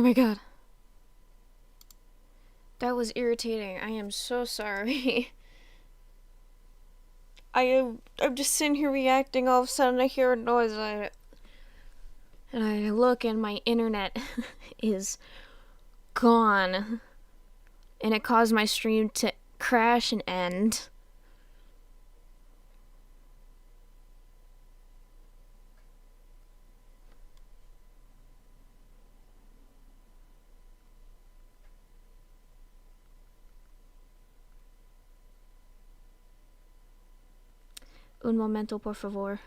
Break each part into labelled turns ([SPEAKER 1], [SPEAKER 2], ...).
[SPEAKER 1] my god. That was irritating. I am so sorry. I'm just sitting here reacting. All of a sudden, I hear a noise, and I look, and my internet is gone, and it caused my stream to crash and end. Un momento, por favor.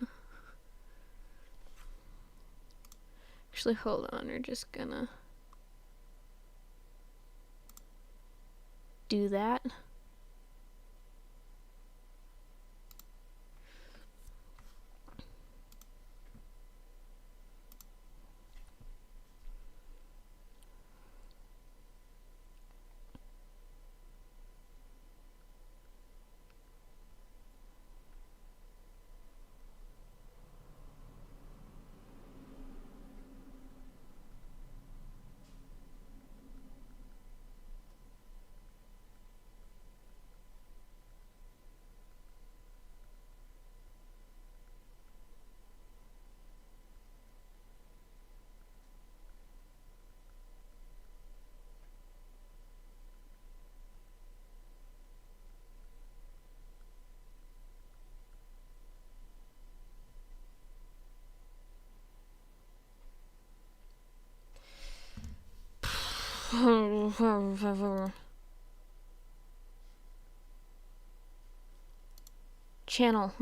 [SPEAKER 1] Actually, hold on. We're just gonna do that. Channel.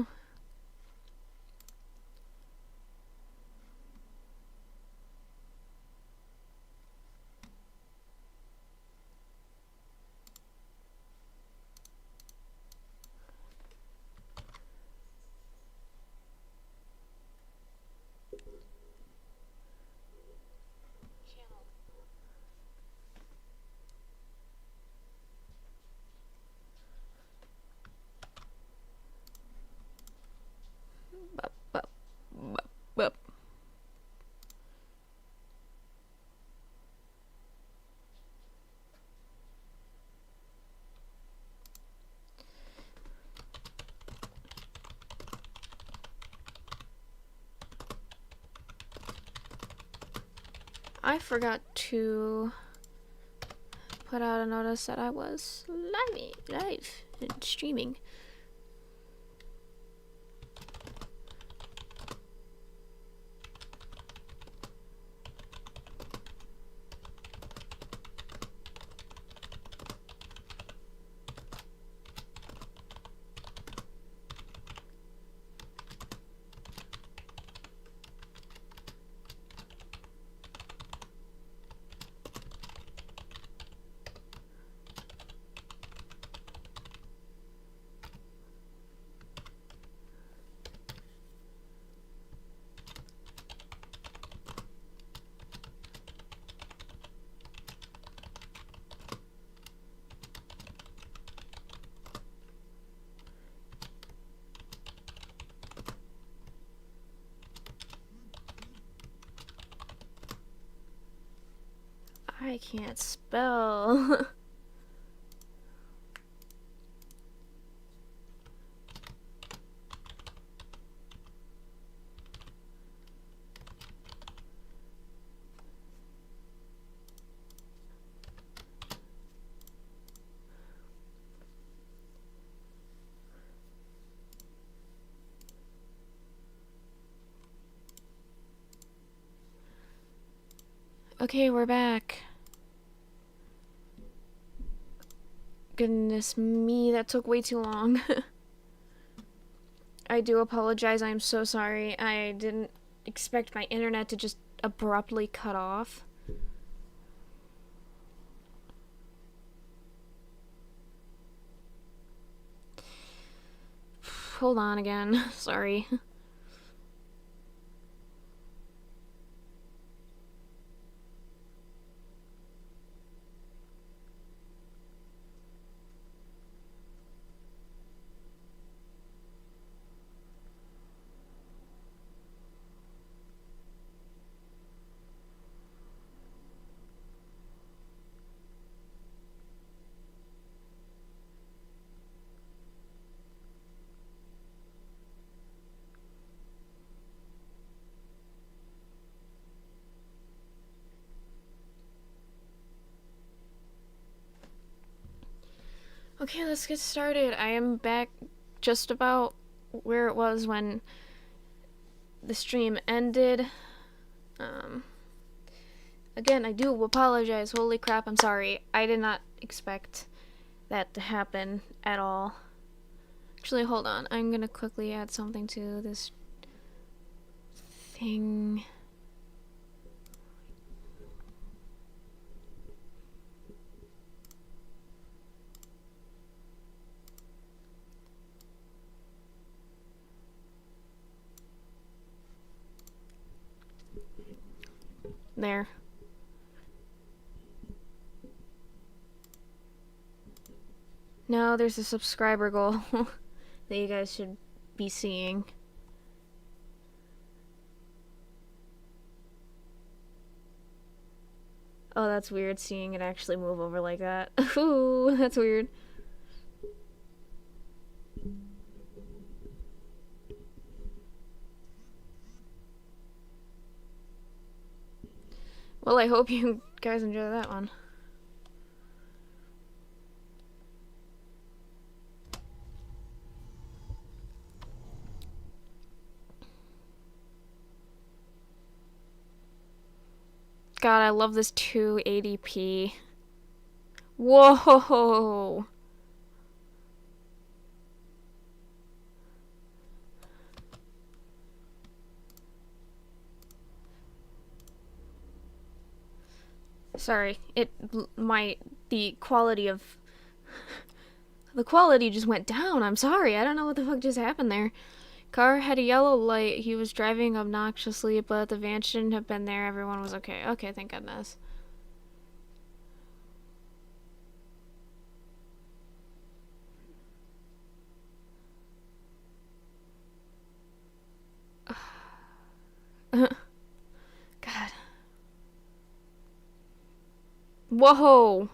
[SPEAKER 1] I forgot to put out a notice that I was live and streaming. I can't spell. Okay, we're back. Goodness me, that took way too long. I do apologize. I'm so sorry. I didn't expect my internet to just abruptly cut off. Hold on again. Sorry. Okay, let's get started. I am back just about where it was when the stream ended. Um, Again, I do apologize. Holy crap, I'm sorry. I did not expect that to happen at all. Actually, hold on. I'm gonna quickly add something to this thing. There. Now there's a subscriber goal that you guys should be seeing. Oh, that's weird seeing it actually move over like that. Ooh, that's weird. Well, I hope you guys enjoy that one. God, I love this 280p. Whoa! Sorry, the quality just went down. I'm sorry. I don't know what the fuck just happened there. Car had a yellow light. He was driving obnoxiously, but the van shouldn't have been there. Everyone was okay. Okay, thank goodness. God. Whoa!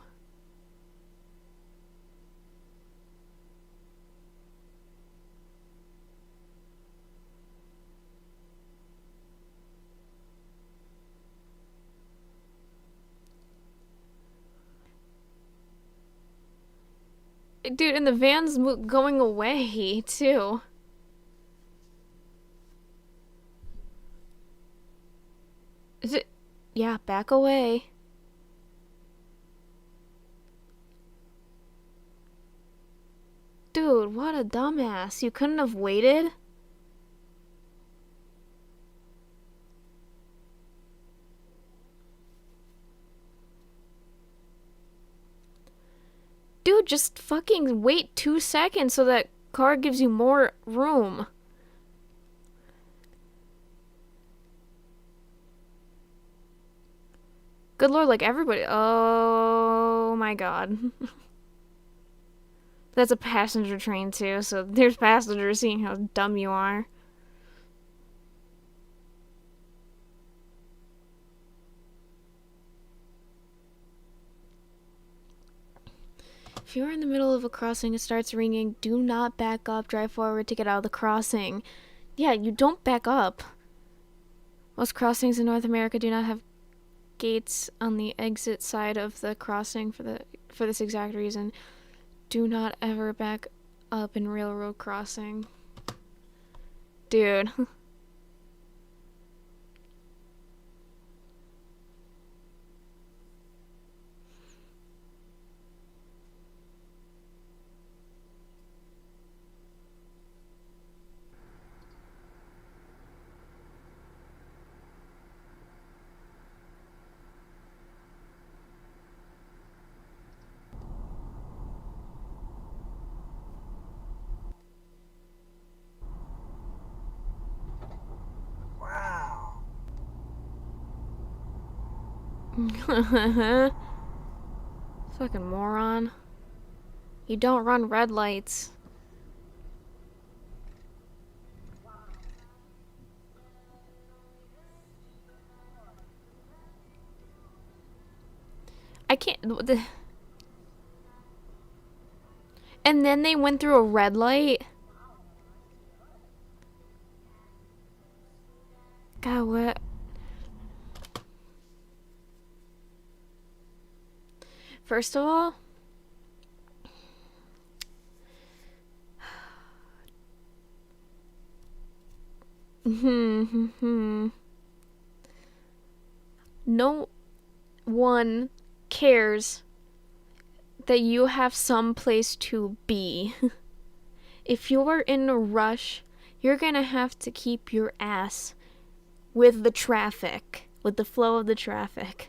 [SPEAKER 1] Dude, and the van's going away, too. Is it? Yeah, back away. Dude, what a dumbass. You couldn't have waited? Dude, just fucking wait 2 seconds so that car gives you more room. Good lord, like everybody. Oh my god. That's a passenger train too, so there's passengers seeing how dumb you are. If you're in the middle of a crossing, it starts ringing. Do not back up. Drive forward to get out of the crossing. Yeah, you don't back up. Most crossings in North America do not have gates on the exit side of the crossing for this exact reason. Do not ever back up in railroad crossing. Dude. Fucking moron. You don't run red lights. I can't. And then they went through a red light. God, what? First of all, No one cares that you have some place to be. If you're in a rush, you're gonna have to keep your ass with the traffic, with the flow of the traffic.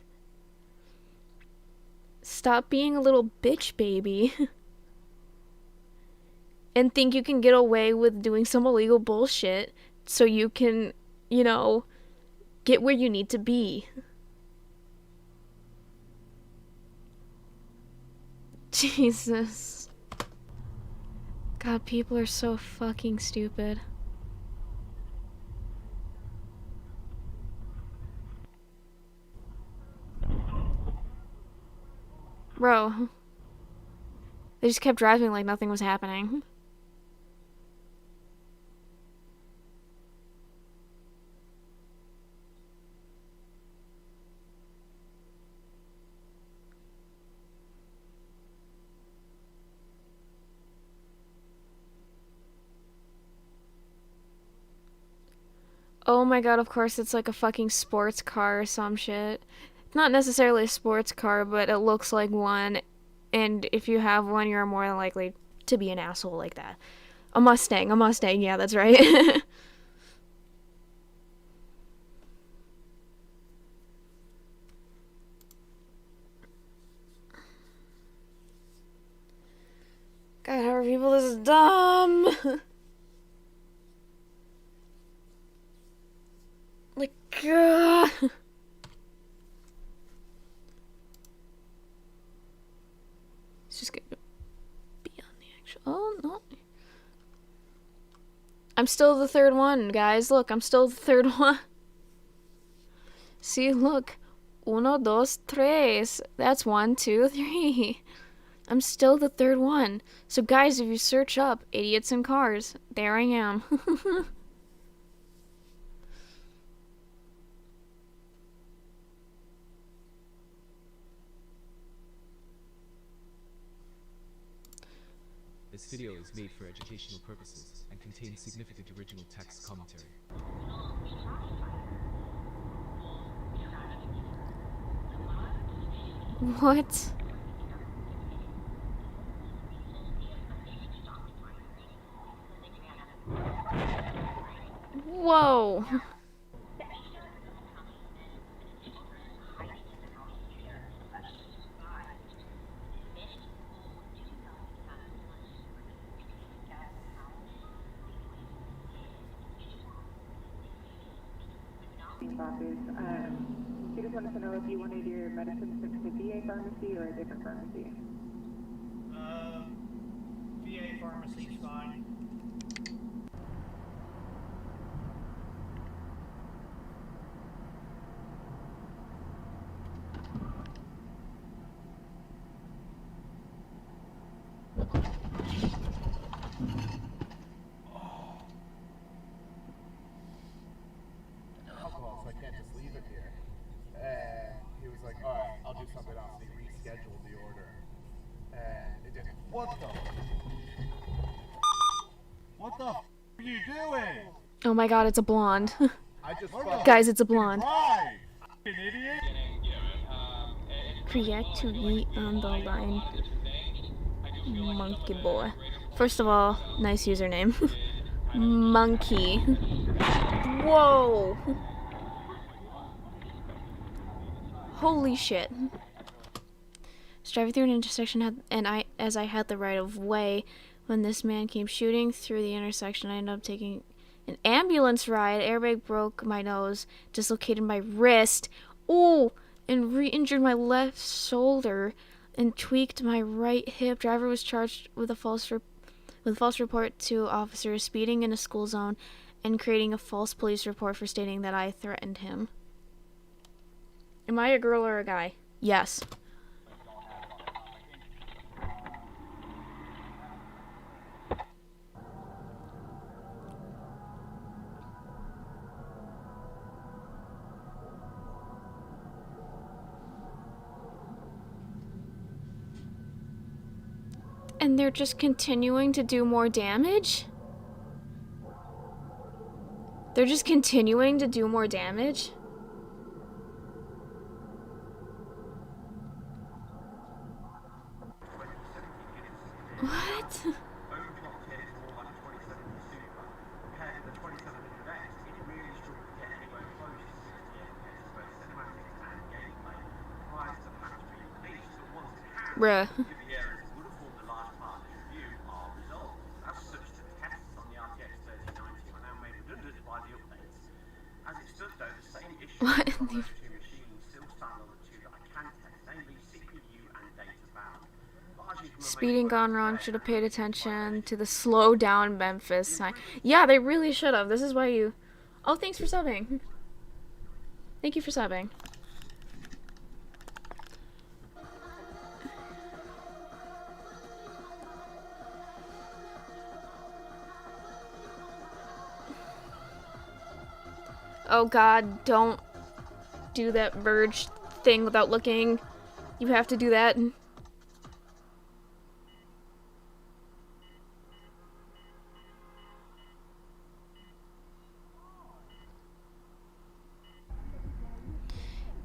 [SPEAKER 1] Stop being a little bitch baby and think you can get away with doing some illegal bullshit so you can, you know, get where you need to be. Jesus. God, people are so fucking stupid. Bro. They just kept driving like nothing was happening. Oh my god, of course it's like a fucking sports car or some shit. Not necessarily a sports car, but it looks like one. And if you have one, you're more than likely to be an asshole like that. A Mustang, yeah, that's right. God, how are people this dumb? Like, It's just gonna be on the actual. Oh, no. I'm still the third one, guys. Look, I'm still the third one. See, look. Uno, dos, tres. That's 1, 2, 3. I'm still the third one. So, guys, if you search up idiots in cars, there I am.
[SPEAKER 2] This video is made for educational purposes and contains significant original text commentary.
[SPEAKER 1] What? Whoa.
[SPEAKER 3] She just wanted to know if you wanted your medicine sent to VA pharmacy or a different pharmacy.
[SPEAKER 4] VA pharmacy's fine.
[SPEAKER 5] Alcohol, so I can't just leave it here. And he was like, alright, I'll do something else. He rescheduled the order. And it didn't. What the f are you doing?
[SPEAKER 1] Oh my god, it's a blonde.
[SPEAKER 5] I just
[SPEAKER 1] Guys, it's a blonde.
[SPEAKER 5] Right. An idiot?
[SPEAKER 1] React to me on the line. Monkey boy. First of all, nice username. Monkey. Whoa. Holy shit. Was driving through an intersection as I had the right of way when this man came shooting through the intersection. I ended up taking an ambulance ride. Airbag broke my nose, dislocated my wrist, ooh, and re-injured my left shoulder and tweaked my right hip. Driver was charged with a false report to officers, speeding in a school zone, and creating a false police report for stating that I threatened him. Am I a girl or a guy? Yes. And they're just continuing to do more damage? They're just continuing to do more damage? What? Bruh. What? Speeding gone wrong. Should have paid attention to the slow down Memphis sign. Yeah, they really should have. This is why you... Oh, thanks for subbing. Thank you for subbing. Oh god, don't do that verge thing without looking. You have to do that.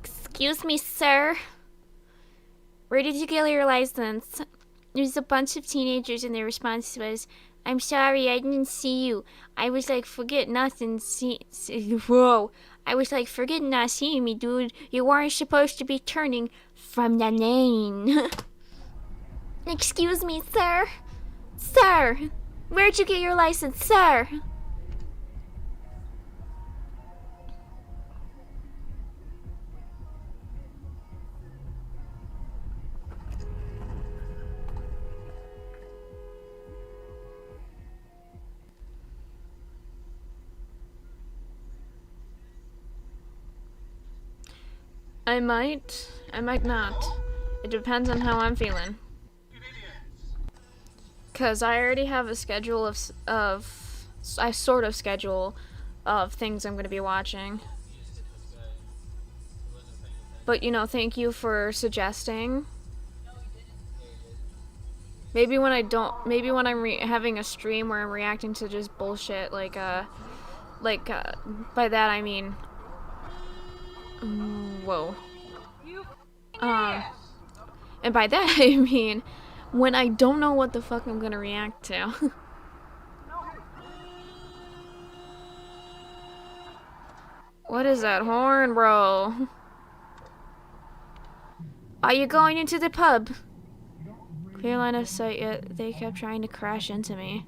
[SPEAKER 1] Excuse me, sir. Where did you get your license? There's a bunch of teenagers and their response was, I'm sorry, I didn't see you. I was like, forget nothing. Whoa. I was like, forget not seeing me, dude. You weren't supposed to be turning from the lane. Excuse me, sir. Sir. Where'd you get your license, sir? I might not. It depends on how I'm feeling. Cause I already have a schedule I sort of schedule of things I'm gonna be watching. But you know, thank you for suggesting. Maybe when I'm having a stream where I'm reacting to just bullshit, by that I mean, whoa. And by that I mean, when I don't know what the fuck I'm gonna react to. What is that horn, bro? Are you going into the pub? Clear line of sight, yet they kept trying to crash into me.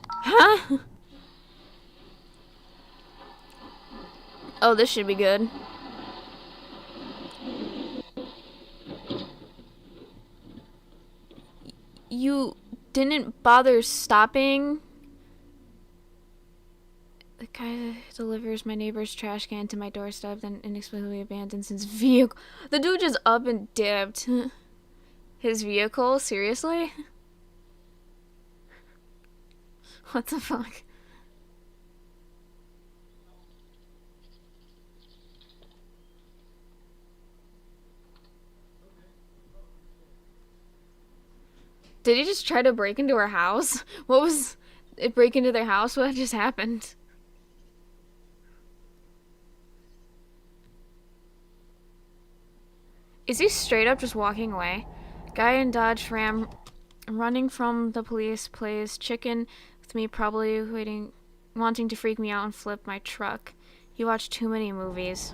[SPEAKER 1] Huh? Oh, this should be good. You didn't bother stopping? The guy that delivers my neighbor's trash can to my doorstep, then inexplicably abandons his vehicle. The dude just up and dipped. His vehicle? Seriously? What the fuck? Did he just try to break into her house? What was it? Break into their house? What just happened? Is he straight up just walking away? Guy in Dodge Ram running from the police plays chicken with me, probably wanting to freak me out and flip my truck. He watched too many movies.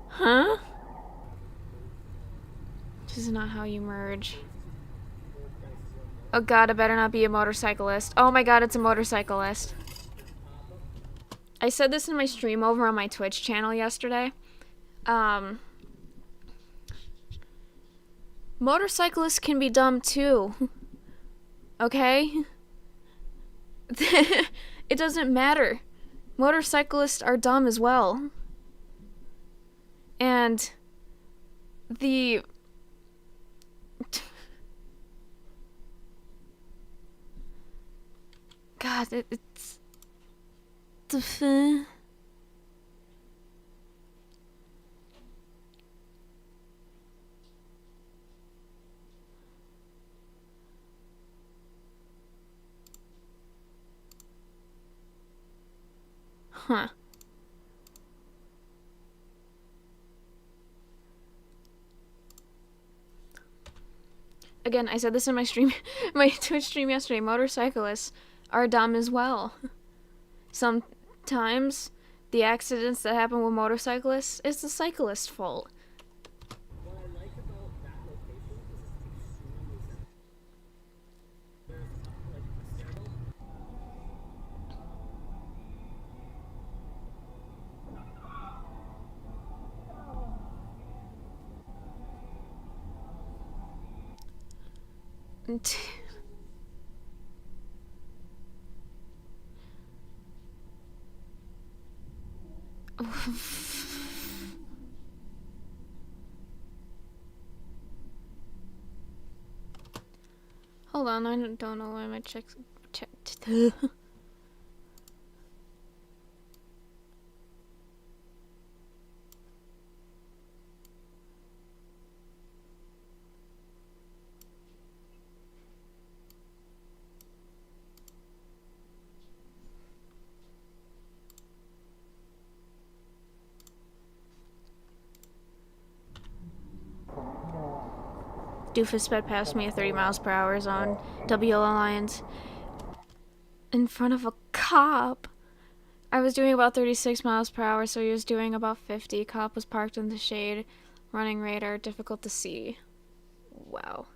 [SPEAKER 1] Huh? This is not how you merge. Oh god, it better not be a motorcyclist. Oh my god, it's a motorcyclist. I said this in my stream over on my Twitch channel yesterday. Motorcyclists can be dumb too. Okay? It doesn't matter. Motorcyclists are dumb as well. And the God, it's the Huh. Again, I said this in my stream, my Twitch stream yesterday. Motorcyclists are dumb as well. Sometimes the accidents that happen with motorcyclists is the cyclist's fault.
[SPEAKER 6] What I like about that location is it's extremely central. There's like a stairwell.
[SPEAKER 1] Hold on, I don't know why my checks checked. Doofus sped past me at 30 miles per hour on WL lines in front of a cop. I was doing about 36 miles per hour, so he was doing about 50. Cop was parked in the shade, running radar, difficult to see. Wow.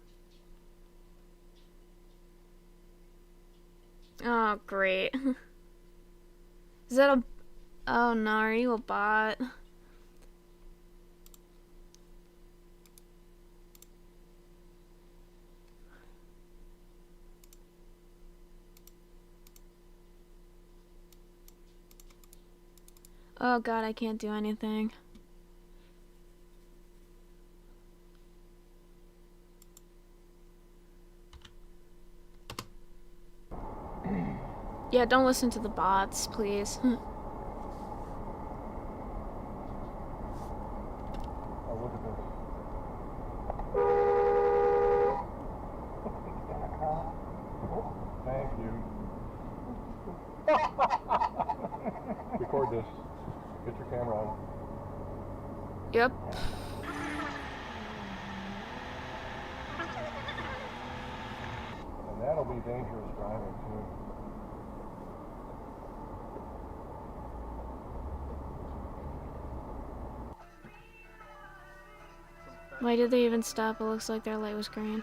[SPEAKER 1] Oh, great. Is that a... Oh no, are you a bot? Oh god, I can't do anything. Yeah, don't listen to the bots, please.
[SPEAKER 5] Oh, look at this. Thank you. Record this. Get your camera on.
[SPEAKER 1] Yep.
[SPEAKER 5] And that'll be dangerous driving too.
[SPEAKER 1] Why did they even stop? It looks like their light was green.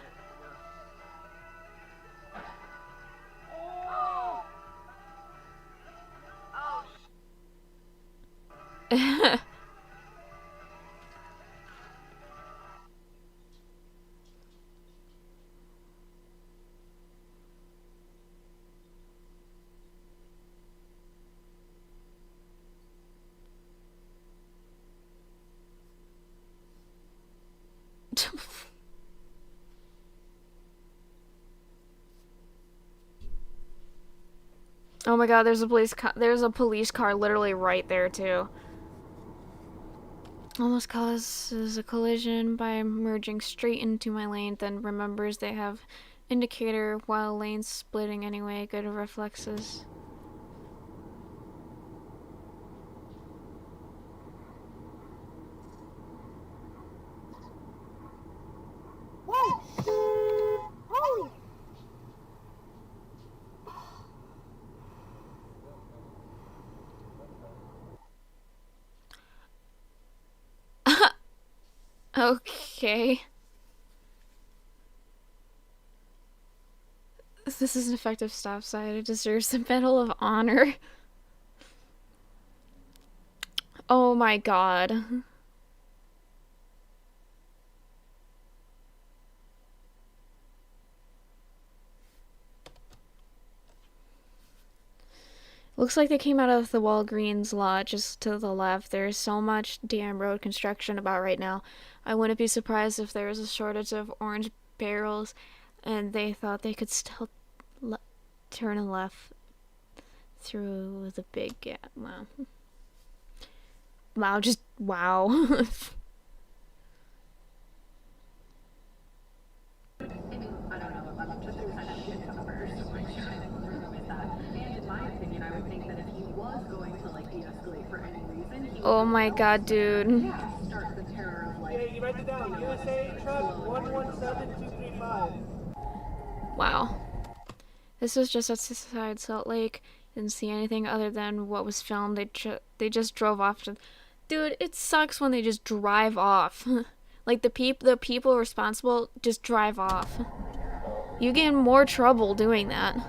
[SPEAKER 1] Oh my god, there's a police car literally right there too. Almost causes a collision by merging straight into my lane, then remembers they have indicator while lane's splitting anyway. Good reflexes. Okay. This is an effective stop sign. It deserves the Medal of Honor. Oh my god. Looks like they came out of the Walgreens lot just to the left. There's so much damn road construction about right now. I wouldn't be surprised if there was a shortage of orange barrels and they thought they could still turn left through the big gap. Wow. Wow, just wow.
[SPEAKER 3] I don't know, I'm just kind of shit numbers, so like, I didn't really with that. And in my opinion, I would think that if he was going to like de-escalate for any reason, he
[SPEAKER 1] Oh
[SPEAKER 3] would
[SPEAKER 1] my god, dude.
[SPEAKER 3] yeah, start the terror of like.
[SPEAKER 4] Yeah, you write it down. USA truck 117235.
[SPEAKER 1] Wow. This was just outside Salt Lake. Didn't see anything other than what was filmed. They just drove off. Dude, it sucks when they just drive off. Like the people responsible just drive off. You get in more trouble doing that.
[SPEAKER 3] What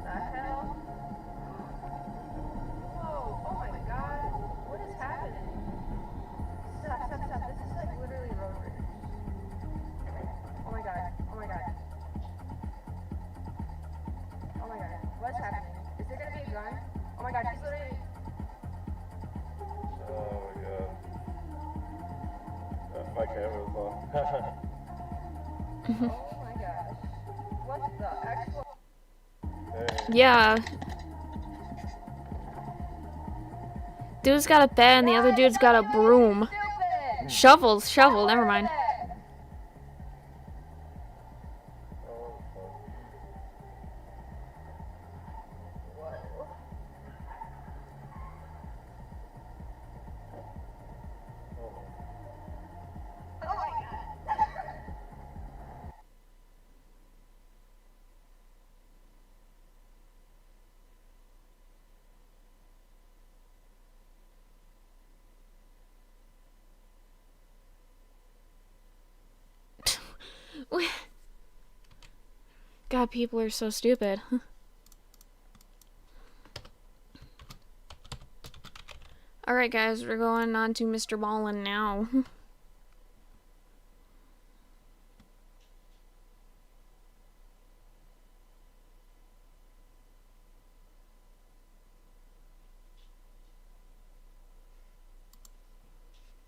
[SPEAKER 3] the hell? Whoa, oh my god, what is happening? Stop. This is like literally road rage. Oh my god, what's happening? Is there gonna be a gun? Oh my god, he's literally.
[SPEAKER 7] Oh my god. My camera's off.
[SPEAKER 3] Oh my gosh. What the actual.
[SPEAKER 1] Yeah. Dude's got a bed and the other dude's got a broom. Shovel, never mind. God, people are so stupid. Alright guys, we're going on to Mr.Ballen now.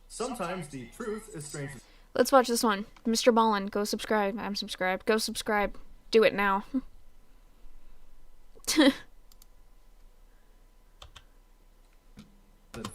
[SPEAKER 8] Sometimes the truth is strange.
[SPEAKER 1] Let's watch this one. Mr.Ballen, go subscribe. I'm subscribed. Go subscribe. Do it now.
[SPEAKER 8] Than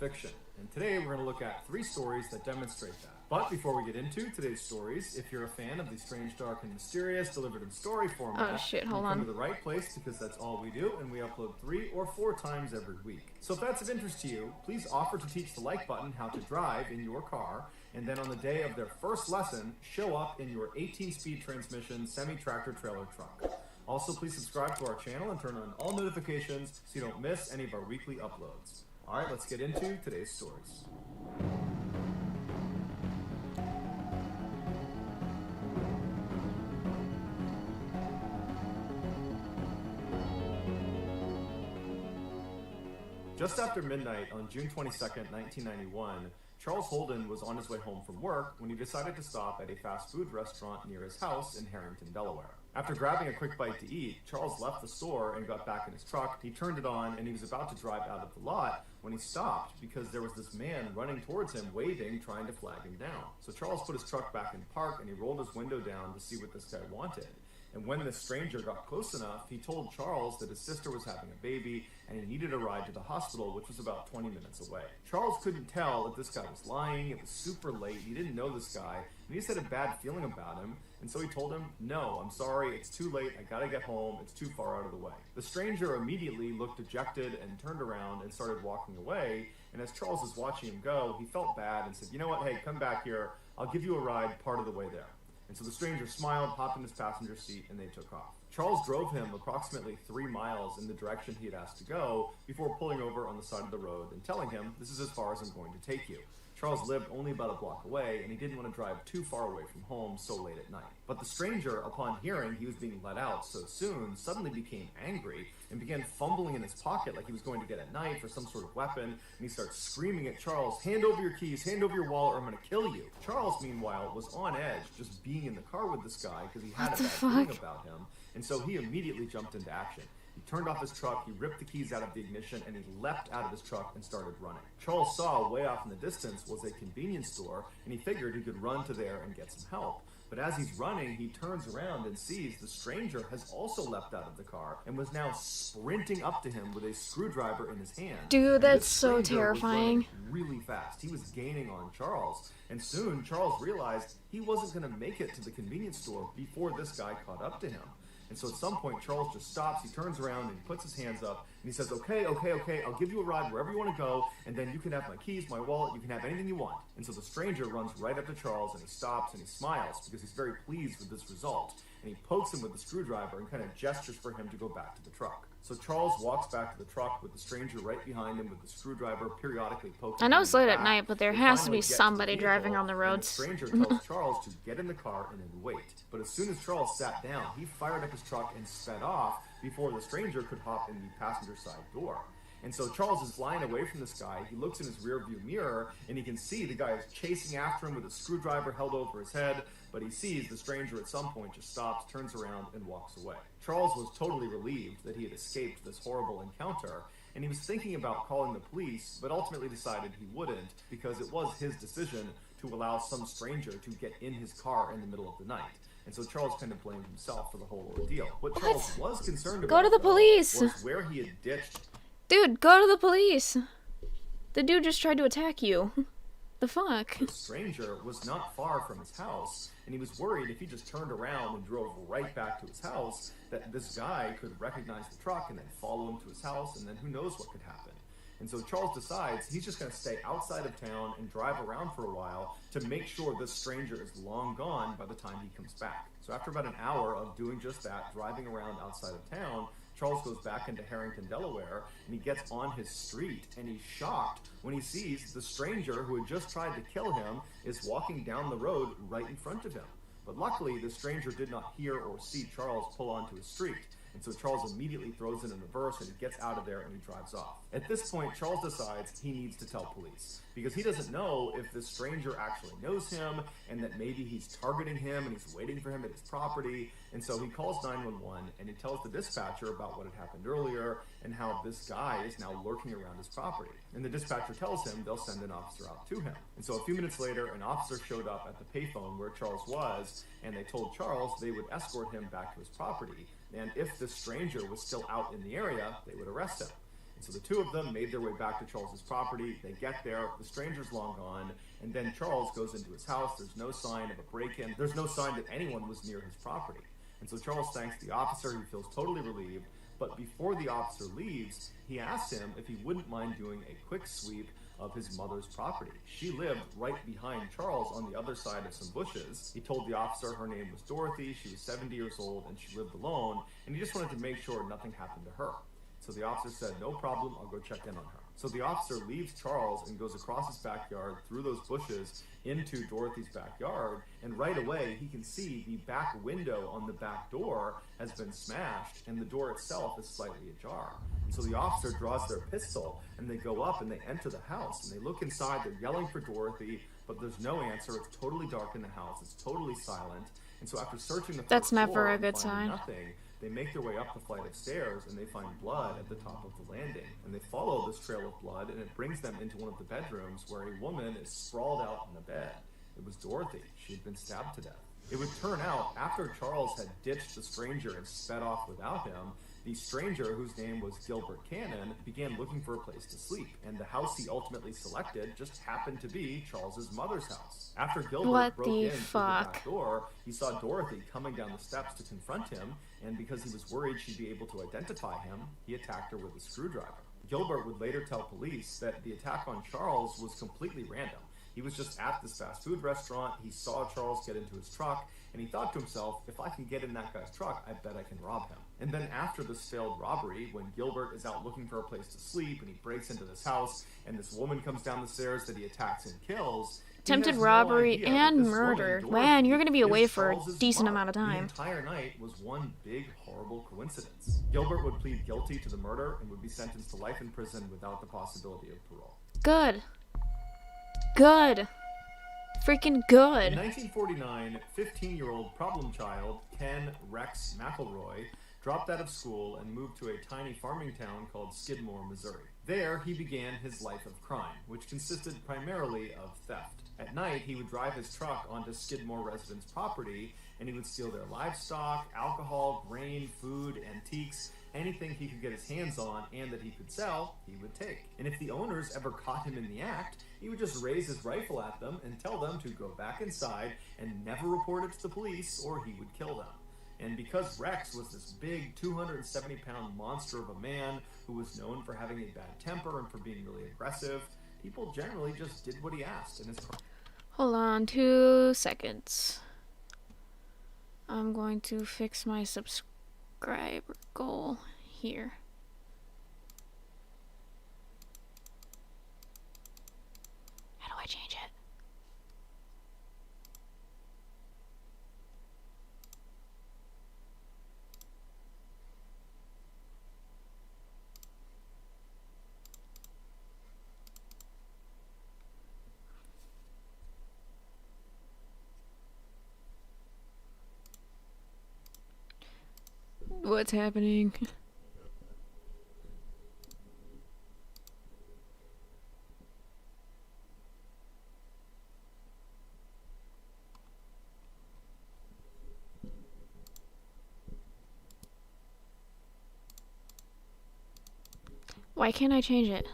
[SPEAKER 8] fiction. And today we're going to look at 3 stories that demonstrate that. But before we get into today's stories, if you're a fan of the strange, dark, and mysterious delivered in story format,
[SPEAKER 1] Oh shit, hold
[SPEAKER 8] you come
[SPEAKER 1] on.
[SPEAKER 8] to the right place because that's all we do, and we upload 3 or 4 times every week. So if that's of interest to you, please offer to teach the like button how to drive in your car, and then on the day of their first lesson, show up in your 18-speed transmission semi-tractor trailer truck. Also, please subscribe to our channel and turn on all notifications so you don't miss any of our weekly uploads. Alright, let's get into today's stories. Just after midnight on June 22nd, 1991, Charles Holden was on his way home from work when he decided to stop at a fast food restaurant near his house in Harrington, Delaware. After grabbing a quick bite to eat, Charles left the store and got back in his truck. He turned it on and he was about to drive out of the lot when he stopped because there was this man running towards him, waving, trying to flag him down. So Charles put his truck back in park and he rolled his window down to see what this guy wanted. And when this stranger got close enough, he told Charles that his sister was having a baby and he needed a ride to the hospital, which was about 20 minutes away. Charles couldn't tell if this guy was lying. It was super late. He didn't know this guy, and he just had a bad feeling about him. And so he told him, "No, I'm sorry, it's too late. I gotta get home. It's too far out of the way." The stranger immediately looked dejected and turned around and started walking away. And as Charles was watching him go, he felt bad and said, "You know what? Hey, come back here. I'll give you a ride part of the way there." And so the stranger smiled, hopped in his passenger seat, and they took off. Charles drove him approximately 3 miles in the direction he had asked to go before pulling over on the side of the road and telling him, "This is as far as I'm going to take you." Charles lived only about a block away, and he didn't want to drive too far away from home so late at night. But the stranger, upon hearing he was being let out so soon, suddenly became angry and began fumbling in his pocket like he was going to get a knife or some sort of weapon, and he starts screaming at Charles, "Hand over your keys, hand over your wallet, or I'm going to kill you." Charles, meanwhile, was on edge just being in the car with this guy because he had a bad feeling about him, and so he immediately jumped into action. He turned off his truck, he ripped the keys out of the ignition, and he leapt out of his truck and started running. Charles saw way off in the distance was a convenience store, and he figured he could run to there and get some help. But as he's running, he turns around and sees the stranger has also leapt out of the car and was now sprinting up to him with a screwdriver in his hand.
[SPEAKER 1] Dude,
[SPEAKER 8] And
[SPEAKER 1] that's
[SPEAKER 8] this
[SPEAKER 1] so
[SPEAKER 8] stranger was
[SPEAKER 1] terrifying.
[SPEAKER 8] running really fast. He was gaining on Charles, and soon Charles realized he wasn't going to make it to the convenience store before this guy caught up to him. And so at some point, Charles just stops, he turns around, and he puts his hands up, and he says, okay, I'll give you a ride wherever you want to go, and then you can have my keys, my wallet, you can have anything you want. And so the stranger runs right up to Charles, and he stops, and he smiles, because he's very pleased with this result. And he pokes him with the screwdriver and kind of gestures for him to go back to the truck. So Charles walks back to the truck with the stranger right behind him with the screwdriver periodically poking
[SPEAKER 1] I know
[SPEAKER 8] him
[SPEAKER 1] it's
[SPEAKER 8] in the
[SPEAKER 1] late at
[SPEAKER 8] back.
[SPEAKER 1] night, but there
[SPEAKER 8] They
[SPEAKER 1] has to
[SPEAKER 8] finally
[SPEAKER 1] be
[SPEAKER 8] get to the
[SPEAKER 1] somebody
[SPEAKER 8] vehicle,
[SPEAKER 1] driving on the
[SPEAKER 8] and
[SPEAKER 1] roads.
[SPEAKER 8] stranger tells Charles to get in the car and then wait. But as soon as Charles sat down, he fired up his truck and sped off before the stranger could hop in the passenger side door. And so Charles is flying away from this guy. He looks in his rearview mirror, and he can see the guy is chasing after him with a screwdriver held over his head, but he sees the stranger at some point just stops, turns around, and walks away. Charles was totally relieved that he had escaped this horrible encounter, and he was thinking about calling the police, but ultimately decided he wouldn't because it was his decision to allow some stranger to get in his car in the middle of the night. And so Charles kind of blamed himself for the whole ordeal. What Charles was concerned about
[SPEAKER 1] Go to the
[SPEAKER 8] though,
[SPEAKER 1] police.
[SPEAKER 8] was where he had ditched.
[SPEAKER 1] Dude, go to the police. The dude just tried to attack you. The fuck?
[SPEAKER 8] The stranger was not far from his house, and he was worried if he just turned around and drove right back to his house, that this guy could recognize the truck and then follow him to his house, and then who knows what could happen. And so Charles decides he's just going to stay outside of town and drive around for a while to make sure this stranger is long gone by the time he comes back. So after about an hour of doing just that, driving around outside of town, Charles goes back into Harrington, Delaware, and he gets on his street, and he's shocked when he sees the stranger who had just tried to kill him is walking down the road right in front of him. But luckily, the stranger did not hear or see Charles pull onto his street. And so Charles immediately throws it in reverse and he gets out of there and he drives off. At this point, Charles decides he needs to tell police because he doesn't know if this stranger actually knows him and that maybe he's targeting him and he's waiting for him at his property. And so he calls 911 and he tells the dispatcher about what had happened earlier and how this guy is now lurking around his property. And the dispatcher tells him they'll send an officer out to him. And so a few minutes later, an officer showed up at the payphone where Charles was, and they told Charles they would escort him back to his property. And if this stranger was still out in the area, they would arrest him. And so the two of them made their way back to Charles's property. They get there, the stranger's long gone, and then Charles goes into his house. There's no sign of a break-in. There's no sign that anyone was near his property. And so Charles thanks the officer. He feels totally relieved. But before the officer leaves, he asks him if he wouldn't mind doing a quick sweep of his mother's property. She lived right behind Charles on the other side of some bushes. He told the officer her name was Dorothy, she was 70 years old, and she lived alone, and he just wanted to make sure nothing happened to her. So the officer said, no problem, I'll go check in on her. So the officer leaves Charles and goes across his backyard through those bushes into Dorothy's backyard, and right away he can see the back window on the back door has been smashed and the door itself is slightly ajar. So the officer draws their pistol and they go up and they enter the house and they look inside, they're yelling for Dorothy, but there's no answer. It's totally dark in the house, it's totally silent. And so after searching the first
[SPEAKER 1] That's never
[SPEAKER 8] floor
[SPEAKER 1] a
[SPEAKER 8] and
[SPEAKER 1] good
[SPEAKER 8] finding
[SPEAKER 1] sign.
[SPEAKER 8] nothing, they make their way up the flight of stairs and they find blood at the top of the landing. And they follow this trail of blood and it brings them into one of the bedrooms where a woman is sprawled out in the bed. It was Dorothy. She had been stabbed to death. It would turn out, after Charles had ditched the stranger and sped off without him, the stranger, whose name was Gilbert Cannon, began looking for a place to sleep, and the house he ultimately selected just happened to be Charles's mother's house. After Gilbert
[SPEAKER 1] What
[SPEAKER 8] broke
[SPEAKER 1] the
[SPEAKER 8] in through the
[SPEAKER 1] fuck?
[SPEAKER 8] back door, he saw Dorothy coming down the steps to confront him, and because he was worried she'd be able to identify him, he attacked her with a screwdriver. Gilbert would later tell police that the attack on Charles was completely random. He was just at this fast food restaurant, he saw Charles get into his truck, and he thought to himself, if I can get in that guy's truck, I bet I can rob him. And then after this failed robbery, when Gilbert is out looking for a place to sleep, and he breaks into this house, and this woman comes down the stairs that he attacks and kills,
[SPEAKER 1] Attempted
[SPEAKER 8] he has no
[SPEAKER 1] robbery
[SPEAKER 8] idea that
[SPEAKER 1] and
[SPEAKER 8] this
[SPEAKER 1] murder.
[SPEAKER 8] woman,
[SPEAKER 1] Man,
[SPEAKER 8] Dorothy,
[SPEAKER 1] you're gonna be
[SPEAKER 8] is
[SPEAKER 1] away for a
[SPEAKER 8] Charles's
[SPEAKER 1] decent
[SPEAKER 8] mother.
[SPEAKER 1] amount of time.
[SPEAKER 8] The entire night was one big, horrible coincidence. Gilbert would plead guilty to the murder and would be sentenced to life in prison without the possibility of parole.
[SPEAKER 1] Good. Good. Freaking
[SPEAKER 8] In
[SPEAKER 1] good.
[SPEAKER 8] 1949, 15-year-old problem child Ken Rex McElroy dropped out of school and moved to a tiny farming town called Skidmore, Missouri. There, he began his life of crime, which consisted primarily of theft. At night, he would drive his truck onto Skidmore residents' property, and he would steal their livestock, alcohol, grain, food, antiques, anything he could get his hands on and that he could sell, he would take. And if the owners ever caught him in the act, he would just raise his rifle at them and tell them to go back inside and never report it to the police or he would kill them. And because Rex was this big 270-pound monster of a man who was known for having a bad temper and for being really aggressive, people generally just did what he asked, and his
[SPEAKER 1] Hold on 2 seconds. I'm going to fix my subscriber goal here. How do I change it? What's happening? Why can't I change it?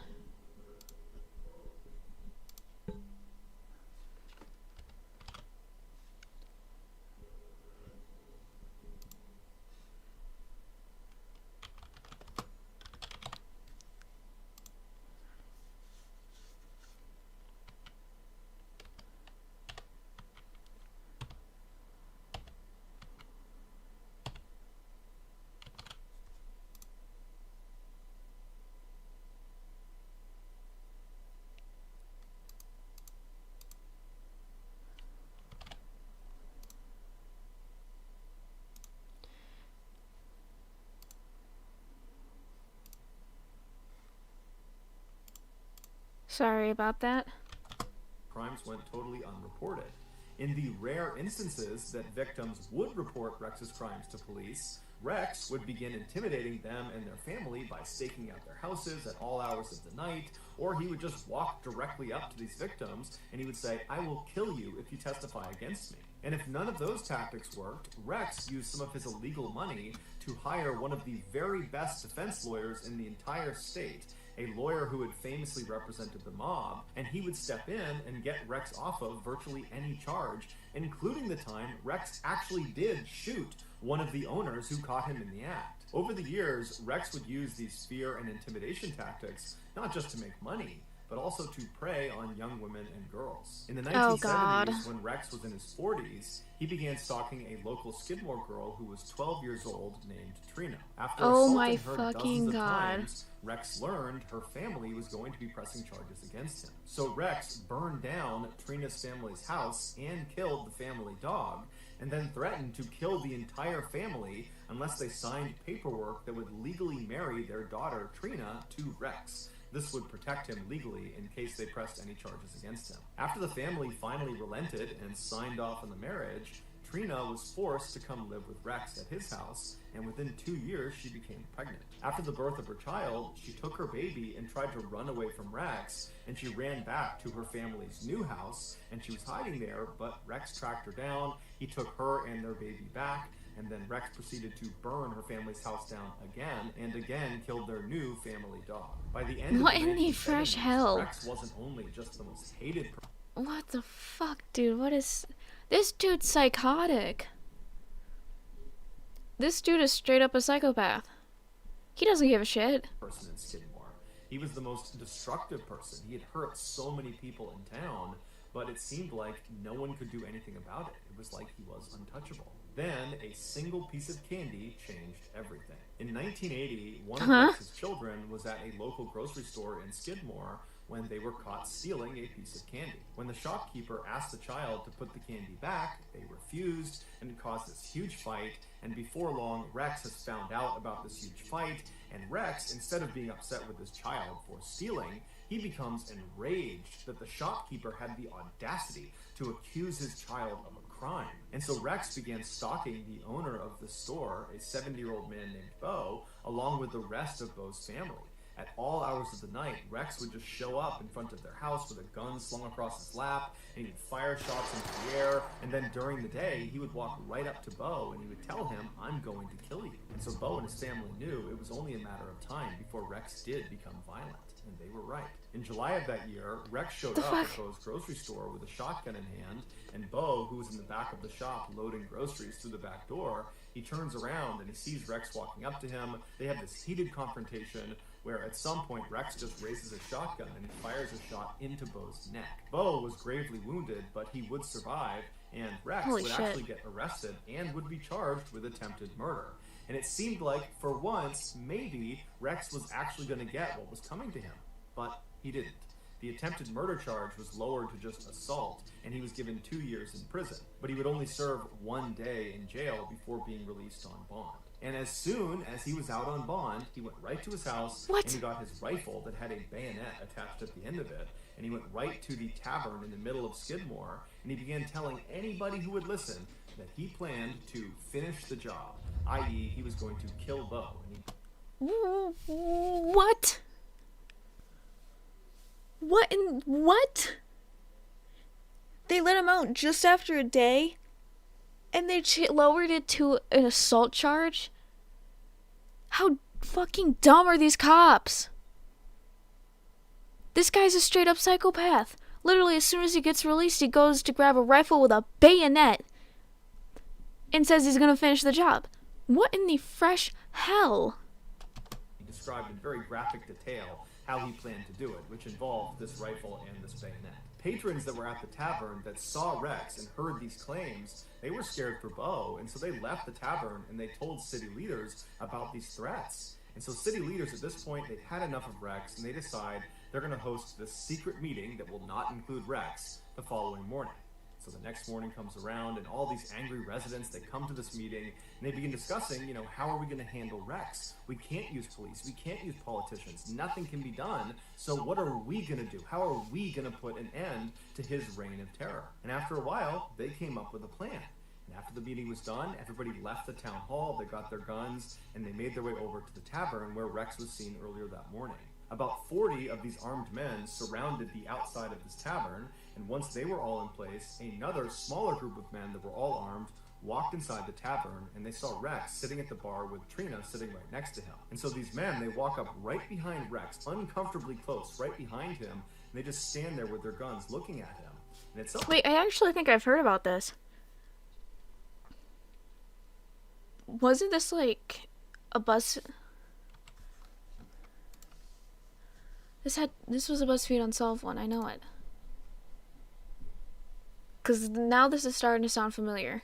[SPEAKER 1] Sorry about that.
[SPEAKER 8] crimes went totally unreported. In the rare instances that victims would report Rex's crimes to police, Rex would begin intimidating them and their family by staking out their houses at all hours of the night, or he would just walk directly up to these victims and he would say, "I will kill you if you testify against me." And if none of those tactics worked, Rex used some of his illegal money to hire one of the very best defense lawyers in the entire state, a lawyer who had famously represented the mob, and he would step in and get Rex off of virtually any charge, including the time Rex actually did shoot one of the owners who caught him in the act. Over the years, Rex would use these fear and intimidation tactics not just to make money, but also to prey on young women and girls. In the 1970s, when Rex was in his 40s, he began stalking a local Skidmore girl who was 12 years old named Trina. After assaulting her dozens of times, Rex learned her family was going to be pressing charges against him. So Rex burned down Trina's family's house and killed the family dog, and then threatened to kill the entire family unless they signed paperwork that would legally marry their daughter Trina to Rex. This would protect him legally in case they pressed any charges against him. After the family finally relented and signed off on the marriage, Trina was forced to come live with Rex at his house, and within 2 years she became pregnant. After the birth of her child, she took her baby and tried to run away from Rex, and she ran back to her family's new house, and she was hiding there, but Rex tracked her down. He took her and their baby back, and then Rex proceeded to burn her family's house down again, and again killed their new family dog. By the end
[SPEAKER 1] What
[SPEAKER 8] of the
[SPEAKER 1] in the fresh
[SPEAKER 8] 1970s,
[SPEAKER 1] hell?
[SPEAKER 8] Rex wasn't only just the most hated
[SPEAKER 1] What the fuck, dude? What is... This dude's psychotic. This dude is straight up a psychopath. He doesn't give a shit.
[SPEAKER 8] person in Skidmore. He was the most destructive person. He had hurt so many people in town, but it seemed like no one could do anything about it. It was like he was untouchable. Then, a single piece of candy changed everything. In 1980, one of Rex's children was at a local grocery store in Skidmore when they were caught stealing a piece of candy. When the shopkeeper asked the child to put the candy back, they refused, and it caused this huge fight, and before long, Rex has found out about this huge fight, and Rex, instead of being upset with his child for stealing, he becomes enraged that the shopkeeper had the audacity to accuse his child of a crime. And so Rex began stalking the owner of the store, a 70-year-old man named Bo, along with the rest of Bo's family. At all hours of the night, Rex would just show up in front of their house with a gun slung across his lap, and he would fire shots into the air, and then during the day, he would walk right up to Bo, and he would tell him, "I'm going to kill you." And so Bo and his family knew it was only a matter of time before Rex did become violent, and they were right. In July of that year, Rex showed up at Bo's grocery store with a shotgun in hand, and Bo, who was in the back of the shop loading groceries through the back door, He turns around and he sees Rex walking up to him. They have this heated confrontation where at some point Rex just raises a shotgun and he fires a shot into Bo's neck. Bo was gravely wounded, but he would survive, and Rex
[SPEAKER 1] Holy
[SPEAKER 8] would
[SPEAKER 1] shit.
[SPEAKER 8] actually get arrested and would be charged with attempted murder. And it seemed like, for once, maybe Rex was actually going to get what was coming to him. But he didn't. The attempted murder charge was lowered to just assault, and he was given 2 years in prison. But he would only serve 1 day in jail before being released on bond. And as soon as he was out on bond, he went right to his house,
[SPEAKER 1] What?
[SPEAKER 8] and he got his rifle that had a bayonet attached at the end of it, and he went right to the tavern in the middle of Skidmore, and he began telling anybody who would listen that he planned to finish the job, i.e. he was going to kill Bo. And
[SPEAKER 1] What? What? They let him out just after a day? And they lowered it to an assault charge? How fucking dumb are these cops? This guy's a straight up psychopath. Literally, as soon as he gets released, he goes to grab a rifle with a bayonet and says he's gonna finish the job. What in the fresh hell?
[SPEAKER 8] he described in very graphic detail how he planned to do it, which involved this rifle and this bayonet. Patrons that were at the tavern that saw Rex and heard these claims, they were scared for Bo, and so they left the tavern and they told city leaders about these threats. And so city leaders at this point, they've had enough of Rex, and they decide they're going to host this secret meeting that will not include Rex the following morning. So the next morning comes around, and all these angry residents, they come to this meeting, and they begin discussing, how are we going to handle Rex? We can't use police. We can't use politicians. Nothing can be done. So what are we going to do? How are we going to put an end to his reign of terror? And after a while, they came up with a plan. And after the meeting was done, everybody left the town hall, they got their guns, and they made their way over to the tavern where Rex was seen earlier that morning. About 40 of these armed men surrounded the outside of this tavern, and once they were all in place, another smaller group of men that were all armed walked inside the tavern, and they saw Rex sitting at the bar with Trina sitting right next to him. And so these men, they walk up right behind Rex, uncomfortably close, right behind him, and they just stand there with their guns looking at him. And it's
[SPEAKER 1] Wait, I actually think I've heard about this. Wasn't this like a buzz? This was a BuzzFeed Unsolved one. I know it. 'Cause now this is starting to sound familiar.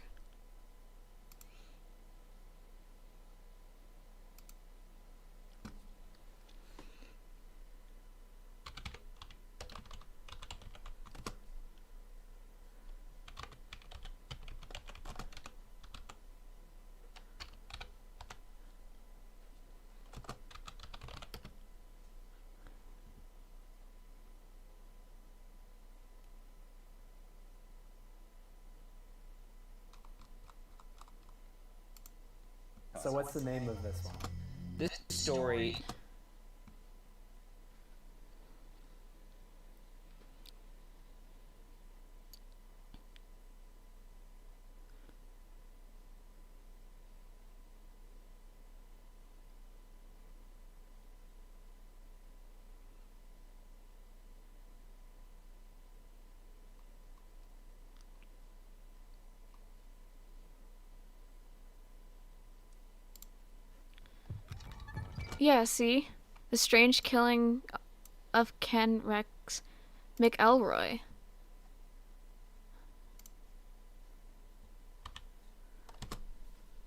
[SPEAKER 9] So what's the name of this one?
[SPEAKER 10] This story
[SPEAKER 1] Yeah, see? The strange killing of Ken Rex McElroy.
[SPEAKER 8] At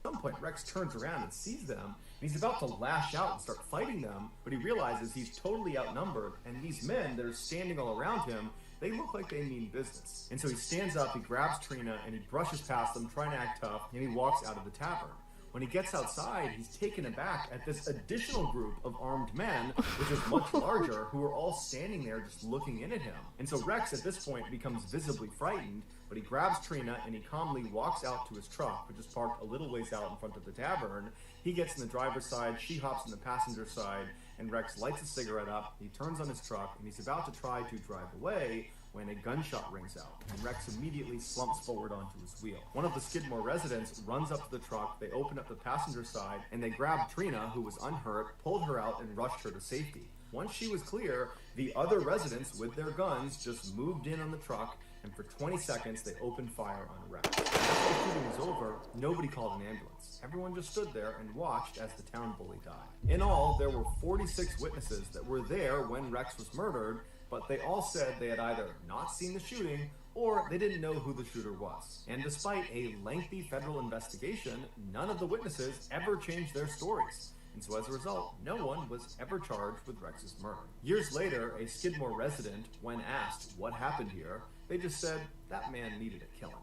[SPEAKER 8] some point, Rex turns around and sees them, and he's about to lash out and start fighting them, but he realizes he's totally outnumbered, and these men that are standing all around him, they look like they mean business. And so he stands up, he grabs Trina, and he brushes past them, trying to act tough, and he walks out of the tavern. When he gets outside, he's taken aback at this additional group of armed men, which is much larger, who are all standing there just looking in at him. And so Rex, at this point, becomes visibly frightened, but he grabs Trina and he calmly walks out to his truck, which is parked a little ways out in front of the tavern. He gets in the driver's side, she hops in the passenger side, and Rex lights a cigarette up, he turns on his truck, and he's about to try to drive away when a gunshot rings out, and Rex immediately slumps forward onto his wheel. One of the Skidmore residents runs up to the truck, they open up the passenger side, and they grab Trina, who was unhurt, pulled her out, and rushed her to safety. Once she was clear, the other residents with their guns just moved in on the truck, and for 20 seconds they opened fire on Rex. After the shooting was over, nobody called an ambulance. Everyone just stood there and watched as the town bully died. In all, there were 46 witnesses that were there when Rex was murdered, but they all said they had either not seen the shooting or they didn't know who the shooter was. And despite a lengthy federal investigation, none of the witnesses ever changed their stories. And so as a result, no one was ever charged with Rex's murder. Years later, a Skidmore resident, when asked what happened here, they just said that man needed a killing.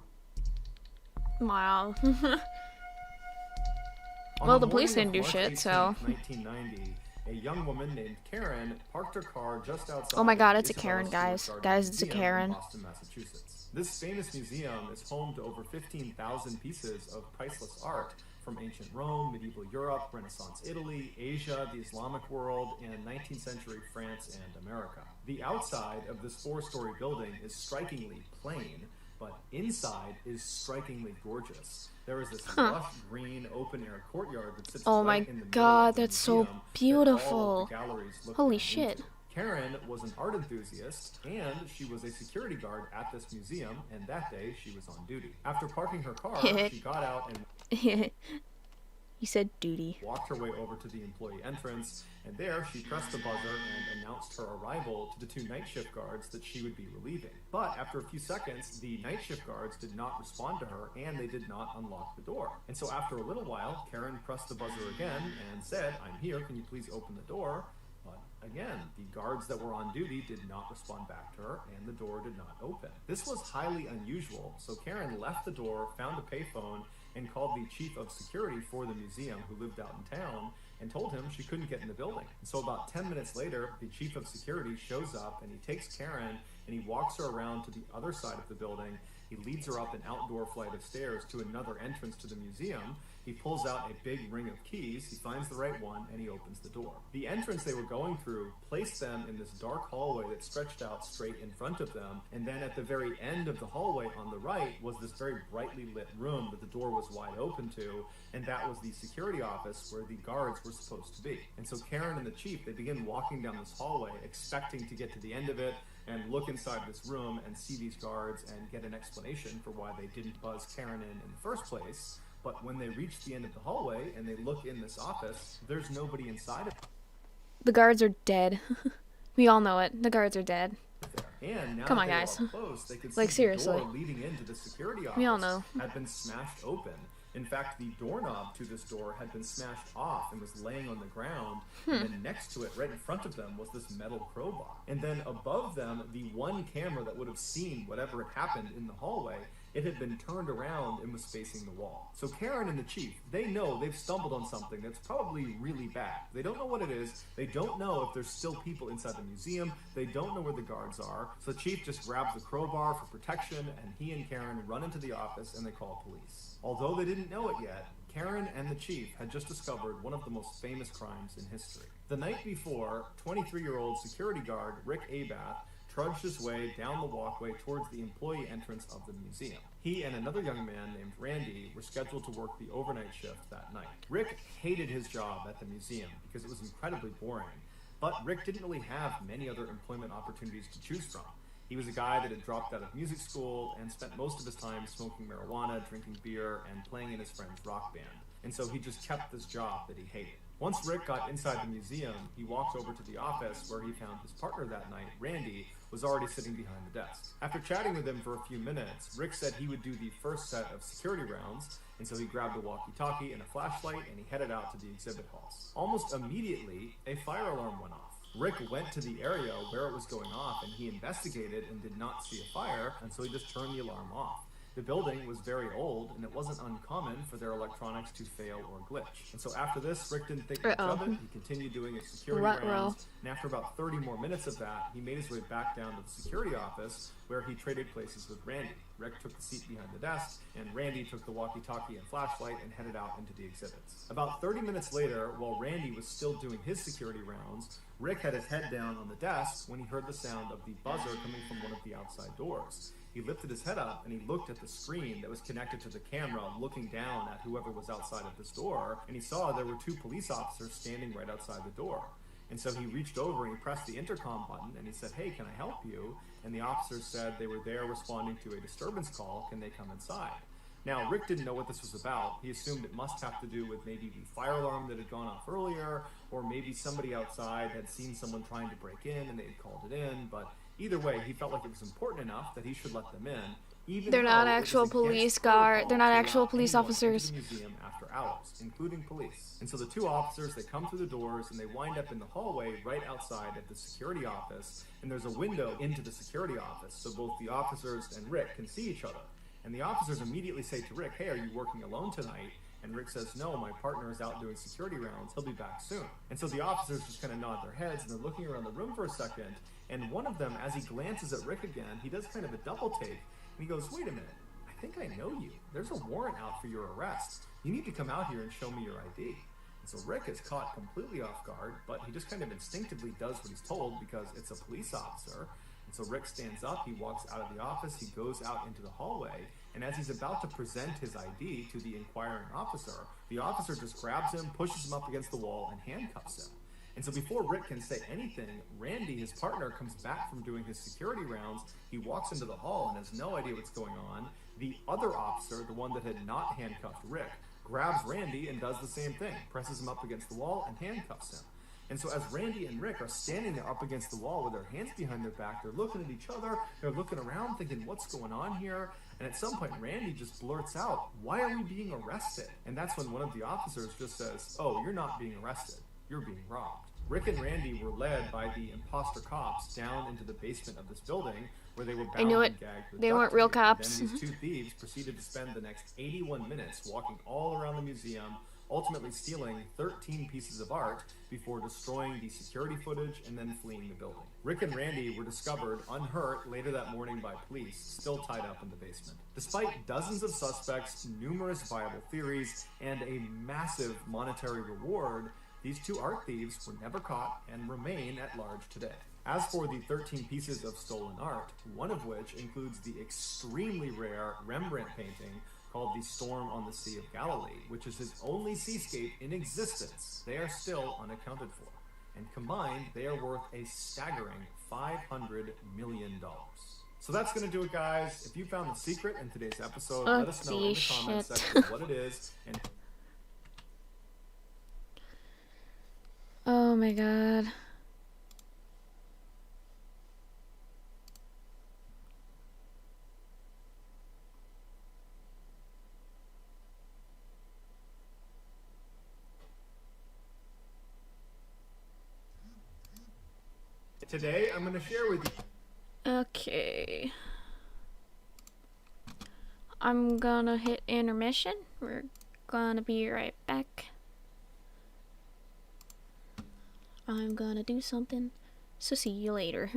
[SPEAKER 1] Wow.
[SPEAKER 8] On
[SPEAKER 1] Well, the
[SPEAKER 8] morning
[SPEAKER 1] police
[SPEAKER 8] of
[SPEAKER 1] didn't do
[SPEAKER 8] March
[SPEAKER 1] shit,
[SPEAKER 8] 18th,
[SPEAKER 1] so.
[SPEAKER 8] 1990, a young woman named Karen parked her car just outside.
[SPEAKER 1] Oh my god,
[SPEAKER 8] the
[SPEAKER 1] it's a
[SPEAKER 8] Isabella
[SPEAKER 1] Karen, guys.
[SPEAKER 8] Stewart
[SPEAKER 1] Guys, it's a
[SPEAKER 8] Museum in
[SPEAKER 1] Karen.
[SPEAKER 8] Boston, Massachusetts. This famous museum is home to over 15,000 pieces of priceless art from ancient Rome, medieval Europe, Renaissance Italy, Asia, the Islamic world, and 19th century France and America. The outside of this 4-story building is strikingly plain, but inside is strikingly gorgeous. There is this lush green open-air courtyard that sits
[SPEAKER 1] Oh
[SPEAKER 8] right
[SPEAKER 1] my
[SPEAKER 8] in the middle
[SPEAKER 1] god,
[SPEAKER 8] of the
[SPEAKER 1] that's so
[SPEAKER 8] museum that all of
[SPEAKER 1] beautiful.
[SPEAKER 8] the galleries look
[SPEAKER 1] Holy
[SPEAKER 8] down
[SPEAKER 1] shit.
[SPEAKER 8] into. Karen was an art enthusiast, and she was a security guard at this museum, and that day she was on duty. After parking her car, she got out and
[SPEAKER 1] You said duty.
[SPEAKER 8] walked her way over to the employee entrance, and there she pressed the buzzer and announced her arrival to the 2 night shift guards that she would be relieving. But after a few seconds, the night shift guards did not respond to her, and they did not unlock the door. And so after a little while, Karen pressed the buzzer again and said, "I'm here, can you please open the door?" But again, the guards that were on duty did not respond back to her, and the door did not open. This was highly unusual, so Karen left the door, found a payphone, and called the chief of security for the museum, who lived out in town, and told him she couldn't get in the building. And so about 10 minutes later, the chief of security shows up, and he takes Karen, and he walks her around to the other side of the building. He leads her up an outdoor flight of stairs to another entrance to the museum. He pulls out a big ring of keys, he finds the right one, and he opens the door. The entrance they were going through placed them in this dark hallway that stretched out straight in front of them, and then at the very end of the hallway on the right was this very brightly lit room that the door was wide open to, and that was the security office where the guards were supposed to be. And so Karen and the chief, they begin walking down this hallway, expecting to get to the end of it, and look inside this room and see these guards and get an explanation for why they didn't buzz Karen in the first place. But when they reach the end of the hallway and they look in this office, there's nobody inside of it.
[SPEAKER 1] The guards are dead. We all know it. The guards are dead.
[SPEAKER 8] And now
[SPEAKER 1] Come on,
[SPEAKER 8] that they
[SPEAKER 1] guys.
[SPEAKER 8] were all close, they could
[SPEAKER 1] Like,
[SPEAKER 8] see
[SPEAKER 1] seriously.
[SPEAKER 8] the door leading into the security office
[SPEAKER 1] We all know.
[SPEAKER 8] had been smashed open. In fact, the doorknob to this door had been smashed off and was laying on the ground. And then next to it, right in front of them, was this metal crowbar. And then above them, the one camera that would have seen whatever had happened in the hallway, it had been turned around and was facing the wall. So Karen and the chief, they know they've stumbled on something that's probably really bad. They don't know what it is. They don't know if there's still people inside the museum. They don't know where the guards are. So the chief just grabs the crowbar for protection, and he and Karen run into the office and they call police. Although they didn't know it yet, Karen and the chief had just discovered one of the most famous crimes in history. The night before, 23-year-old security guard Rick Abath trudged his way down the walkway towards the employee entrance of the museum. He and another young man named Randy were scheduled to work the overnight shift that night. Rick hated his job at the museum because it was incredibly boring, but Rick didn't really have many other employment opportunities to choose from. He was a guy that had dropped out of music school and spent most of his time smoking marijuana, drinking beer, and playing in his friend's rock band. And so he just kept this job that he hated. Once Rick got inside the museum, he walked over to the office where he found his partner that night, Randy, was already sitting behind the desk. After chatting with him for a few minutes, Rick said he would do the first set of security rounds, and so he grabbed a walkie-talkie and a flashlight and he headed out to the exhibit halls. Almost immediately, a fire alarm went off. Rick went to the area where it was going off and he investigated and did not see a fire, and so he just turned the alarm off. The building was very old, and it wasn't uncommon for their electronics to fail or glitch. And so after this, Rick didn't think much of it. He continued doing his security rounds, and after about 30 more minutes of that, he made his way back down to the security office, where he traded places with Randy. Rick took the seat behind the desk, and Randy took the walkie-talkie and flashlight and headed out into the exhibits. About 30 minutes later, while Randy was still doing his security rounds, Rick had his head down on the desk when he heard the sound of the buzzer coming from one of the outside doors. He lifted his head up and he looked at the screen that was connected to the camera, looking down at whoever was outside of this door, and he saw there were 2 police officers standing right outside the door. And so he reached over and he pressed the intercom button and he said, "Hey, can I help you?" And the officers said they were there responding to a disturbance call. Can they come inside? Now, Rick didn't know what this was about. He assumed it must have to do with maybe the fire alarm that had gone off earlier, or maybe somebody outside had seen someone trying to break in and they had called it in. But either way, he felt like it was important enough that he should let them in. Even
[SPEAKER 1] They're not
[SPEAKER 8] though it was
[SPEAKER 1] actual
[SPEAKER 8] against
[SPEAKER 1] police
[SPEAKER 8] protocol
[SPEAKER 1] they're not
[SPEAKER 8] to
[SPEAKER 1] actual
[SPEAKER 8] allow
[SPEAKER 1] police
[SPEAKER 8] anyone
[SPEAKER 1] officers.
[SPEAKER 8] into the museum after hours, including police. And so the two officers, they come through the doors and they wind up in the hallway right outside of the security office. And there's a window into the security office, so both the officers and Rick can see each other. And the officers immediately say to Rick, "Hey, are you working alone tonight?" And Rick says, "No, my partner is out doing security rounds. He'll be back soon." And so the officers just kind of nod their heads and they're looking around the room for a second. And one of them, as he glances at Rick again, he does kind of a double take and he goes, "Wait a minute. I think I know you. There's a warrant out for your arrest. You need to come out here and show me your ID." And so Rick is caught completely off guard, but he just kind of instinctively does what he's told because it's a police officer. And so Rick stands up, he walks out of the office, he goes out into the hallway, and as he's about to present his ID to the inquiring officer, the officer just grabs him, pushes him up against the wall, and handcuffs him. And so before Rick can say anything, Randy, his partner, comes back from doing his security rounds. He walks into the hall and has no idea what's going on. The other officer, the one that had not handcuffed Rick, grabs Randy and does the same thing, presses him up against the wall and handcuffs him. And so as Randy and Rick are standing there up against the wall with their hands behind their back, they're looking at each other, they're looking around thinking, what's going on here? And at some point, Randy just blurts out, "Why are we being arrested?" And that's when one of the officers just says, "Oh, you're not being arrested, you're being robbed." Rick and Randy were led by the imposter cops down into the basement of this building where they were bound
[SPEAKER 1] I knew it.
[SPEAKER 8] and gagged with
[SPEAKER 1] They
[SPEAKER 8] duct
[SPEAKER 1] weren't real
[SPEAKER 8] tape.
[SPEAKER 1] cops.
[SPEAKER 8] And then these two thieves proceeded to spend the next 81 minutes walking all around the museum, ultimately stealing 13 pieces of art before destroying the security footage and then fleeing the building. Rick and Randy were discovered unhurt later that morning by police, still tied up in the basement. Despite dozens of suspects, numerous viable theories, and a massive monetary reward, these two art thieves were never caught and remain at large today. As for the 13 pieces of stolen art, one of which includes the extremely rare Rembrandt painting called The Storm on the Sea of Galilee, which is his only seascape in existence, they are still unaccounted for. And combined, they are worth a staggering $500 million. So that's going to do it, guys. If you found the secret in today's episode, let us know in the comments section what it is. And
[SPEAKER 1] Oh my god.
[SPEAKER 8] today I'm going to share with you.
[SPEAKER 1] Okay. I'm gonna hit intermission. We're gonna be right back. I'm gonna do something. So see you later.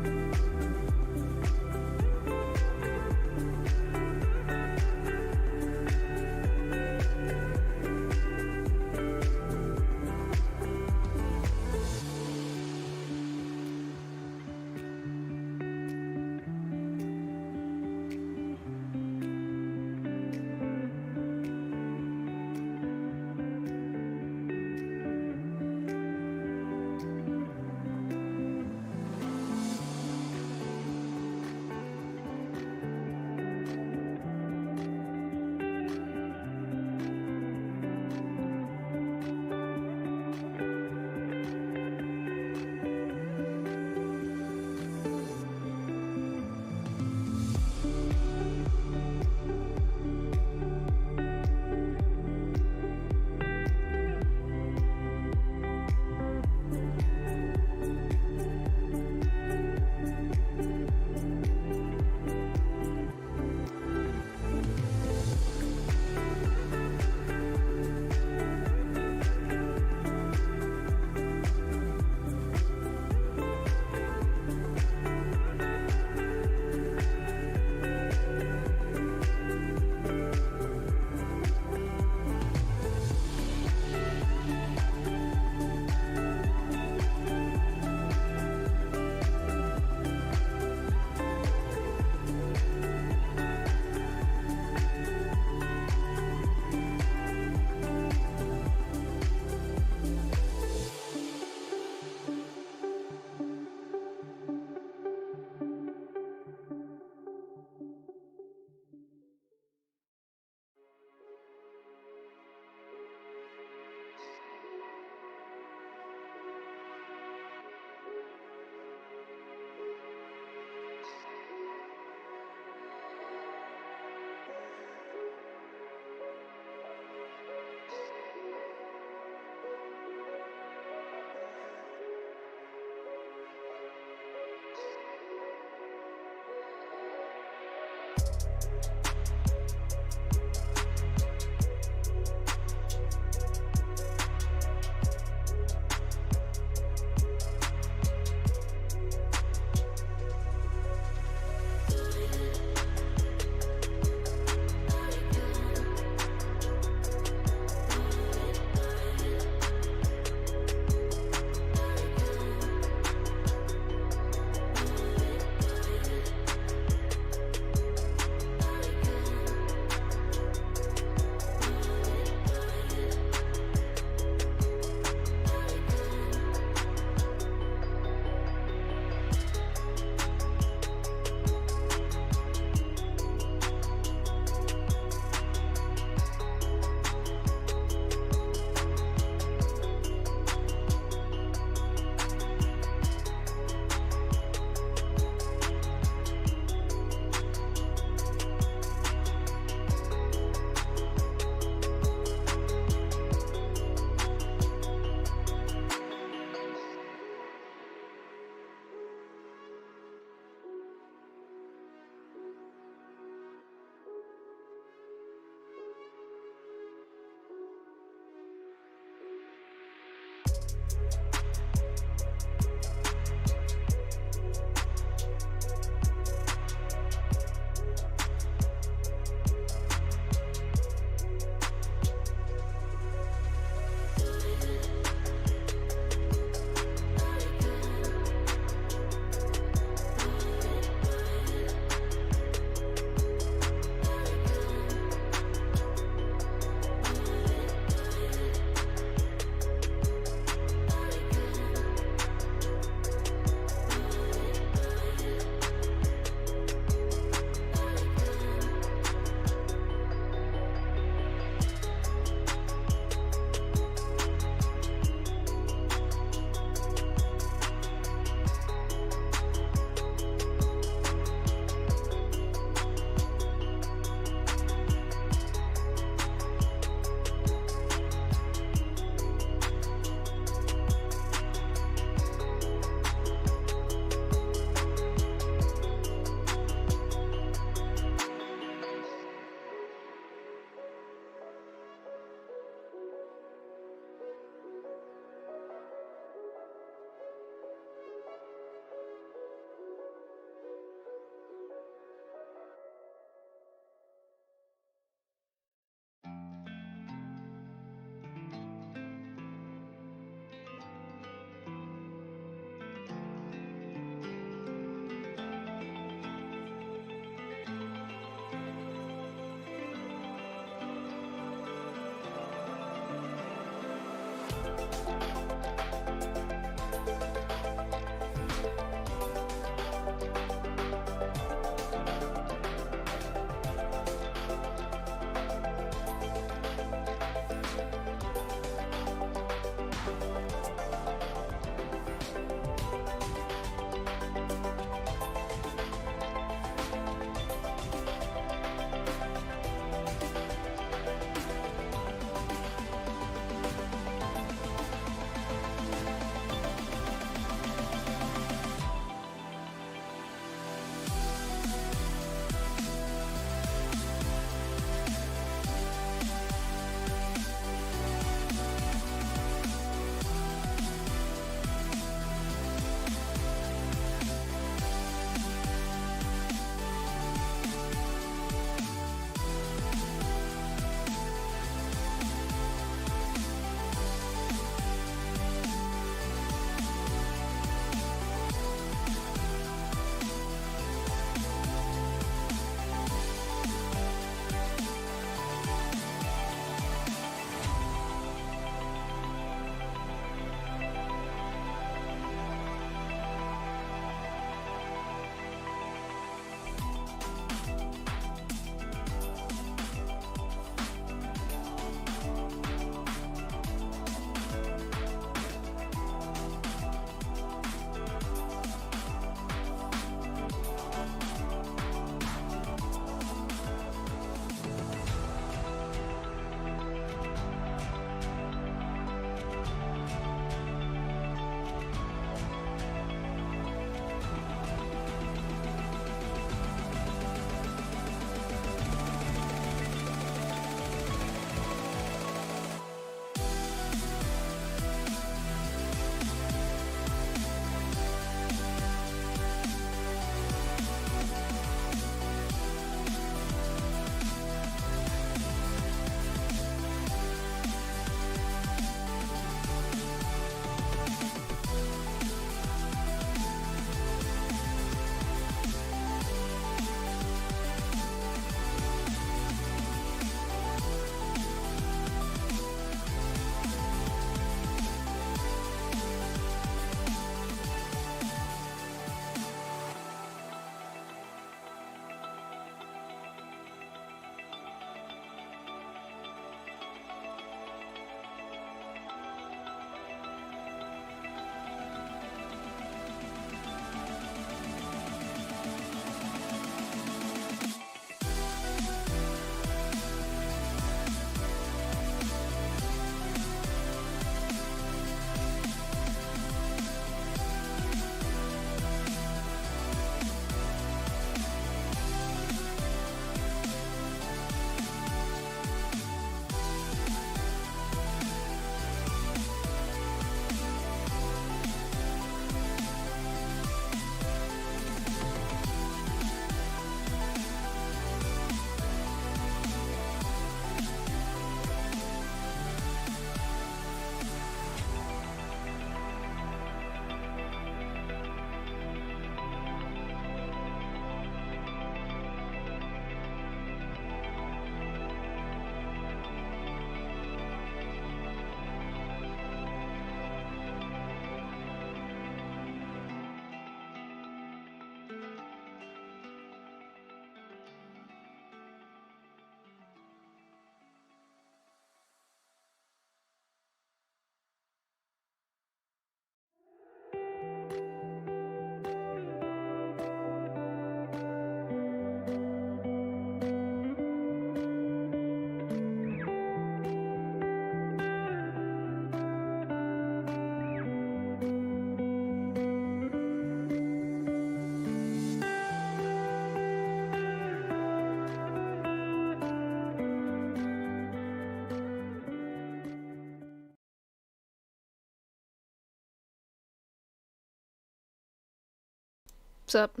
[SPEAKER 1] What's up?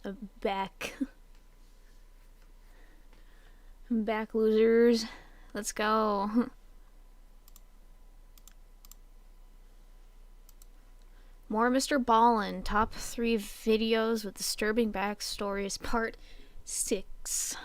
[SPEAKER 1] I'm back. I'm back, losers. Let's go. More Mr.Ballen. Top 3 videos with disturbing backstories. Part 6.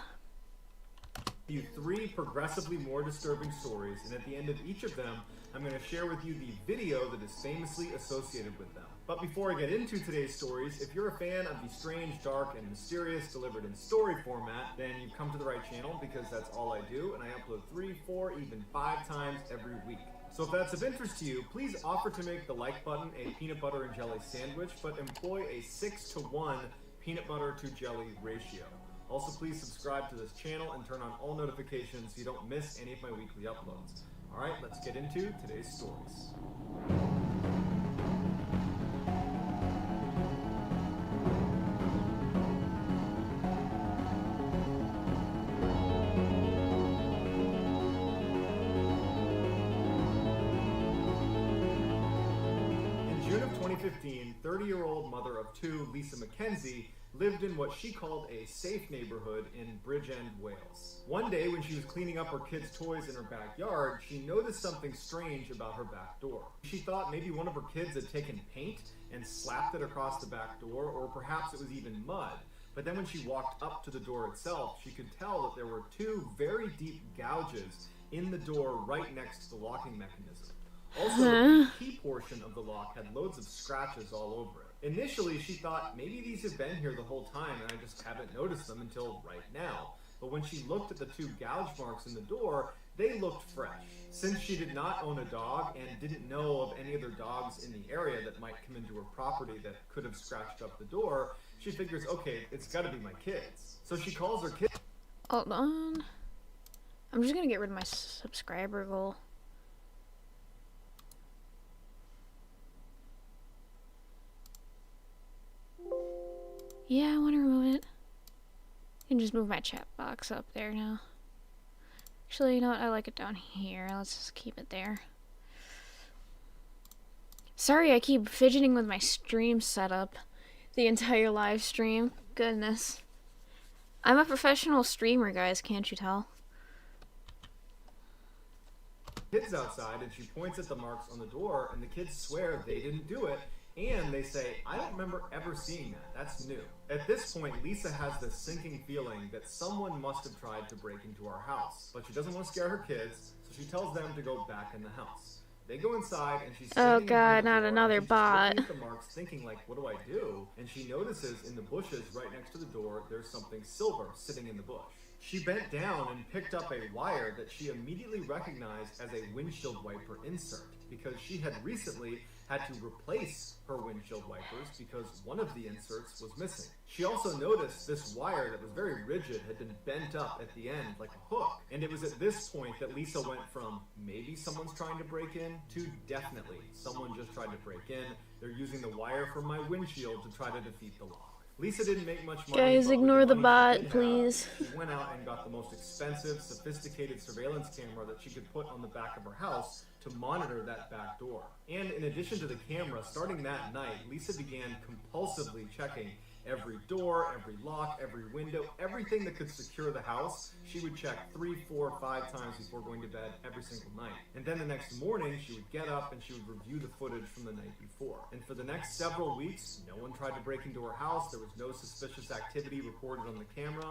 [SPEAKER 8] You 3 progressively more disturbing stories, and at the end of each of them, I'm going to share with you the video that is famously associated with them. But before I get into today's stories, if you're a fan of the strange, dark, and mysterious delivered in story format, then you've come to the right channel because that's all I do, and I upload 3, 4, even 5 times every week. So if that's of interest to you, please offer to make the like button a peanut butter and jelly sandwich, but employ a 6-to-1 peanut butter to jelly ratio. Also, please subscribe to this channel and turn on all notifications so you don't miss any of my weekly uploads. Alright, let's get into today's stories. In June of 2015, 30-year-old mother of 2, Lisa McKenzie, lived in what she called a safe neighborhood in Bridgend, Wales. One day when she was cleaning up her kids' toys in her backyard, she noticed something strange about her back door. She thought maybe one of her kids had taken paint and slapped it across the back door, or perhaps it was even mud. But then when she walked up to the door itself, she could tell that there were 2 very deep gouges in the door right next to the locking mechanism. Also, the key portion of the lock had loads of scratches all over it. Initially, she thought maybe these have been here the whole time and I just haven't noticed them until right now. But when she looked at the 2 gouge marks in the door, they looked fresh. Since she did not own a dog and didn't know of any other dogs in the area that might come into her property that could have scratched up the door, she figures, okay, it's gotta be my kids. So she calls her kids.
[SPEAKER 1] Hold on. I'm just gonna get rid of my subscriber goal. Yeah, I want to remove it. I can just move my chat box up there now. Actually, you know what? I like it down here. Let's just keep it there. Sorry, I keep fidgeting with my stream setup the entire live stream. Goodness. I'm a professional streamer, guys. Can't you tell?
[SPEAKER 8] Kids outside, and she points at the marks on the door, and the kids swear they didn't do it. And they say, I don't remember ever seeing that. That's new. At this point, Lisa has this sinking feeling that someone must have tried to break into our house. But she doesn't want to scare her kids, so she tells them to go back in the house. They go inside, and she's
[SPEAKER 1] oh
[SPEAKER 8] standing
[SPEAKER 1] god,
[SPEAKER 8] behind the
[SPEAKER 1] not
[SPEAKER 8] door,
[SPEAKER 1] another
[SPEAKER 8] and she's
[SPEAKER 1] bot.
[SPEAKER 8] looking at the marks, thinking like, what do I do? And she notices in the bushes right next to the door, there's something silver sitting in the bush. She bent down and picked up a wire that she immediately recognized as a windshield wiper insert, because she had recently had to replace her windshield wipers because one of the inserts was missing. She also noticed this wire that was very rigid had been bent up at the end like a hook. And it was at this point that Lisa went from maybe someone's trying to break in to definitely someone just tried to break in. They're using the wire from my windshield to try to defeat the lock. Lisa didn't make much money.
[SPEAKER 1] Guys, ignore the bot,
[SPEAKER 8] money
[SPEAKER 1] please.
[SPEAKER 8] she went out and got the most expensive, sophisticated surveillance camera that she could put on the back of her house to monitor that back door. And in addition to the camera, starting that night, Lisa began compulsively checking every door, every lock, every window, everything that could secure the house. She would check 3, 4, 5 times before going to bed every single night. And then the next morning, she would get up and she would review the footage from the night before. And for the next several weeks, no one tried to break into her house. There was no suspicious activity recorded on the camera.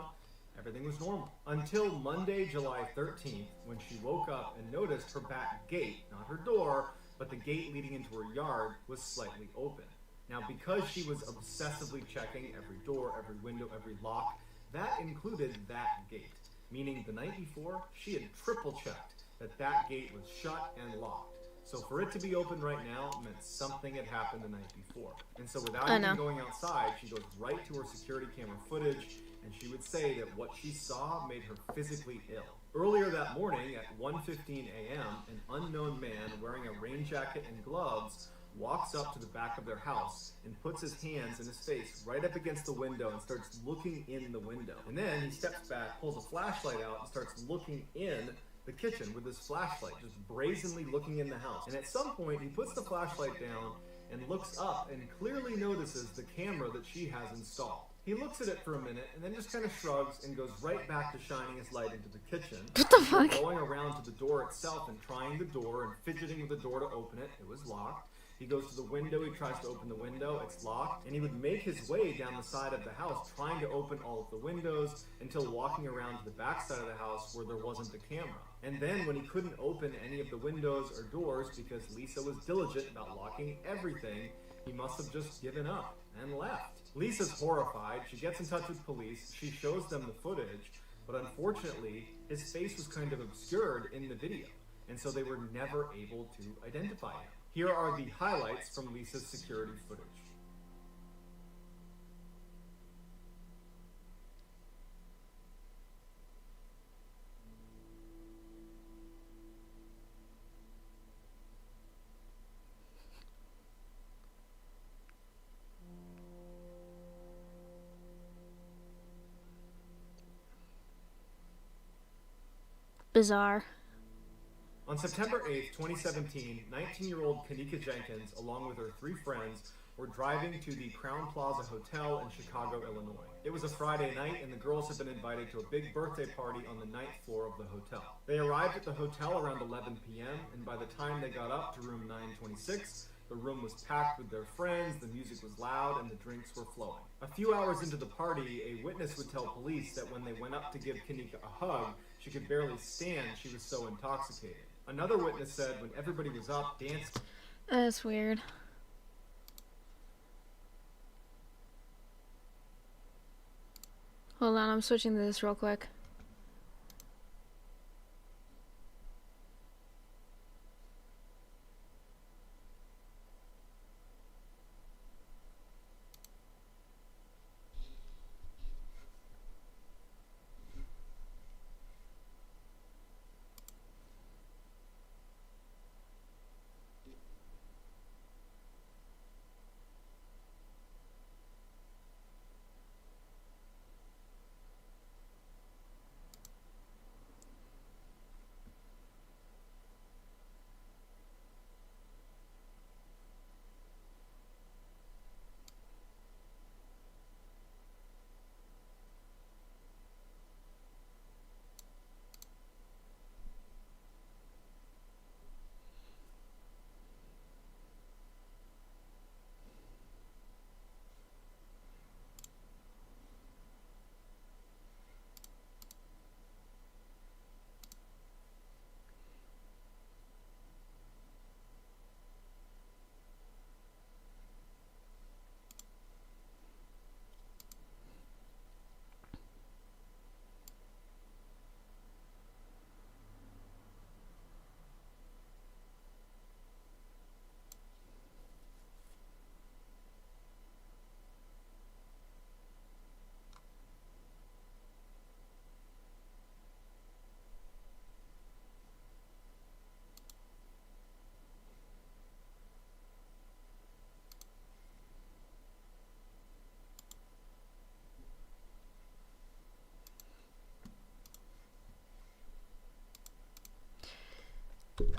[SPEAKER 8] Everything was normal. Until Monday, July 13th, when she woke up and noticed her back gate, not her door, but the gate leading into her yard, was slightly open. Now, because she was obsessively checking every door, every window, every lock, that included that gate. Meaning the night before, she had triple checked that that gate was shut and locked. So for it to be open right now meant something had happened the night before. And so without even going outside, she goes right to her security camera footage, and she would say that what she saw made her physically ill. Earlier that morning at 1:15 a.m., an unknown man wearing a rain jacket and gloves walks up to the back of their house and puts his hands in his face right up against the window and starts looking in the window. And then he steps back, pulls a flashlight out, and starts looking in the kitchen with his flashlight, just brazenly looking in the house. And at some point, he puts the flashlight down and looks up and clearly notices the camera that she has installed. He looks at it for a minute and then just kind of shrugs and goes right back to shining his light into the kitchen.
[SPEAKER 1] What the fuck?
[SPEAKER 8] Going around to the door itself and trying the door and fidgeting with the door to open it. It was locked. He goes to the window, he tries to open the window, it's locked, and he would make his way down the side of the house trying to open all of the windows until walking around to the back side of the house where there wasn't a camera. And then when he couldn't open any of the windows or doors because Lisa was diligent about locking everything, he must have just given up and left. Lisa's horrified, she gets in touch with police, she shows them the footage, but unfortunately, his face was kind of obscured in the video, and so they were never able to identify him. Here are the highlights from Lisa's security footage.
[SPEAKER 1] Bizarre.
[SPEAKER 8] On September 8th, 2017, 19-year-old Kanika Jenkins, along with her 3 friends, were driving to the Crown Plaza Hotel in Chicago, Illinois. It was a Friday night, and the girls had been invited to a big birthday party on the 9th floor of the hotel. They arrived at the hotel around 11 p.m., and by the time they got up to room 926, the room was packed with their friends, the music was loud, and the drinks were flowing. A few hours into the party, a witness would tell police that when they went up to give Kanika a hug, she could barely stand, she was so intoxicated. Another witness said when everybody was up dancing.
[SPEAKER 1] That's weird. Hold on, I'm switching to this real quick.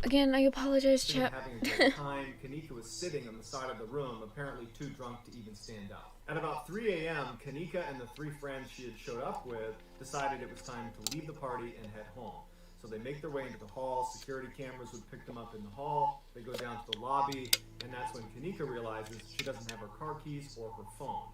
[SPEAKER 1] Again, I apologize, chat.
[SPEAKER 8] Having a great time, Kanika was sitting on the side of the room, apparently too drunk to even stand up. At about 3 a.m., Kanika and the 3 friends she had showed up with decided it was time to leave the party and head home. So they make their way into the hall, security cameras would pick them up in the hall, they go down to the lobby, and that's when Kanika realizes she doesn't have her car keys or her phone.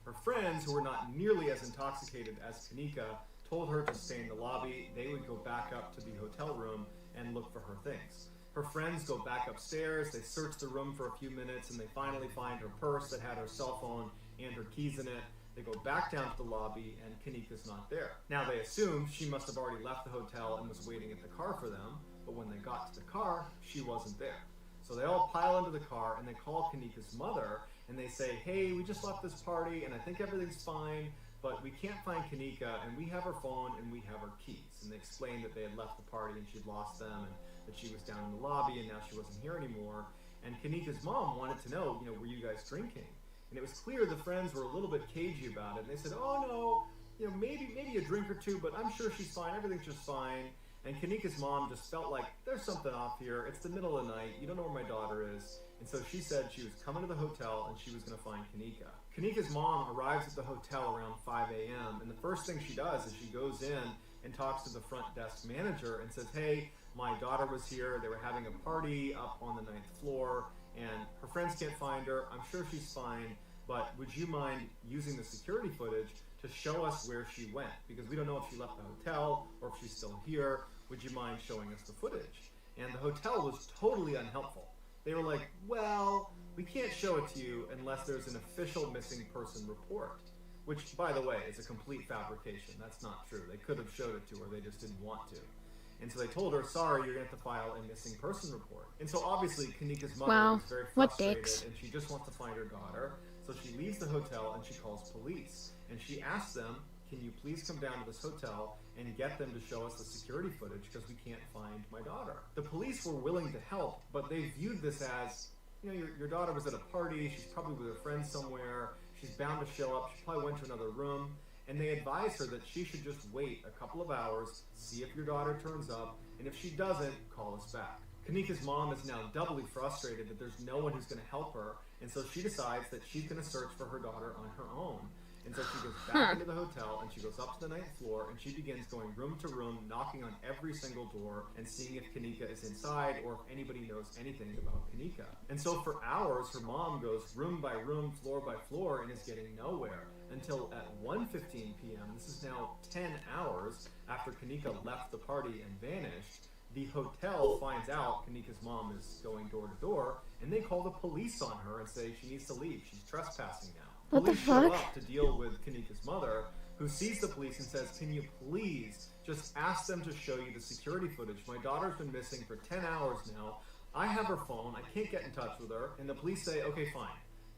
[SPEAKER 8] Her friends, who were not nearly as intoxicated as Kanika, told her to stay in the lobby. They would go back up to the hotel room and look for her things. Her friends go back upstairs, they search the room for a few minutes, and they finally find her purse that had her cell phone and her keys in it. They go back down to the lobby, and Kanika's not there. Now they assumed she must have already left the hotel and was waiting at the car for them, but when they got to the car, she wasn't there. So they all pile into the car, and they call Kanika's mother, and they say, hey, we just left this party, and I think everything's fine, but we can't find Kanika, and we have her phone, and we have her keys. And they explained that they had left the party, and she'd lost them, and that she was down in the lobby, and now she wasn't here anymore. And Kanika's mom wanted to know, were you guys drinking? And it was clear the friends were a little bit cagey about it. And they said, oh no, maybe a drink or two, but I'm sure she's fine, everything's just fine. And Kanika's mom just felt like, there's something off here, it's the middle of the night, you don't know where my daughter is. And so she said she was coming to the hotel and she was gonna find Kanika. Kanika's mom arrives at the hotel around 5 a.m. and the first thing she does is she goes in and talks to the front desk manager and says, hey, my daughter was here, they were having a party up on the 9th floor, and her friends can't find her. I'm sure she's fine, but would you mind using the security footage to show us where she went? Because we don't know if she left the hotel or if she's still here. Would you mind showing us the footage? And the hotel was totally unhelpful. They were like, well, we can't show it to you unless there's an official missing person report. Which, by the way, is a complete fabrication. That's not true. They could have showed it to her, they just didn't want to. And so they told her, sorry, you're going to have to file a missing person report. And so obviously, Kanika's mother
[SPEAKER 1] Wow,
[SPEAKER 8] is very
[SPEAKER 1] what
[SPEAKER 8] frustrated,
[SPEAKER 1] dicks.
[SPEAKER 8] and she just wants to find her daughter. So she leaves the hotel and she calls police. And she asks them, can you please come down to this hotel and get them to show us the security footage because we can't find my daughter. The police were willing to help, but they viewed this as, you know, your daughter was at a party, she's probably with her friends somewhere, she's bound to show up, she probably went to another room, and they advised her that she should just wait a couple of hours, see if your daughter turns up, and if she doesn't, call us back. Kanika's mom is now doubly frustrated that there's no one who's going to help her, and so she decides that she's going to search for her daughter on her own. And so she goes back into the hotel and she goes up to the 9th floor and she begins going room to room, knocking on every single door and seeing if Kanika is inside or if anybody knows anything about Kanika. And so for hours, her mom goes room by room, floor by floor, and is getting nowhere until at 1:15 p.m., this is now 10 hours after Kanika left the party and vanished, the hotel finds out Kanika's mom is going door to door, and they call the police on her and say she needs to leave. She's trespassing now.
[SPEAKER 1] What the
[SPEAKER 8] Police show
[SPEAKER 1] fuck?
[SPEAKER 8] up to deal with Kanika's mother, who sees the police and says, can you please just ask them to show you the security footage? My daughter's been missing for 10 hours now. I have her phone. I can't get in touch with her. And the police say, okay, fine.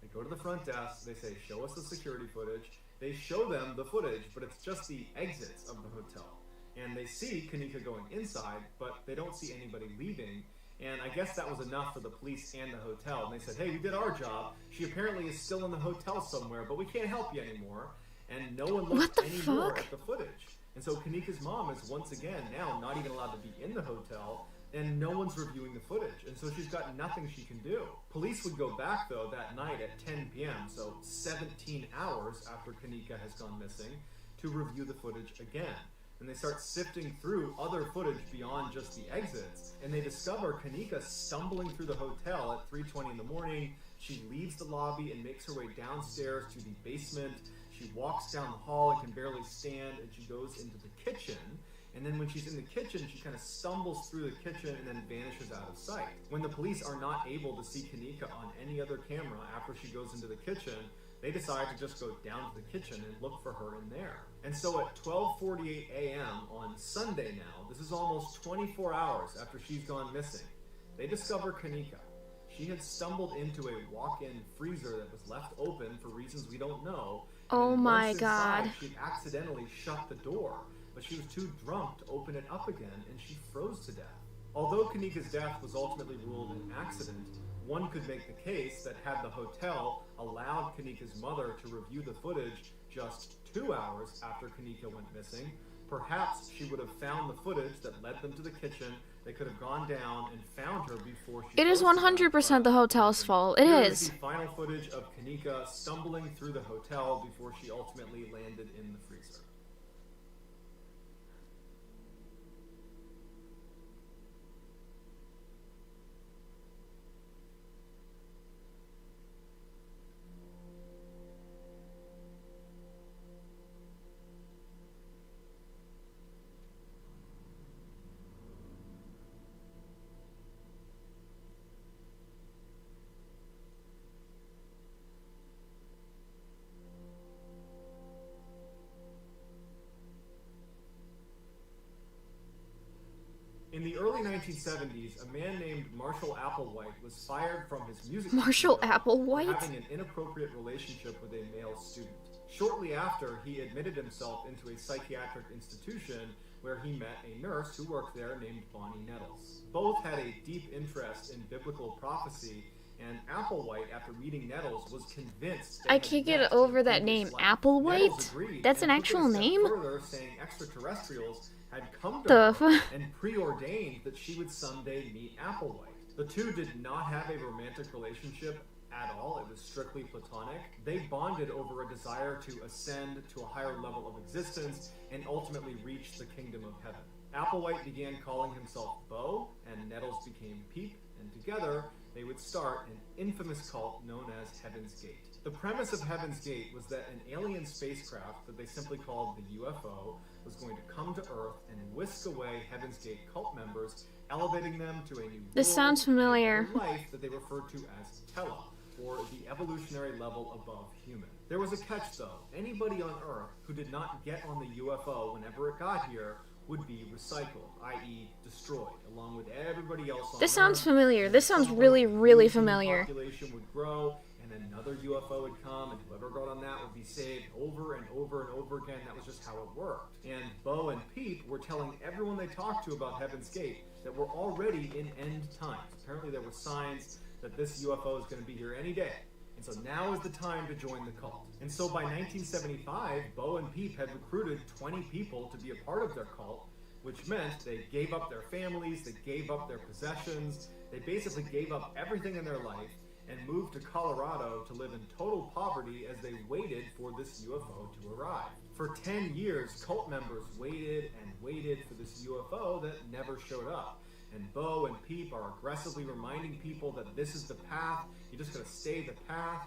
[SPEAKER 8] They go to the front desk. They say, show us the security footage. They show them the footage, but it's just the exits of the hotel. And they see Kanika going inside, but they don't see anybody leaving. And I guess that was enough for the police and the hotel. And they said, hey, we did our job. She apparently is still in the hotel somewhere, but we can't help you anymore. And no one looks anymore at the footage. And so Kanika's mom is once again now not even allowed to be in the hotel, and no one's reviewing the footage. And so she's got nothing she can do. Police would go back, though, that night at 10 p.m., so 17 hours after Kanika has gone missing, to review the footage again. And they start sifting through other footage beyond just the exits, and they discover Kanika stumbling through the hotel at 3:20 in the morning. She leaves the lobby and makes her way downstairs to the basement. She walks down the hall and can barely stand, and she goes into the kitchen. And then when she's in the kitchen, she kind of stumbles through the kitchen and then vanishes out of sight. When the police are not able to see Kanika on any other camera after she goes into the kitchen, they decide to just go down to the kitchen and look for her in there. And so at 12:48 a.m. on Sunday now, this is almost 24 hours after she's gone missing, they discover Kanika. She had stumbled into a walk-in freezer that was left open for reasons we don't know.
[SPEAKER 1] Oh
[SPEAKER 8] And
[SPEAKER 1] my
[SPEAKER 8] once
[SPEAKER 1] God.
[SPEAKER 8] inside, she'd accidentally shut the door, but she was too drunk to open it up again, and she froze to death. Although Kanika's death was ultimately ruled an accident, one could make the case that had the hotel allowed Kanika's mother to review the footage just 2 hours after Kanika went missing, perhaps she would have found the footage that led them to the kitchen. They could have gone down and found her before she
[SPEAKER 1] It is
[SPEAKER 8] froze to death.
[SPEAKER 1] 100% the hotel's fault. It
[SPEAKER 8] Here
[SPEAKER 1] is.
[SPEAKER 8] the final footage of Kanika stumbling through the hotel before she ultimately landed in the freezer. In the early 1970s, a man named Marshall Applewhite was fired from his music
[SPEAKER 1] Marshall
[SPEAKER 8] studio for
[SPEAKER 1] Applewhite?
[SPEAKER 8] having an inappropriate relationship with a male student. Shortly after, he admitted himself into a psychiatric institution where he met a nurse who worked there named Bonnie Nettles. Both had a deep interest in biblical prophecy, and Applewhite, after meeting Nettles, was convinced
[SPEAKER 1] I can't get over that name, Applewhite?
[SPEAKER 8] Nettles agreed
[SPEAKER 1] That's an
[SPEAKER 8] and took it a
[SPEAKER 1] actual
[SPEAKER 8] step
[SPEAKER 1] name?
[SPEAKER 8] Further, saying extraterrestrials had come to
[SPEAKER 1] The
[SPEAKER 8] her
[SPEAKER 1] fu-
[SPEAKER 8] and preordained that she would someday meet Applewhite. The two did not have a romantic relationship at all. It was strictly platonic. They bonded over a desire to ascend to a higher level of existence and ultimately reach the kingdom of heaven. Applewhite began calling himself Bo, and Nettles became Peep, and together they would start an infamous cult known as Heaven's Gate. The premise of Heaven's Gate was that an alien spacecraft that they simply called the UFO was going to come to Earth and whisk away Heaven's Gate cult members, elevating them to a new
[SPEAKER 1] This
[SPEAKER 8] world
[SPEAKER 1] sounds familiar.
[SPEAKER 8] and a life that they referred to as Tela, or the evolutionary level above human. There was a catch though. Anybody on Earth who did not get on the UFO whenever it got here would be recycled, i.e. destroyed, along with everybody else on
[SPEAKER 1] This sounds
[SPEAKER 8] Earth.
[SPEAKER 1] familiar. This sounds
[SPEAKER 8] At some
[SPEAKER 1] really,
[SPEAKER 8] point,
[SPEAKER 1] really
[SPEAKER 8] the human
[SPEAKER 1] familiar.
[SPEAKER 8] population would grow, and another UFO would come, and whoever got on that would be saved over and over and over again. That was just how it worked. And Bo and Peep were telling everyone they talked to about Heaven's Gate that we're already in end times. Apparently there were signs that this UFO is going to be here any day. And so now is the time to join the cult. And so by 1975, Bo and Peep had recruited 20 people to be a part of their cult, which meant they gave up their families, they gave up their possessions, they basically gave up everything in their life and moved to Colorado to live in total poverty as they waited for this UFO to arrive. For 10 years, cult members waited and waited for this UFO that never showed up. And Bo and Peep are aggressively reminding people that this is the path, you just gotta stay the path.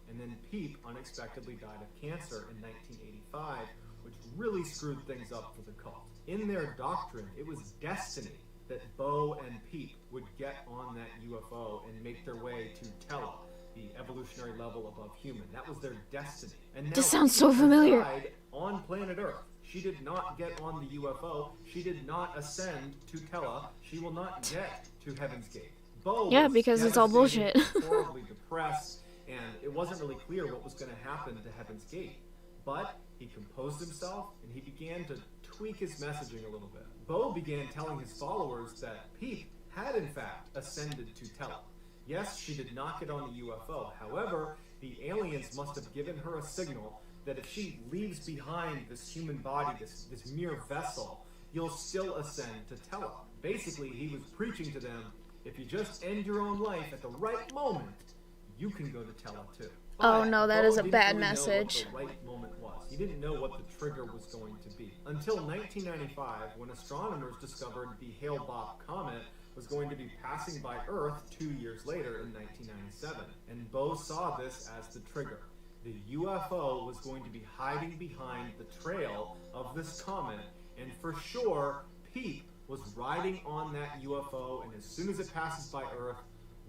[SPEAKER 8] And then Peep unexpectedly died of cancer in 1985, which really screwed things up for the cult. In their doctrine, it was destiny that Bo and Peep would get on that UFO and make their way to Tela, the evolutionary level above human. That was their destiny. And now
[SPEAKER 1] This sounds
[SPEAKER 8] Peep
[SPEAKER 1] so
[SPEAKER 8] has
[SPEAKER 1] familiar.
[SPEAKER 8] died on planet Earth. She did not get on the UFO. She did not ascend to Tela. She will not get to Heaven's Gate. Bo
[SPEAKER 1] Yeah,
[SPEAKER 8] was
[SPEAKER 1] because it's all
[SPEAKER 8] devastated,
[SPEAKER 1] bullshit.
[SPEAKER 8] horribly depressed, and it wasn't really clear what was going to happen to Heaven's Gate. But he composed himself, and he began to tweak his messaging a little bit. Bo began telling his followers that Peep had in fact ascended to Tela. Yes, she did not get on the UFO. However, the aliens must have given her a signal that if she leaves behind this human body, this mere vessel, you'll still ascend to Tela. Basically, he was preaching to them, if you just end your own life at the right moment, you can go to Tela too.
[SPEAKER 1] Oh
[SPEAKER 8] But
[SPEAKER 1] no, that
[SPEAKER 8] Bo
[SPEAKER 1] is a
[SPEAKER 8] didn't
[SPEAKER 1] bad
[SPEAKER 8] really know
[SPEAKER 1] message.
[SPEAKER 8] what the right moment was. He didn't know what the trigger was going to be. Until 1995, when astronomers discovered the Hale-Bopp comet was going to be passing by Earth 2 years later in 1997. And Bo saw this as the trigger. The UFO was going to be hiding behind the trail of this comet, and for sure, Peep was riding on that UFO, and as soon as it passes by Earth,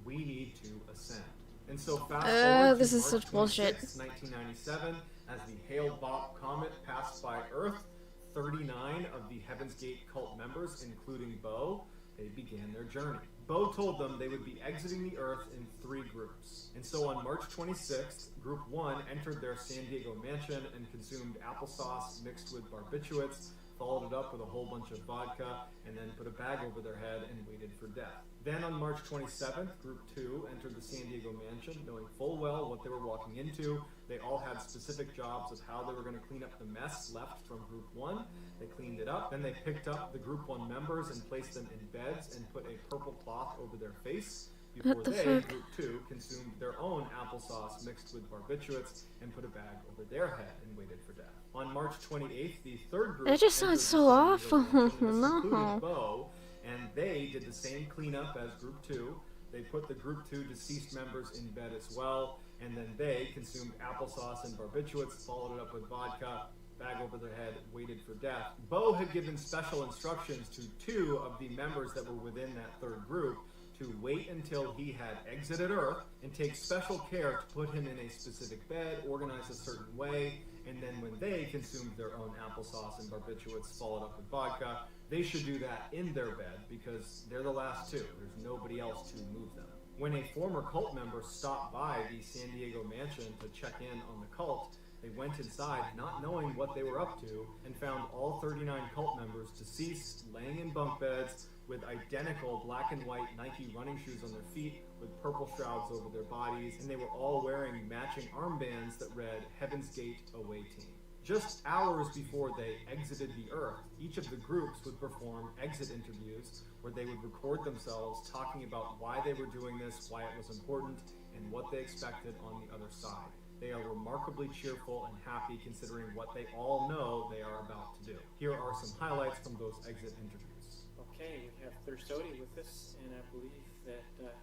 [SPEAKER 8] we need to ascend. And so fast forward
[SPEAKER 1] this
[SPEAKER 8] to
[SPEAKER 1] is
[SPEAKER 8] March
[SPEAKER 1] such bullshit.
[SPEAKER 8] 26, 1997, as the Hale-Bopp comet passed by Earth, 39 of the Heaven's Gate cult members, including Bo, they began their journey. Bo told them they would be exiting the Earth in 3 groups. And so on March 26th, Group 1 entered their San Diego mansion and consumed applesauce mixed with barbiturates, followed it up with a whole bunch of vodka, and then put a bag over their head and waited for death. Then on March 27th, Group 2 entered the San Diego mansion, knowing full well what they were walking into. They all had specific jobs of how they were going to clean up the mess left from Group 1. They cleaned it up. Then they picked up the Group 1 members and placed them in beds and put a purple cloth over their face. Before
[SPEAKER 1] What the
[SPEAKER 8] they,
[SPEAKER 1] fuck?
[SPEAKER 8] Group 2, consumed their own applesauce mixed with barbiturates and put a bag over their head and waited for death. On March 28th, the third group
[SPEAKER 1] That just
[SPEAKER 8] entered
[SPEAKER 1] sounds
[SPEAKER 8] the
[SPEAKER 1] so
[SPEAKER 8] San
[SPEAKER 1] awful.
[SPEAKER 8] Diego mansion, and this
[SPEAKER 1] No.
[SPEAKER 8] included Bo, and they did the same cleanup as Group 2. They put the Group 2 deceased members in bed as well, and then they consumed applesauce and barbiturates, followed it up with vodka, bag over their head, waited for death. Bo had given special instructions to 2 of the members that were within that third group to wait until he had exited Earth and take special care to put him in a specific bed, organized a certain way, and then when they consumed their own applesauce and barbiturates followed up with vodka, they should do that in their bed because they're the last 2. There's nobody else to move them. When a former cult member stopped by the San Diego mansion to check in on the cult, they went inside not knowing what they were up to and found all 39 cult members deceased, laying in bunk beds with identical black and white Nike running shoes on their feet with purple shrouds over their bodies, and they were all wearing matching armbands that read Heaven's Gate Away Team. Just hours before they exited the Earth, each of the groups would perform exit interviews where they would record themselves talking about why they were doing this, why it was important, and what they expected on the other side. They are remarkably cheerful and happy considering what they all know they are about to do. Here are some highlights from those exit interviews.
[SPEAKER 6] Okay, we have Thirsty with us, and I believe that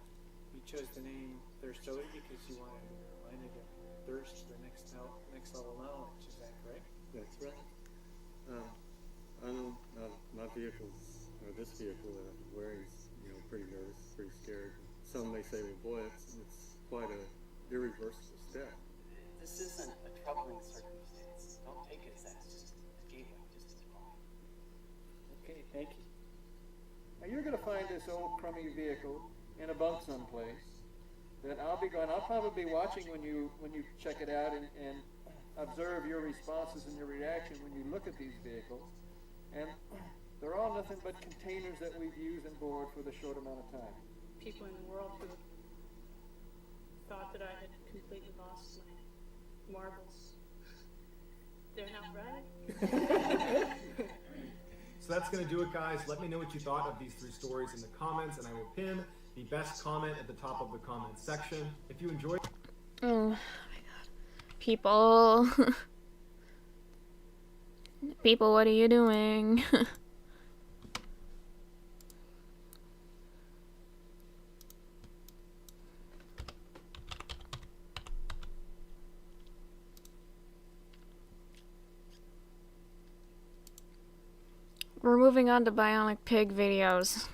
[SPEAKER 6] we
[SPEAKER 4] chose the name Thirstoid because you wanted Lena to thirst for next level knowledge. Is that correct?
[SPEAKER 11] That's right. I know my vehicle's, or this vehicle that I'm wearing is, pretty nervous, pretty scared. Some may say, well, boy, it's quite a irreversible step.
[SPEAKER 6] This isn't a troubling circumstance. Don't take it as that. It's just a gateway, just as wrong.
[SPEAKER 4] Okay, thank you.
[SPEAKER 12] Now you're going to find this old crummy vehicle in a bunk someplace. That I'll probably be watching when you check it out and observe your responses and your reaction when you look at these vehicles. And they're all nothing but containers that we've used and bored for the short amount of time.
[SPEAKER 3] People in the world who thought that I had completely lost my marbles. They're not right.
[SPEAKER 8] So that's going to do it, guys. Let me know what you thought of these 3 stories in the comments, and I will pin the best comment at the top of the comment section. If you enjoyed...
[SPEAKER 1] Oh my god. People. People, what are you doing? We're moving on to BionicPig videos.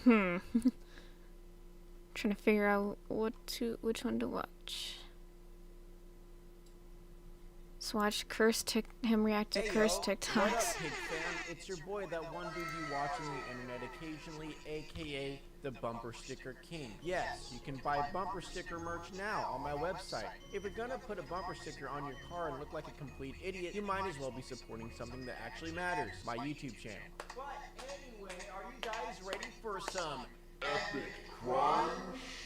[SPEAKER 1] Trying to figure out which one to watch. Let's watch him react to cursed TikToks.
[SPEAKER 13] What up, Pig fam? It's your boy, that one dude you watch on the internet occasionally, aka the Bumper Sticker King. Yes, you can buy bumper sticker merch now on my website. If you're gonna put a bumper sticker on your car and look like a complete idiot, you might as well be supporting something that actually matters, my YouTube channel. But anyway, are you guys ready for some epic crunch?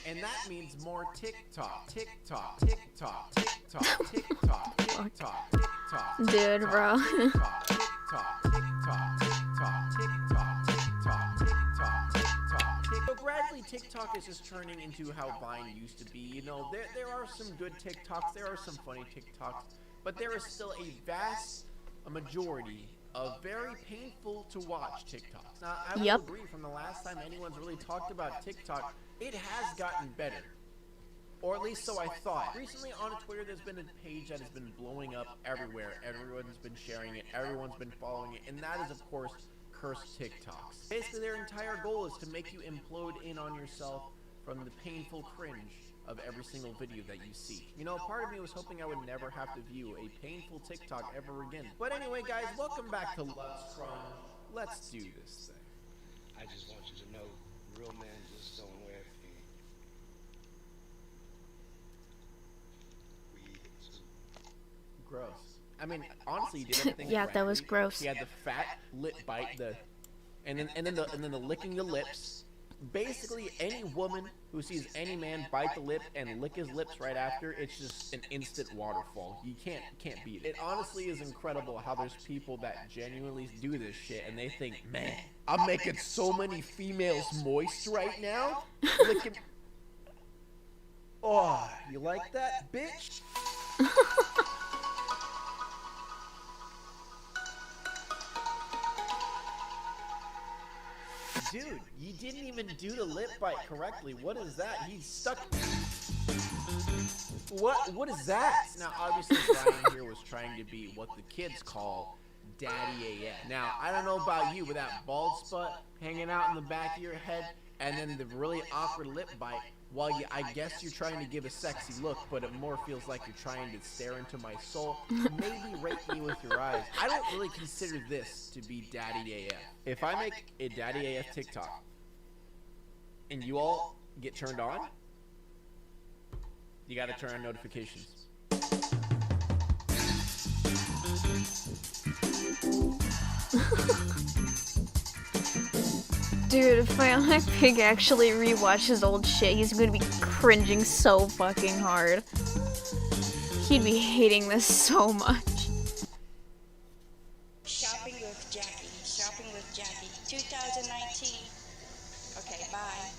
[SPEAKER 13] And that means more TikTok, TikTok, TikTok, TikTok, TikTok, TikTok, TikTok.
[SPEAKER 1] Dude, bro.
[SPEAKER 13] TikTok, TikTok, TikTok, TikTok, TikTok, TikTok, TikTok. So gradually, TikTok is just turning into how Vine used to be. You know, there are some good TikToks, there are some funny TikToks, but there is still a majority of very painful to watch TikToks. Now, I will
[SPEAKER 1] Yep.
[SPEAKER 13] agree, from the last time anyone's really talked about TikTok, it has gotten better. Or at least so I thought. Recently on Twitter, there's been a page that has been blowing up everywhere. Everyone's been sharing it. Everyone's been following it. And that is, of course, cursed TikToks. Basically, their entire goal is to make you implode in on yourself from the painful cringe of every single video that you see. You know, part of me was hoping I would never have to view a painful TikTok ever again. But anyway, guys, welcome back to Let's Crunch. Let's do this thing.
[SPEAKER 14] I just want you to know, real men just don't wear pink.
[SPEAKER 13] Gross. I mean, honestly, you did everything
[SPEAKER 1] Yeah,
[SPEAKER 13] correctly.
[SPEAKER 1] that was gross.
[SPEAKER 13] He had the fat lip bite, and then the licking the lips. Basically, any woman who sees any man bite the lip and lick his lips right after, it's just an instant waterfall. You can't beat it. It honestly is incredible how there's people that genuinely do this shit and they think, man, I'm making so many females moist right now. Licking. Oh, you like that, bitch? Dude, you didn't even do the lip bite correctly. What is that? He's stuck. What is that? Now, obviously, Brian here was trying to be what the kids call Daddy AF. Now, I don't know about you, but that bald spot hanging out in the back of your head, and then the really awkward lip bite, well, I guess you're trying to give a sexy look, but it more feels like you're trying to stare into my soul. Maybe rape me with your eyes. I don't really consider this to be Daddy AF. If I make a Daddy AF TikTok, and you all get turned on, you gotta turn on notifications.
[SPEAKER 1] Dude, if BionicPig actually rewatches old shit, he's gonna be cringing so fucking hard. He'd be hating this so much.
[SPEAKER 15] Shopping with Jackie. Shopping with Jackie. 2019. Okay, bye.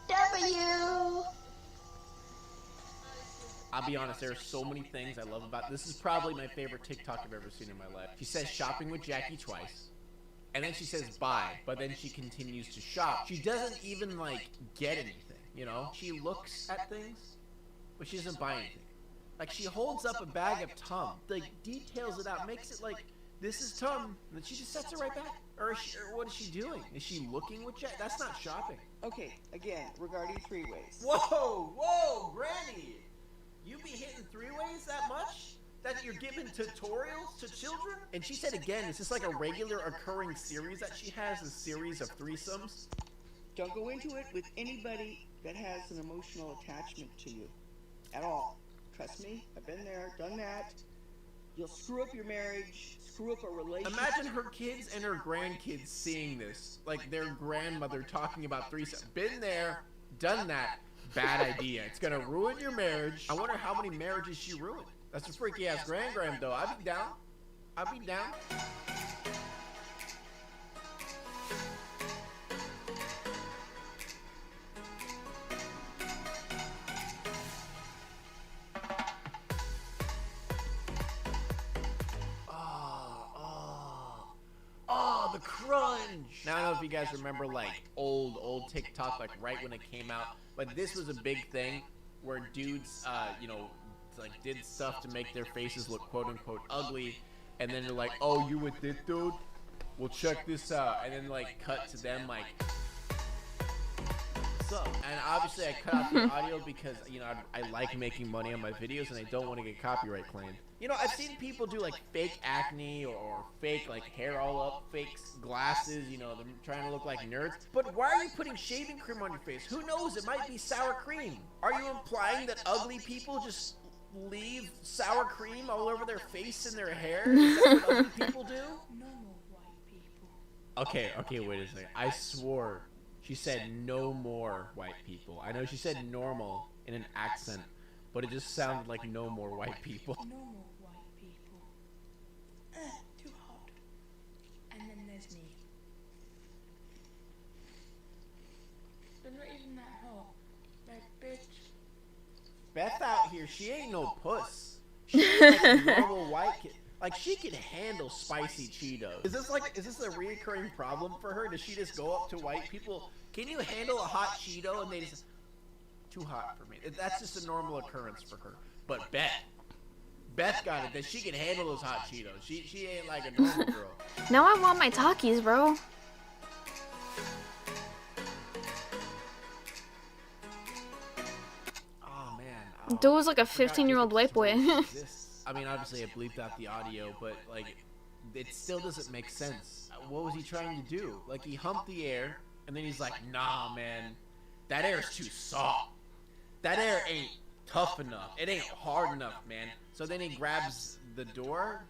[SPEAKER 15] W.
[SPEAKER 13] I'll be honest, there are so many things I love about this. Is probably my favorite TikTok I've ever seen in my life. She says shopping with Jackie twice, and then she says bye, but then she continues to shop. She doesn't even like get anything, you know? She looks at things, but she doesn't buy anything. Like, she holds up a bag of Tum, like details it out, makes it like, this is Tum, and then she just sets it right back. Or what is she doing? Is she looking with Jack? That's not shopping.
[SPEAKER 16] Okay, again, regarding three-ways.
[SPEAKER 13] Whoa, Granny! You be hitting three-ways that much? That you're giving tutorials to children? And she said again, is this like a regular occurring series that she has, a series of threesomes?
[SPEAKER 16] Don't go into it with anybody that has an emotional attachment to you. At all. Trust me, I've been there, done that. You'll screw up your marriage, screw up a relationship.
[SPEAKER 13] Imagine her kids and her grandkids seeing this. Like their grandmother talking about threesomes. Been there, done that. Bad idea. It's gonna ruin your marriage. I wonder how many marriages she ruined. That's a freaky ass grand though. I'd be down. I'd be down. Oh, the crunch! Now I don't know if you guys remember like old TikTok, like right when it came out, but this was a big thing where dudes, you know, like did stuff to make their faces look quote unquote ugly, and then they're like, oh, you with this dude? Well, check this out, and then like cut to them like, what's up? And obviously I cut out the audio because, you know, I like making money on my videos and I don't want to get copyright claimed. You know, I've seen people do like fake acne or fake like hair all up, fake glasses, you know, they're trying to look like nerds. But why are you putting shaving cream on your face? Who knows? It might be sour cream. Are you implying that ugly people just leave sour cream all over their face and their hair? Is that what ugly people do?
[SPEAKER 15] Normal white people.
[SPEAKER 13] Okay, wait a second. I swore she said no more white people. I know she said normal in an accent, but it just sounded like no more white people.
[SPEAKER 17] No more white people. Too hot. And then there's me. They're not even that hot. Like, bitch.
[SPEAKER 13] Beth out here, she ain't no puss. She ain't like a normal white kid. Like, she can handle spicy Cheetos. Is this a reoccurring problem for her? Does she just go up to white people? Can you handle a hot Cheeto? And they just, too hot for me. That's just a normal occurrence for her. But Beth got it, that she can handle those hot Cheetos. She ain't like a normal girl.
[SPEAKER 1] Now I want my Takis, bro.
[SPEAKER 13] Oh man.
[SPEAKER 1] Dude was like a 15-year-old white boy.
[SPEAKER 13] I mean, obviously I bleeped out the audio, but like, it still doesn't make sense. What was he trying to do? Like, he humped the air, and then he's like, nah, man, that air's too soft. That air ain't tough enough. It ain't hard enough, man. So then he grabs the door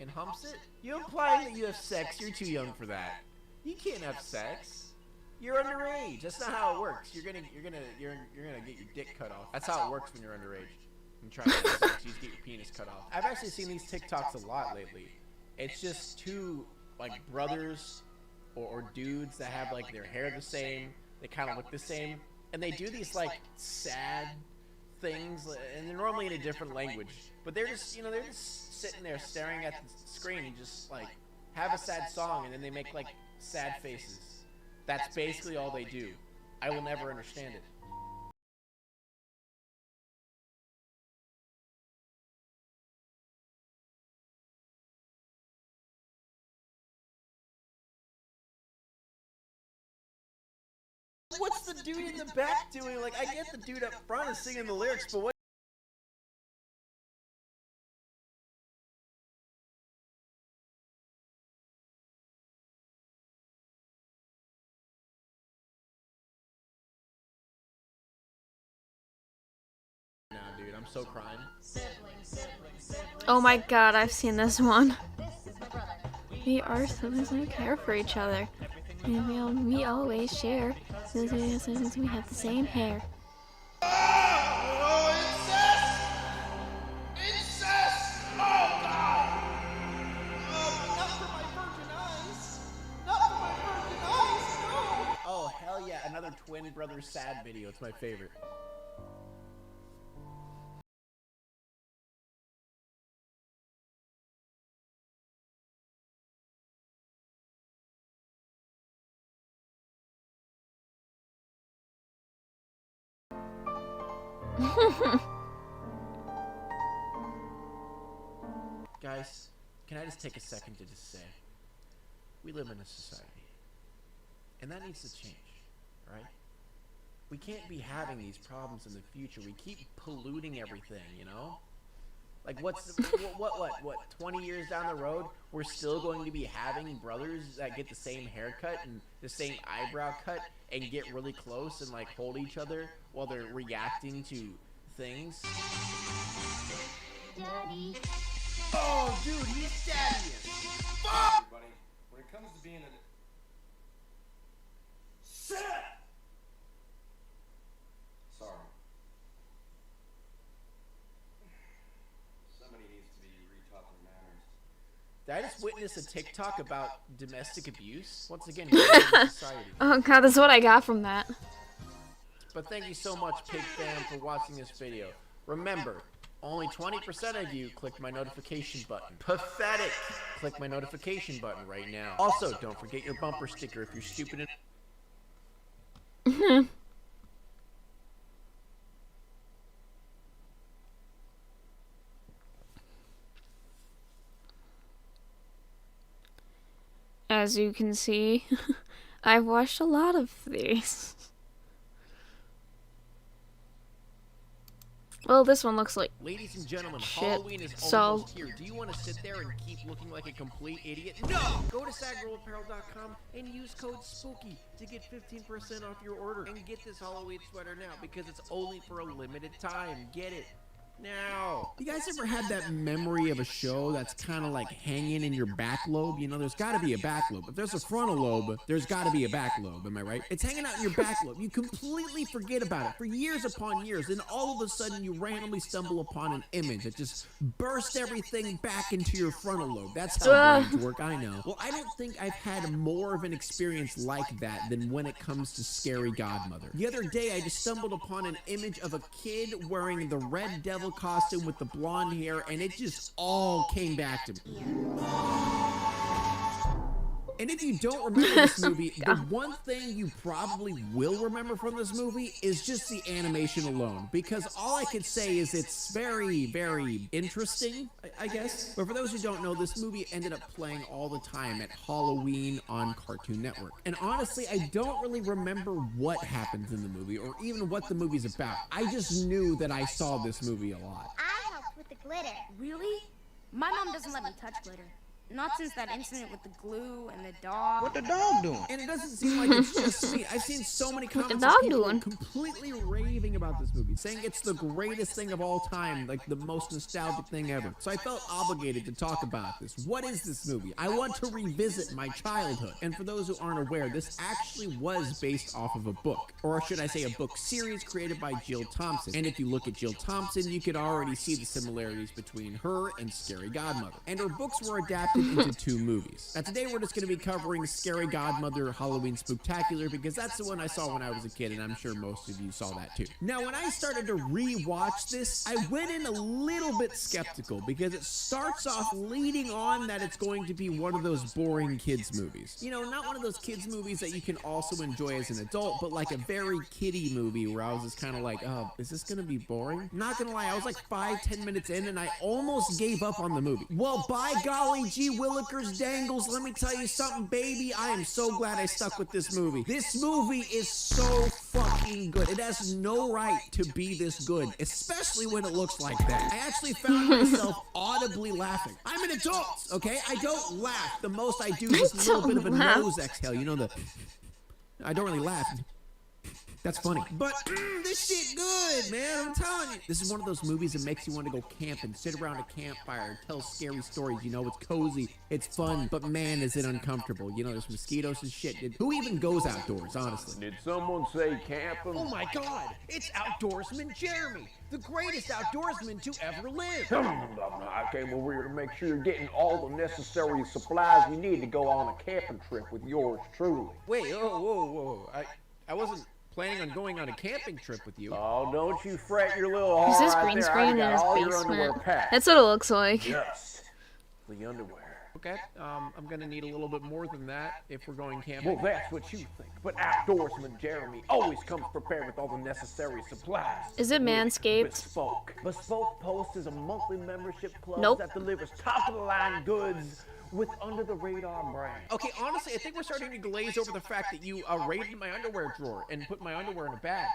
[SPEAKER 13] and humps it. You implying that you have sex? You're too young for that. You can't have sex. You're underage. That's not how it works. You're gonna get your dick cut off. That's how it works when you're underage. And trying to have sex, you just get your penis cut off. I've actually seen these TikToks a lot lately. It's just two like brothers or dudes that have like their hair the same. They kind of look the same, and they do these like sad things, and they're normally in a different language. But they're just they're just sitting there staring at the screen and just like have a sad song, and then they make like sad faces. That's basically all they do. I will never understand it. What's the dude in the back doing? Like, I get the dude up front is singing the lyrics, but what? Now, dude, I'm so crying.
[SPEAKER 1] Oh my god, I've seen this one. We are siblings and we care for each other. And we always share. Since we have the same hair.
[SPEAKER 18] Incest! Oh god! Not for my virgin eyes! Not for my virgin eyes! No!
[SPEAKER 13] Oh, hell yeah, another twin brother sad video. It's my favorite. Guys, can I just take a second to just say, we live in a society, and that needs to change, right? We can't be having these problems in the future. We keep polluting everything, you know? Like, what, 20 years down the road, we're still going to be having brothers that get the same haircut and the same eyebrow cut and get really close and, like, hold each other while they're reacting to things?
[SPEAKER 18] Daddy.
[SPEAKER 13] Oh, dude, he's daddy.
[SPEAKER 8] Everybody, when it comes to being an... Sit! Sorry. Somebody needs to be retaught their manners.
[SPEAKER 13] Did I just witness a TikTok about domestic abuse? Once again, we're in society.
[SPEAKER 1] Oh god, that's what I got from that.
[SPEAKER 13] But thank you so much, Pig Fam, for watching this video. Remember, only 20% of you clicked my notification button. Pathetic! Click my notification button right now. Also, don't forget your bumper sticker if you're stupid enough.
[SPEAKER 1] As you can see, I've watched a lot of these. Well, this one looks like
[SPEAKER 13] Ladies and gentlemen,
[SPEAKER 1] shit.
[SPEAKER 13] Halloween is almost here. Do you want to sit there and keep looking like a complete idiot? No! Go to SagGirlApparel.com and use code SPOOKY to get 15% off your order. And get this Halloween sweater now because it's only for a limited time. Get it. Now, you guys ever had that memory of a show that's kind of like hanging in your back lobe? You know, there's got to be a back lobe. If there's a frontal lobe, there's got to be a back lobe. Am I right? It's hanging out in your back lobe. You completely forget about it for years upon years. Then all of a sudden, you randomly stumble upon an image that just bursts everything back into your frontal lobe. That's how brains work, I know. Well, I don't think I've had more of an experience like that than when it comes to Scary Godmother. The other day, I just stumbled upon an image of a kid wearing the Red Devil costume with the blonde hair, and it just all came back to me. And if you don't remember this movie, the one thing you probably will remember from this movie is just the animation alone. Because all I could say is it's very, very interesting, I guess. But for those who don't know, this movie ended up playing all the time at Halloween on Cartoon Network. And honestly, I don't really remember what happens in the movie or even what the movie's about. I just knew that I saw this movie a lot.
[SPEAKER 19] I helped with the glitter. Really? My mom doesn't let me touch glitter. Not since that incident with the glue and the dog.
[SPEAKER 13] What the dog doing? And it doesn't seem like it's just me. I've seen so many comments of people completely raving about this movie, saying it's the greatest thing of all time, like the most nostalgic thing ever. So I felt obligated to talk about this. What is this movie? I want to revisit my childhood. And for those who aren't aware, this actually was based off of a book, or should I say a book series created by Jill Thompson. And if you look at Jill Thompson, you could already see the similarities between her and Scary Godmother. And her books were adapted into 2 movies. Now today we're just going to be covering Scary Godmother Halloween Spooktacular because that's the one I saw when I was a kid, and I'm sure most of you saw that too. Now when I started to re-watch this, I went in a little bit skeptical because it starts off leading on that it's going to be one of those boring kids movies. You know, not one of those kids movies that you can also enjoy as an adult, but like a very kiddie movie where I was just kind of like, oh, is this going to be boring? Not gonna lie, I was like 5-10 minutes in and I almost gave up on the movie. Well, by golly gee willikers dangles, let me tell you something, baby. I am so glad I stuck with this movie. This movie is so fucking good. It has no right to be this good, especially when it looks like that. I actually found myself audibly laughing. I'm an adult, okay? I don't laugh. The most I do is a little bit of a nose exhale. You know, I don't really laugh. That's funny. But this shit good, man. I'm telling you. This is one of those movies that makes you want to go camp and sit around a campfire and tell scary stories. You know, it's cozy, it's fun, but man, is it uncomfortable. You know, there's mosquitoes and shit. Who even goes outdoors, honestly?
[SPEAKER 20] Did someone say camping?
[SPEAKER 13] Oh my God, it's Outdoorsman Jeremy, the greatest outdoorsman to ever live.
[SPEAKER 20] I came over here to make sure you're getting all the necessary supplies you need to go on a camping trip with yours truly.
[SPEAKER 13] Wait, whoa. I wasn't planning on going on a camping trip with you.
[SPEAKER 20] Oh, don't you fret your little heart.
[SPEAKER 1] Is this
[SPEAKER 20] right
[SPEAKER 1] green
[SPEAKER 20] there.
[SPEAKER 1] screen in his basement? That's what it looks like.
[SPEAKER 20] Just the underwear.
[SPEAKER 13] Okay, I'm gonna need a little bit more than that if we're going camping.
[SPEAKER 20] Well, that's what you think. But Outdoorsman Jeremy always comes prepared with all the necessary supplies.
[SPEAKER 1] Is it Manscaped?
[SPEAKER 20] Bespoke. Bespoke Post is a monthly membership club
[SPEAKER 1] Nope.
[SPEAKER 20] that delivers top-of-the-line goods with under-the-radar brand.
[SPEAKER 13] Okay, honestly, I think we're starting to glaze over the fact that you raided my underwear drawer and put my underwear in a bag.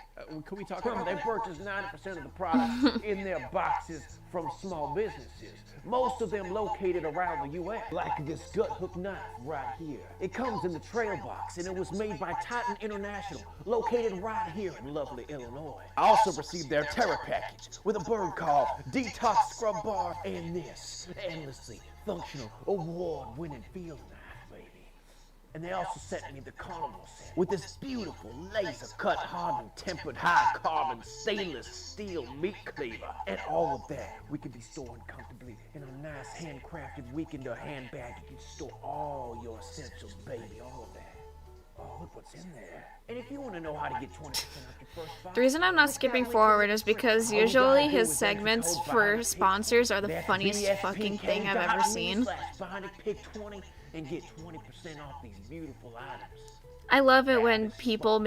[SPEAKER 13] Could we talk about
[SPEAKER 20] They
[SPEAKER 13] that?
[SPEAKER 20] purchase 90% of the products in their boxes from small businesses, most of them located around the U.S. Like this gut hook knife right here. It comes in the trail box, and it was made by Titan International, located right here in lovely Illinois. I also received their Terra package with a bird call, detox scrub bar, and this endlessly functional, award-winning field knife, baby. And they also sent me the carnival set with this beautiful laser-cut, hardened, tempered, high-carbon stainless steel meat cleaver. And all of that we can be stored comfortably in a nice handcrafted weekender handbag. You can store all your essentials, baby, all of that. Oh, look what's in there. And if you want to know how to get 20% off your first buy,
[SPEAKER 1] The reason I'm not skipping forward is because usually his segments for sponsors are the funniest fucking thing I've ever seen.
[SPEAKER 20] BionicPig 20 and get 20% off these beautiful items.
[SPEAKER 1] I love it when people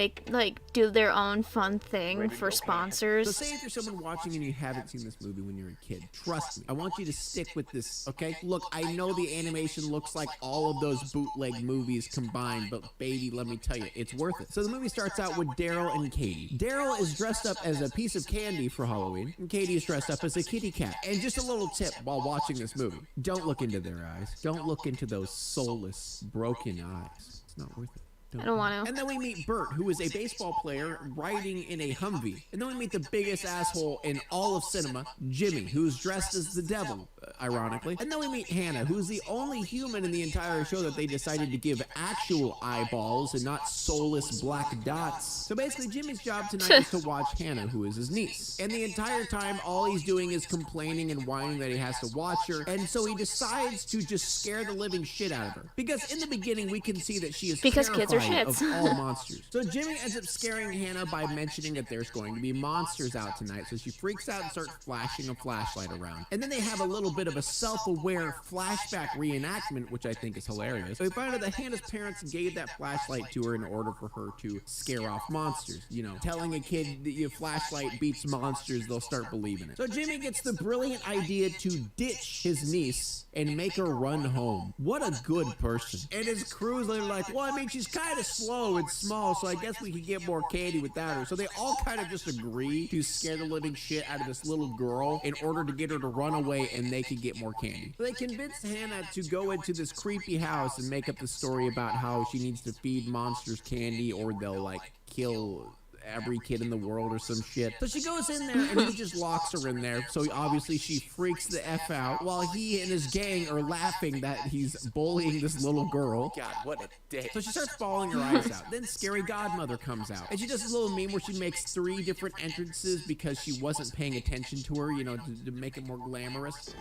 [SPEAKER 1] do their own fun thing for
[SPEAKER 13] So
[SPEAKER 1] sponsors.
[SPEAKER 13] say if you're someone watching and you haven't seen this movie when you're a kid, trust me, I want you to stick with this, okay? Look, I know the animation looks like all of those bootleg movies combined, but baby, let me tell you, it's worth it. So the movie starts out with Daryl and Katie. Daryl is dressed up as a piece of candy for Halloween, and Katie is dressed up as a kitty cat. And just a little tip while watching this movie, don't look into their eyes. Don't look into those soulless, broken eyes. It's not worth it.
[SPEAKER 1] I don't want to.
[SPEAKER 13] And then we meet Bert, who is a baseball player riding in a Humvee. And then we meet the biggest asshole in all of cinema, Jimmy, who's dressed as the devil, ironically. And then we meet Hannah, who's the only human in the entire show that they decided to give actual eyeballs and not soulless black dots. So basically, Jimmy's job tonight is to watch Hannah, who is his niece. And the entire time, all he's doing is complaining and whining that he has to watch her. And so he decides to just scare the living shit out of her. Because in the beginning, we can see that she is
[SPEAKER 1] because kids are
[SPEAKER 13] terrified
[SPEAKER 1] shits.
[SPEAKER 13] of all monsters. So Jimmy ends up scaring Hannah by mentioning that there's going to be monsters out tonight. So she freaks out and starts flashing a flashlight around. And then they have a little bit of a self-aware flashback reenactment, which I think is hilarious. So we find out that Hannah's parents gave that flashlight to her in order for her to scare off monsters. You know, telling a kid that your flashlight beats monsters, they'll start believing it. So Jimmy gets the brilliant idea to ditch his niece and make her run home. What a good person. And his crew's like, well, I mean, she's kind of slow and small, so I guess we could get more candy without her. So they all kind of just agree to scare the living shit out of this little girl in order to get her to run away and they could get more candy. So they convinced Hannah to go into this creepy house and make up the story about how she needs to feed monsters candy or they'll like kill every kid in the world or some shit. So she goes in there and he just locks her in there. So obviously she freaks the F out while he and his gang are laughing that he's bullying this little girl. God, what a dick. So she starts bawling her eyes out. Then Scary Godmother comes out. And she does a little meme where she makes 3 different entrances because she wasn't paying attention to her, you know, to make it more glamorous.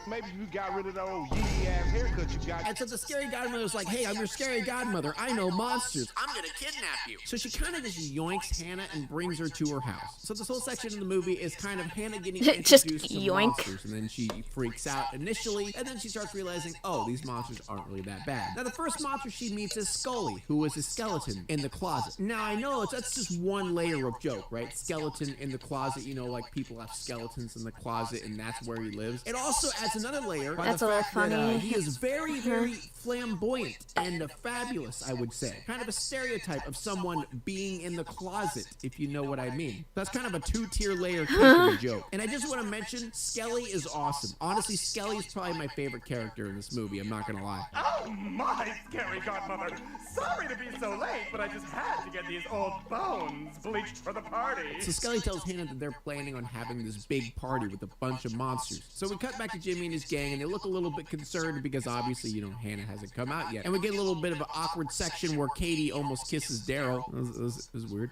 [SPEAKER 20] Maybe you got rid of that old yeezy ass haircut you got.
[SPEAKER 13] And so the Scary Godmother's like, hey, I'm your Scary Godmother. I know monsters. I'm gonna kidnap you. So she kind of just yoinks Hannah and brings her to her house. So this whole section of the movie is kind of Hannah getting
[SPEAKER 1] Just
[SPEAKER 13] introduced to
[SPEAKER 1] yoink.
[SPEAKER 13] monsters. And then she freaks out initially. And then she starts realizing, oh, these monsters aren't really that bad. Now the first monster she meets is Scully, who is a skeleton in the closet. Now I know that's just one layer of joke, right? Skeleton in the closet, you know, like people have skeletons in the closet and that's where he lives. It also adds another layer by
[SPEAKER 1] That's
[SPEAKER 13] the
[SPEAKER 1] a little
[SPEAKER 13] fact that
[SPEAKER 1] funny.
[SPEAKER 13] he is very, very flamboyant and fabulous, I would say. Kind of a stereotype of someone being in the closet, if you know what I mean. That's kind of a 2-tier layer kind of joke. And I just want to mention, Skelly is awesome. Honestly, Skelly is probably my favorite character in this movie, I'm not gonna lie.
[SPEAKER 21] Oh my, Scary Godmother! Sorry to be so late, but I just had to get these old bones bleached for the party.
[SPEAKER 13] So Skelly tells Hannah that they're planning on having this big party with a bunch of monsters. So we cut back to Jimmy and his gang, and they look a little bit concerned because obviously, you know, Hannah hasn't come out yet. And we get a little bit of an awkward section where Katie almost kisses Daryl. It was weird.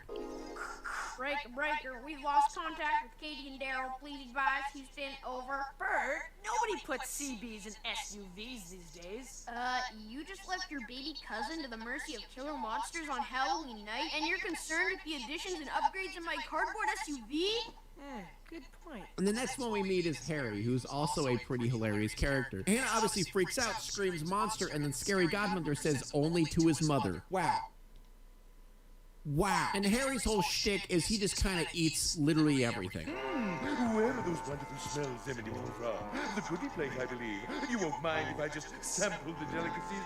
[SPEAKER 19] Breaker, we've lost contact with Katie and Daryl. Please advise Houston, over.
[SPEAKER 22] Bert, nobody puts CBs in SUVs these days.
[SPEAKER 19] You just left your baby cousin to the mercy of killer monsters on Halloween night, and you're concerned with the additions and upgrades in my cardboard SUV?
[SPEAKER 22] Good point.
[SPEAKER 13] And the next one we meet is Harry, who's also a pretty hilarious character. Hannah obviously freaks out, screams monster, and then Scary Godmother says only to his mother. Wow. Wow. And Harry's whole shtick is he just kind of eats literally everything.
[SPEAKER 7] Where are those wonderful smells emanating from? The goodie place, I believe. You won't mind if I just sample the delicacies,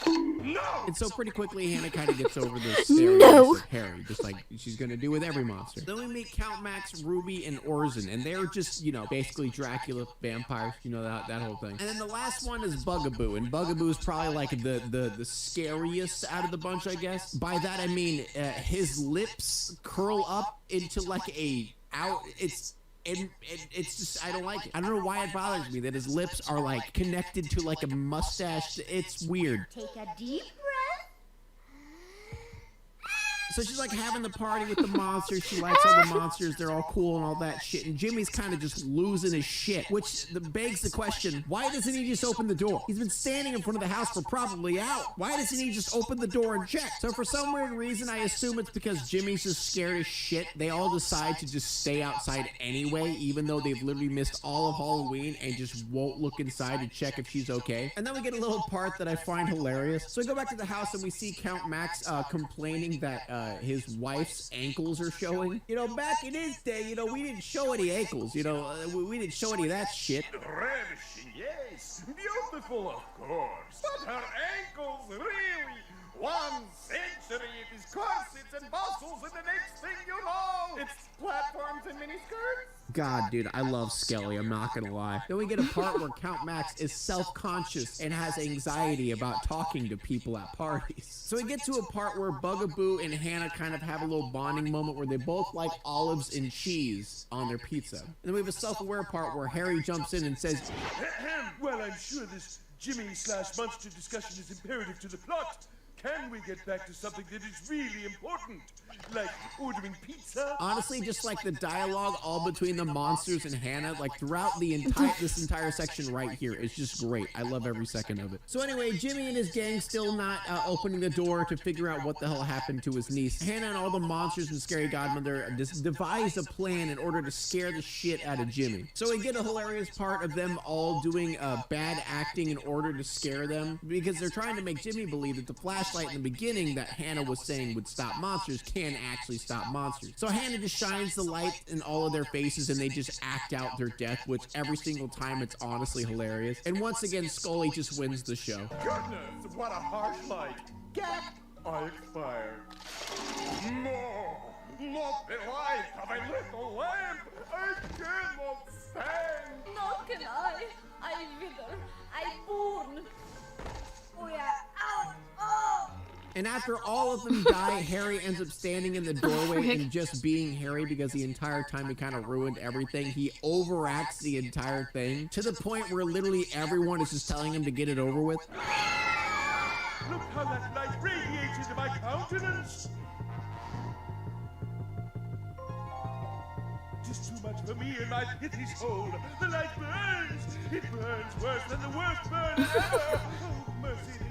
[SPEAKER 7] do you? No!
[SPEAKER 13] And so pretty quickly, Hannah kind of gets over the stereotypes of Harry, just like she's going to do with every monster. Then we meet Count Max, Ruby, and Orson, and they're just, you know, basically Dracula vampires, you know, that whole thing. And then the last one is Bugaboo, and Bugaboo is probably like the scariest out of the bunch, I guess. By that I mean his lips curl up into like it's just, I don't like it. I don't know why it bothers me that his lips are like connected to like a mustache. It's weird.
[SPEAKER 19] Take a deep breath.
[SPEAKER 13] So she's like having the party with the monsters. She likes all the monsters. They're all cool and all that shit. And Jimmy's kind of just losing his shit, which begs the question, why doesn't he just open the door? He's been standing in front of the house for probably out. Why doesn't he just open the door and check? So for some weird reason, I assume it's because Jimmy's just scared as shit. They all decide to just stay outside anyway, even though they've literally missed all of Halloween and just won't look inside to check if she's okay. And then we get a little part that I find hilarious. So we go back to the house and we see Count Max complaining that his wife's ankles are showing. You know, back in his day, you know, we didn't show any ankles. You know, we didn't show any of that shit.
[SPEAKER 21] Ravishing, yes. Beautiful, of course. But her ankles, really? 1 century it is corsets and bustles, and the next thing you know, it's platforms and miniskirts.
[SPEAKER 13] God, dude, I love Skelly, I'm not gonna lie. Then we get a part where Count Max is self-conscious and has anxiety about talking to people at parties. So we get to a part where Bugaboo and Hannah kind of have a little bonding moment where they both like olives and cheese on their pizza. And then we have a self-aware part where Harry jumps in and says,
[SPEAKER 7] Well, I'm sure this Jimmy/monster discussion is imperative to the plot. Can we get back to something that is really important? Like ordering pizza?
[SPEAKER 13] honestly, just like the dialogue all between the monsters and Hannah, like throughout this entire section right here, is just great. I love every second of it. So anyway, Jimmy and his gang still not opening the door to figure out what the hell happened to his niece. Hannah and all the monsters and Scary Godmother devise a plan in order to scare the shit out of Jimmy. So we get a hilarious part of them all doing bad acting in order to scare them, because they're trying to make Jimmy believe that the flashlight in the beginning that Hannah was saying would stop monsters can actually stop monsters. So Hannah just shines the light in all of their faces and they just act out their death, which every single time it's honestly hilarious. And once again, Scully just wins the show.
[SPEAKER 7] Goodness, what a harsh light. Gap! I expire. No! Not the light of a little lamp! I cannot stand!
[SPEAKER 2] Not can I wither, I burn. Oh yeah, ow, oh!
[SPEAKER 13] And after all of them die, Harry ends up standing in the doorway and just being Harry, because the entire time he kind of ruined everything. He overacts the entire thing to the point where literally everyone is just telling him to get it over with.
[SPEAKER 7] Look how that light radiates into my countenance! Just too much for me and my pithy soul. The light burns! It burns worse than the worst burn ever! Oh, mercy me!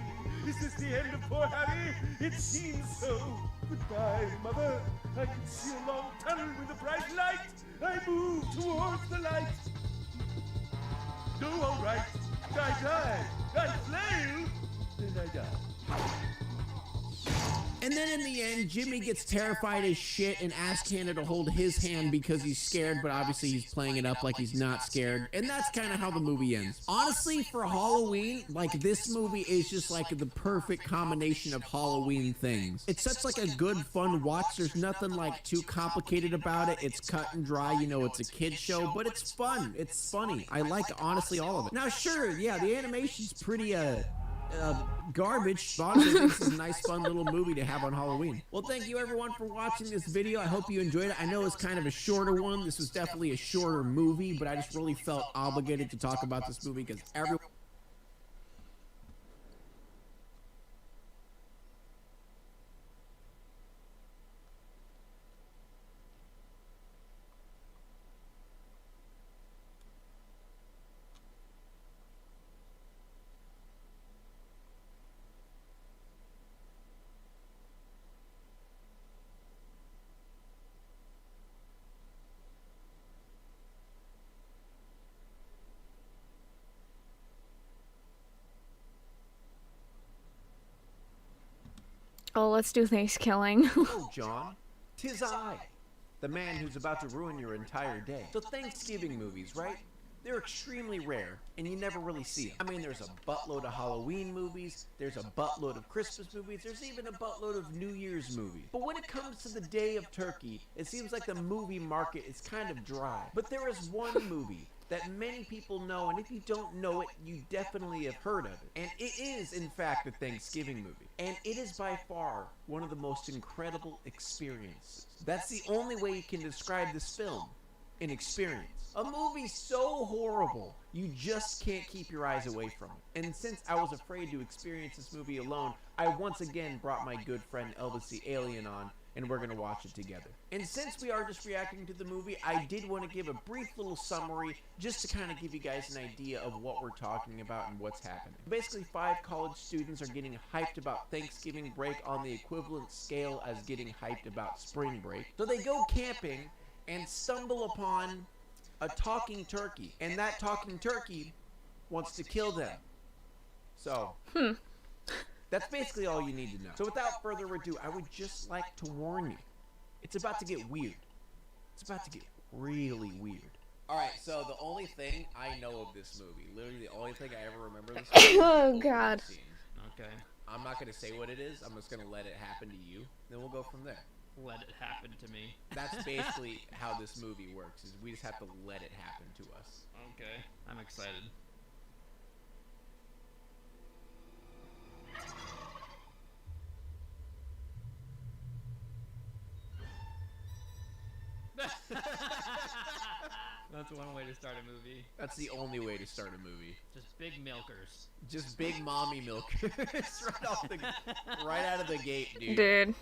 [SPEAKER 7] Is this the end of poor Harry? It seems so. Goodbye, Mother. I can see a long tunnel with a bright light. I move towards the light. No, all right. I die. I flail. Then I die.
[SPEAKER 13] And then in the end, Jimmy gets terrified as shit and asks Hannah to hold his hand because he's scared, but obviously he's playing it up like he's not scared. And that's kind of how the movie ends. Honestly, for Halloween, like, this movie is just like the perfect combination of Halloween things. It's such like a good, fun watch. There's nothing like too complicated about it. It's cut and dry, you know, it's a kid's show, but it's fun. It's funny. I like, honestly, all of it. Now, sure, yeah, the animation's pretty, garbage. Honestly, this is a nice, fun little movie to have on Halloween. Well, thank you everyone for watching this video. I hope you enjoyed it. I know it's kind of a shorter one. This was definitely a shorter movie, but I just really felt obligated to talk about this movie because everyone...
[SPEAKER 1] Oh, let's do Thanksgiving.
[SPEAKER 13] Oh, John, 'tis I, the man who's about to ruin your entire day. So Thanksgiving movies, right? They're extremely rare, and you never really see them. I mean, there's a buttload of Halloween movies, there's a buttload of Christmas movies, there's even a buttload of New Year's movies. But when it comes to the day of turkey, it seems like the movie market is kind of dry. But there is one movie that many people know, and if you don't know it, you definitely have heard of it. And it is, in fact, a Thanksgiving movie. And it is by far one of the most incredible experiences. That's the only way you can describe this film. An experience. A movie so horrible, you just can't keep your eyes away from it. And since I was afraid to experience this movie alone, I once again brought my good friend Elvis the Alien on, and we're going to watch it together. And since we are just reacting to the movie, I did want to give a brief little summary just to kind of give you guys an idea of what we're talking about and what's happening. Basically, 5 college students are getting hyped about Thanksgiving break on the equivalent scale as getting hyped about spring break. So they go camping and stumble upon a talking turkey, and that talking turkey wants to kill them. So, that's basically all you need to know. So without further ado, I would just like to warn you, it's about to get weird. It's about to get really weird. Alright, so the only thing I know of this movie, literally the only thing I ever remember this movie.
[SPEAKER 1] Oh, God.
[SPEAKER 13] Okay. I'm not going to say what it is, I'm just going to let it happen to you, then we'll go from there.
[SPEAKER 5] let it happen to me.
[SPEAKER 13] That's basically how this movie works, is we just have to let it happen to us.
[SPEAKER 5] Okay, I'm excited. That's one way to start a movie.
[SPEAKER 13] That's the only way to start a movie.
[SPEAKER 5] Just big milkers.
[SPEAKER 13] Just big mommy milkers right out of the gate, dude.
[SPEAKER 1] Dude.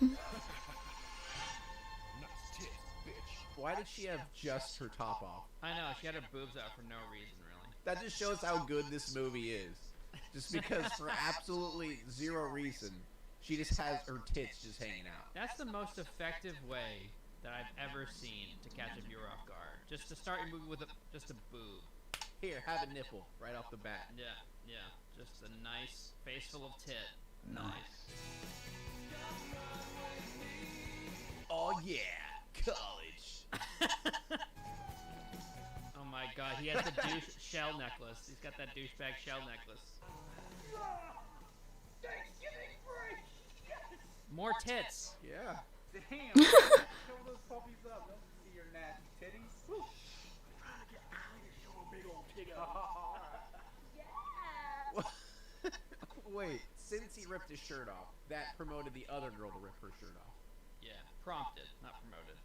[SPEAKER 13] Why did she have just her top off?
[SPEAKER 5] I know, she had her boobs out for no reason, really.
[SPEAKER 13] That just shows how good this movie is. Just because for absolutely zero reason, she just has her tits just hanging out.
[SPEAKER 5] That's the most effective way that I've ever seen to catch a viewer off guard. Just to start your movie with just a boob.
[SPEAKER 13] Here, have a nipple right off the bat.
[SPEAKER 5] Yeah, yeah. Just a nice face full of tit. Nice.
[SPEAKER 13] Oh yeah, college.
[SPEAKER 5] Oh my god, he has the douche shell necklace. He's got that douchebag shell necklace.
[SPEAKER 18] Thanksgiving break! Yes!
[SPEAKER 5] More tits.
[SPEAKER 13] Yeah.
[SPEAKER 18] Damn! Show those puppies up. Don't see your nasty titties. Woo. I'm trying to get out of here. Show a big old pig up.
[SPEAKER 13] Wait, since he ripped his shirt off, that promoted the other girl to rip her shirt off.
[SPEAKER 5] Yeah, prompted, not promoted.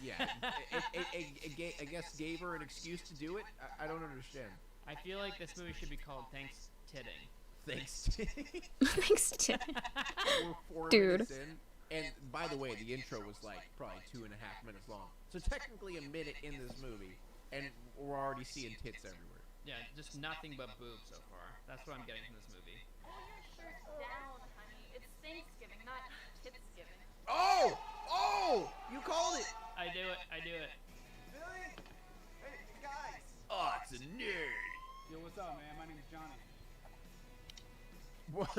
[SPEAKER 13] Yeah, I guess gave her an excuse to do it. I don't understand.
[SPEAKER 5] I feel like this movie should be called Thanks Titting.
[SPEAKER 13] Thanks Titting.
[SPEAKER 1] Thanks Titting.
[SPEAKER 13] We're 4
[SPEAKER 1] Dude.
[SPEAKER 13] minutes in, and by the way, the intro was like probably 2.5 minutes long. So technically a minute in this movie, and we're already seeing tits everywhere.
[SPEAKER 5] Yeah, just nothing but boobs so far. That's what I'm getting from this movie.
[SPEAKER 2] Pull your shirt down, honey. It's Thanksgiving, not Titsgiving.
[SPEAKER 13] Oh! Oh! You called it!
[SPEAKER 5] I do it.
[SPEAKER 18] Billy? Hey, guys!
[SPEAKER 13] Oh, it's a nerd!
[SPEAKER 18] Yo, what's up, man? My name's Johnny.
[SPEAKER 13] What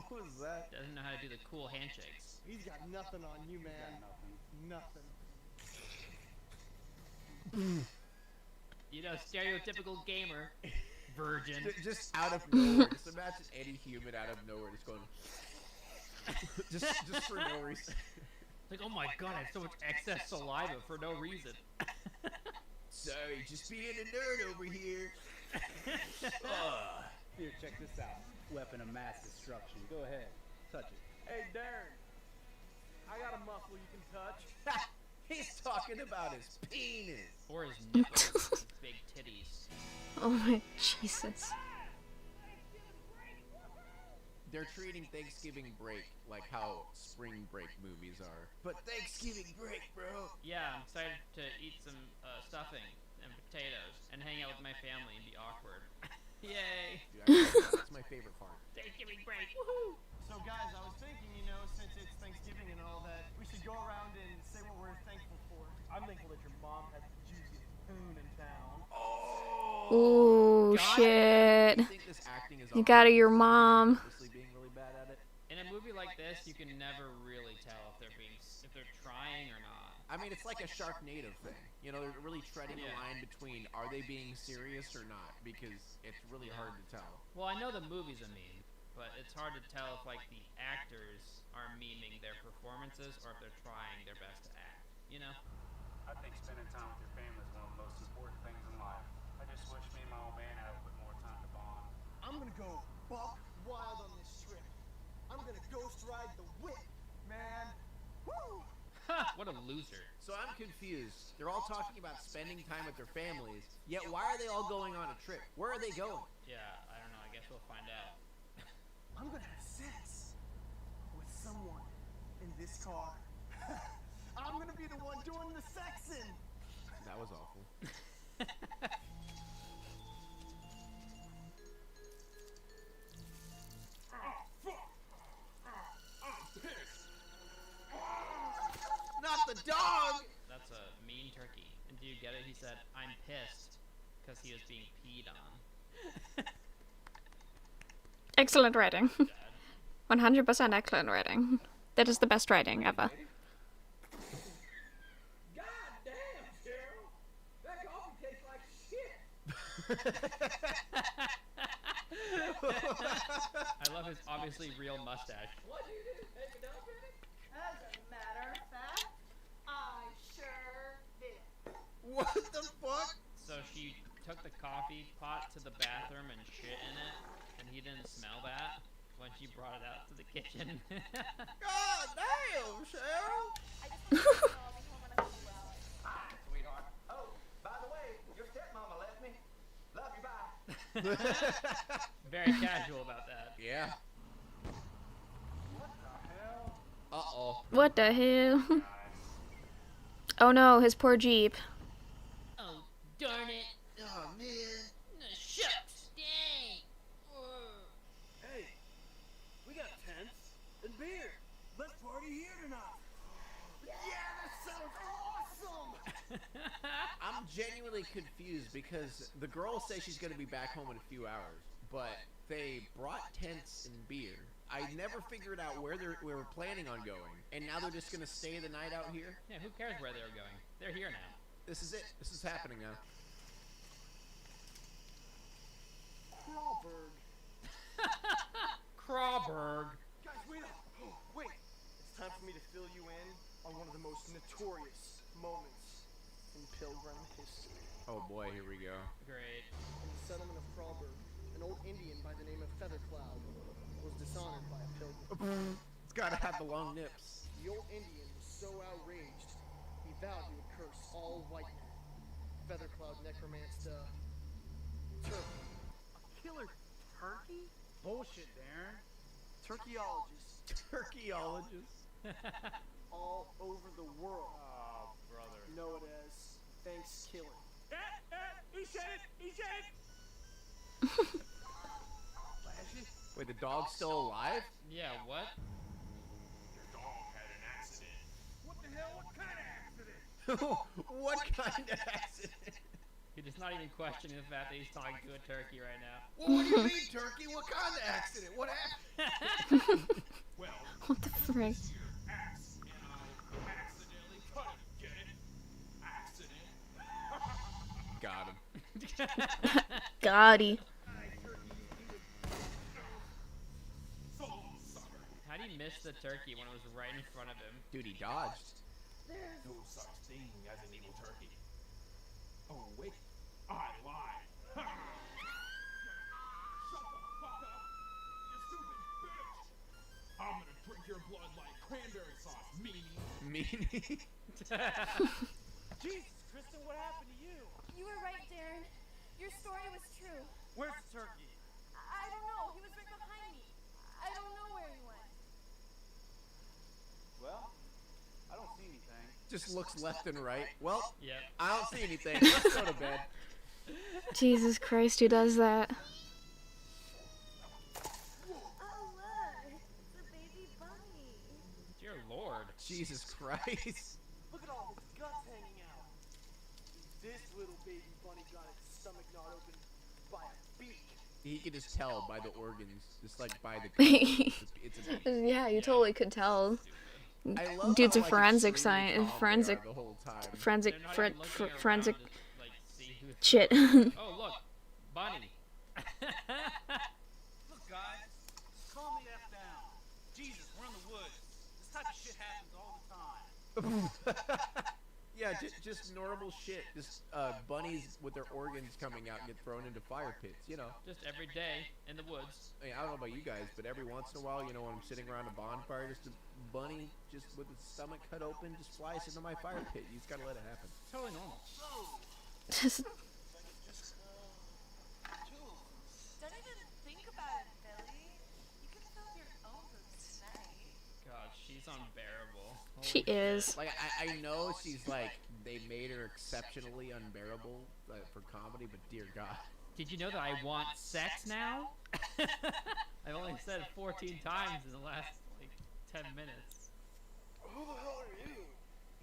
[SPEAKER 13] was that?
[SPEAKER 5] Doesn't know how to do the cool handshakes.
[SPEAKER 18] He's got nothing on you, man. Nothing.
[SPEAKER 5] You know, stereotypical gamer. Virgin.
[SPEAKER 13] Just out of nowhere. Just imagine any human out of nowhere just going... just for no reason.
[SPEAKER 5] Like, oh my god, I have so much excess saliva for no reason.
[SPEAKER 13] Sorry, just being a nerd over here.
[SPEAKER 9] Here, check this out. Weapon of mass destruction. Go ahead. Touch it.
[SPEAKER 18] Hey, Darren. I got a muscle you can touch.
[SPEAKER 13] He's talking about his penis.
[SPEAKER 5] Or his nipples. His big titties.
[SPEAKER 1] Oh my Jesus.
[SPEAKER 13] They're treating Thanksgiving break like how spring break movies are. But Thanksgiving break, bro.
[SPEAKER 5] Yeah, I'm excited to eat some stuffing and potatoes and hang out with my family and be awkward. Yay!
[SPEAKER 13] Dude, that's my favorite part.
[SPEAKER 5] Thanksgiving break. Woohoo!
[SPEAKER 18] So, guys, I was thinking, you know, since it's Thanksgiving and all that, we should go around and say what we're thankful for. I'm thankful that your mom has the juiciest poon in town.
[SPEAKER 1] Ooh, shit. You got your mom.
[SPEAKER 13] Being really bad at it.
[SPEAKER 5] In a movie like this, you can never really tell if they're trying or not.
[SPEAKER 13] I mean, it's like a Sharknado thing. You know, they're really treading the line between are they being serious or not, because it's really hard to tell.
[SPEAKER 5] Well, I know the movie's a meme, but it's hard to tell if like the actors are memeing their performances or if they're trying their best to act. You know?
[SPEAKER 23] I think spending time with your family is one of the most important things in life. I just wish me and my old man had a bit more time to bond.
[SPEAKER 18] I'm gonna go buck wild on this trip. I'm gonna ghost ride the whip, man. Woo!
[SPEAKER 5] Ha! What a loser.
[SPEAKER 13] So I'm confused. They're all talking about spending time with their families, yet why are they all going on a trip? Where are they going?
[SPEAKER 5] Yeah, I don't know. I guess we'll find out.
[SPEAKER 18] I'm gonna have sex with someone in this car. I'm gonna be the one doing the sexing.
[SPEAKER 13] That was awful. Not the dog!
[SPEAKER 5] That's a mean turkey. And do you get it? He said, I'm pissed because he was being peed on.
[SPEAKER 1] Excellent writing. 100% excellent writing. That is the best writing ever.
[SPEAKER 18] God damn, Cheryl! That coffee tastes like shit!
[SPEAKER 5] I love his obviously real mustache.
[SPEAKER 18] What do you do? Take it up in it? As a matter of fact, sure did.
[SPEAKER 13] What the fuck?
[SPEAKER 5] So she took the coffee pot to the bathroom and shit in it, and he didn't smell that when she brought it out to the kitchen.
[SPEAKER 13] God damn, Cheryl!
[SPEAKER 2] I just want to let you know I'll be home in a couple hours.
[SPEAKER 6] Hi, sweetheart. Oh, by the way, your stepmama left me. Love you, bye.
[SPEAKER 5] Very casual about that.
[SPEAKER 13] Yeah.
[SPEAKER 23] What the hell?
[SPEAKER 13] Uh-oh.
[SPEAKER 1] What the hell? Oh no, his poor Jeep.
[SPEAKER 5] Oh, darn it.
[SPEAKER 13] Oh, man.
[SPEAKER 5] Shucks. Dang.
[SPEAKER 18] Hey, we got tents and beer. Let's party here tonight. Yeah, that sounds awesome.
[SPEAKER 13] I'm genuinely confused because the girls say she's going to be back home in a few hours, but they brought tents and beer. I never figured out where we were planning on going, and now they're just going to stay the night out here?
[SPEAKER 5] Yeah, who cares where they're going? They're here now.
[SPEAKER 13] This is it. This is happening now.
[SPEAKER 18] Crawberg.
[SPEAKER 5] Crawberg.
[SPEAKER 18] Guys, wait up. Oh, wait. It's time for me to fill you in on one of the most notorious moments in Pilgrim history.
[SPEAKER 13] Oh boy, here we go.
[SPEAKER 5] Great.
[SPEAKER 18] In the settlement of Crawberg, an old Indian by the name of Feathercloud was dishonored by a pilgrim.
[SPEAKER 13] It's gotta have the long nips.
[SPEAKER 18] The old Indian was so outraged, he vowed he would curse all white men. Feathercloud necromanced a turkey.
[SPEAKER 23] A killer turkey? Bullshit, Darren.
[SPEAKER 18] Turkeyologists
[SPEAKER 13] Turkeyologists.
[SPEAKER 18] all over the world
[SPEAKER 23] Oh, brother.
[SPEAKER 18] know it as Thanksgiving.
[SPEAKER 23] He said it! He said it!
[SPEAKER 13] Wait, the dog's still alive?
[SPEAKER 5] Yeah, what?
[SPEAKER 21] Your dog had an accident.
[SPEAKER 18] What the hell? What kind of accident?
[SPEAKER 13] What kind of accident?
[SPEAKER 5] He does not even question the fact that he's talking to a turkey right now.
[SPEAKER 13] Well, what do you mean, turkey? What kind of accident? What happened?
[SPEAKER 21] Well,
[SPEAKER 1] What the frick?
[SPEAKER 21] your axe, and I accidentally cut him. Get it? Accident.
[SPEAKER 13] Got him.
[SPEAKER 1] Gotti.
[SPEAKER 5] How do you miss the turkey when it was right in front of him?
[SPEAKER 13] Dude, he dodged.
[SPEAKER 18] There's
[SPEAKER 21] No such thing as an evil turkey. Oh, wait. I lied. Shut the fuck up, you stupid bitch. I'm gonna drink your blood like cranberry sauce, meanie.
[SPEAKER 13] Meanie?
[SPEAKER 18] Jesus, Kristen, what happened to you?
[SPEAKER 2] You were right, Darren. Your story was true.
[SPEAKER 18] Where's the turkey?
[SPEAKER 2] I don't know. He was right behind me. I don't know where he went.
[SPEAKER 23] Well, I don't see anything.
[SPEAKER 13] Just looks left and right. Well,
[SPEAKER 5] Yep.
[SPEAKER 13] I don't see anything. Let's go to bed.
[SPEAKER 1] Jesus Christ, who does that?
[SPEAKER 2] Oh, look. It's a baby bunny.
[SPEAKER 5] Dear Lord.
[SPEAKER 13] Jesus Christ.
[SPEAKER 18] Look at all his guts hanging out. This little baby bunny got its stomach gnawed open by a beak.
[SPEAKER 13] He could just tell by the organs, just like by the. It's a beak.
[SPEAKER 1] Yeah, you totally could tell.
[SPEAKER 13] I love
[SPEAKER 1] Dude's
[SPEAKER 13] how,
[SPEAKER 1] a
[SPEAKER 13] like,
[SPEAKER 1] forensic
[SPEAKER 13] extremely
[SPEAKER 1] science,
[SPEAKER 13] calm they
[SPEAKER 1] forensic,
[SPEAKER 13] are the whole time.
[SPEAKER 1] forensic,
[SPEAKER 5] They're not
[SPEAKER 1] fr-
[SPEAKER 5] even looking around
[SPEAKER 1] forensic
[SPEAKER 5] to, like, see who-
[SPEAKER 1] shit.
[SPEAKER 5] Oh, look. Bunny.
[SPEAKER 23] Look, guys, just calm the F down. Jesus, we're in the woods. This type of shit happens all the time.
[SPEAKER 13] Yeah, just normal shit. Just bunnies with their organs coming out and get thrown into fire pits, you know.
[SPEAKER 5] Just every day in the woods.
[SPEAKER 13] I mean, I don't know about you guys, but every once in a while, you know, when I'm sitting around a bonfire, just a bunny just with its stomach cut open just flies into my fire pit. You just gotta let it happen.
[SPEAKER 5] Totally normal.
[SPEAKER 2] Don't even think about it, Billy. You can film your own boobs tonight.
[SPEAKER 5] God, she's unbearable.
[SPEAKER 1] She
[SPEAKER 5] Holy
[SPEAKER 1] is.
[SPEAKER 5] shit.
[SPEAKER 13] Like, I know she's like, they made her exceptionally unbearable for comedy, but dear God.
[SPEAKER 5] Did you know that I want sex now? I've only said it 14 times in the last, like, 10 minutes.
[SPEAKER 6] Who the hell are you?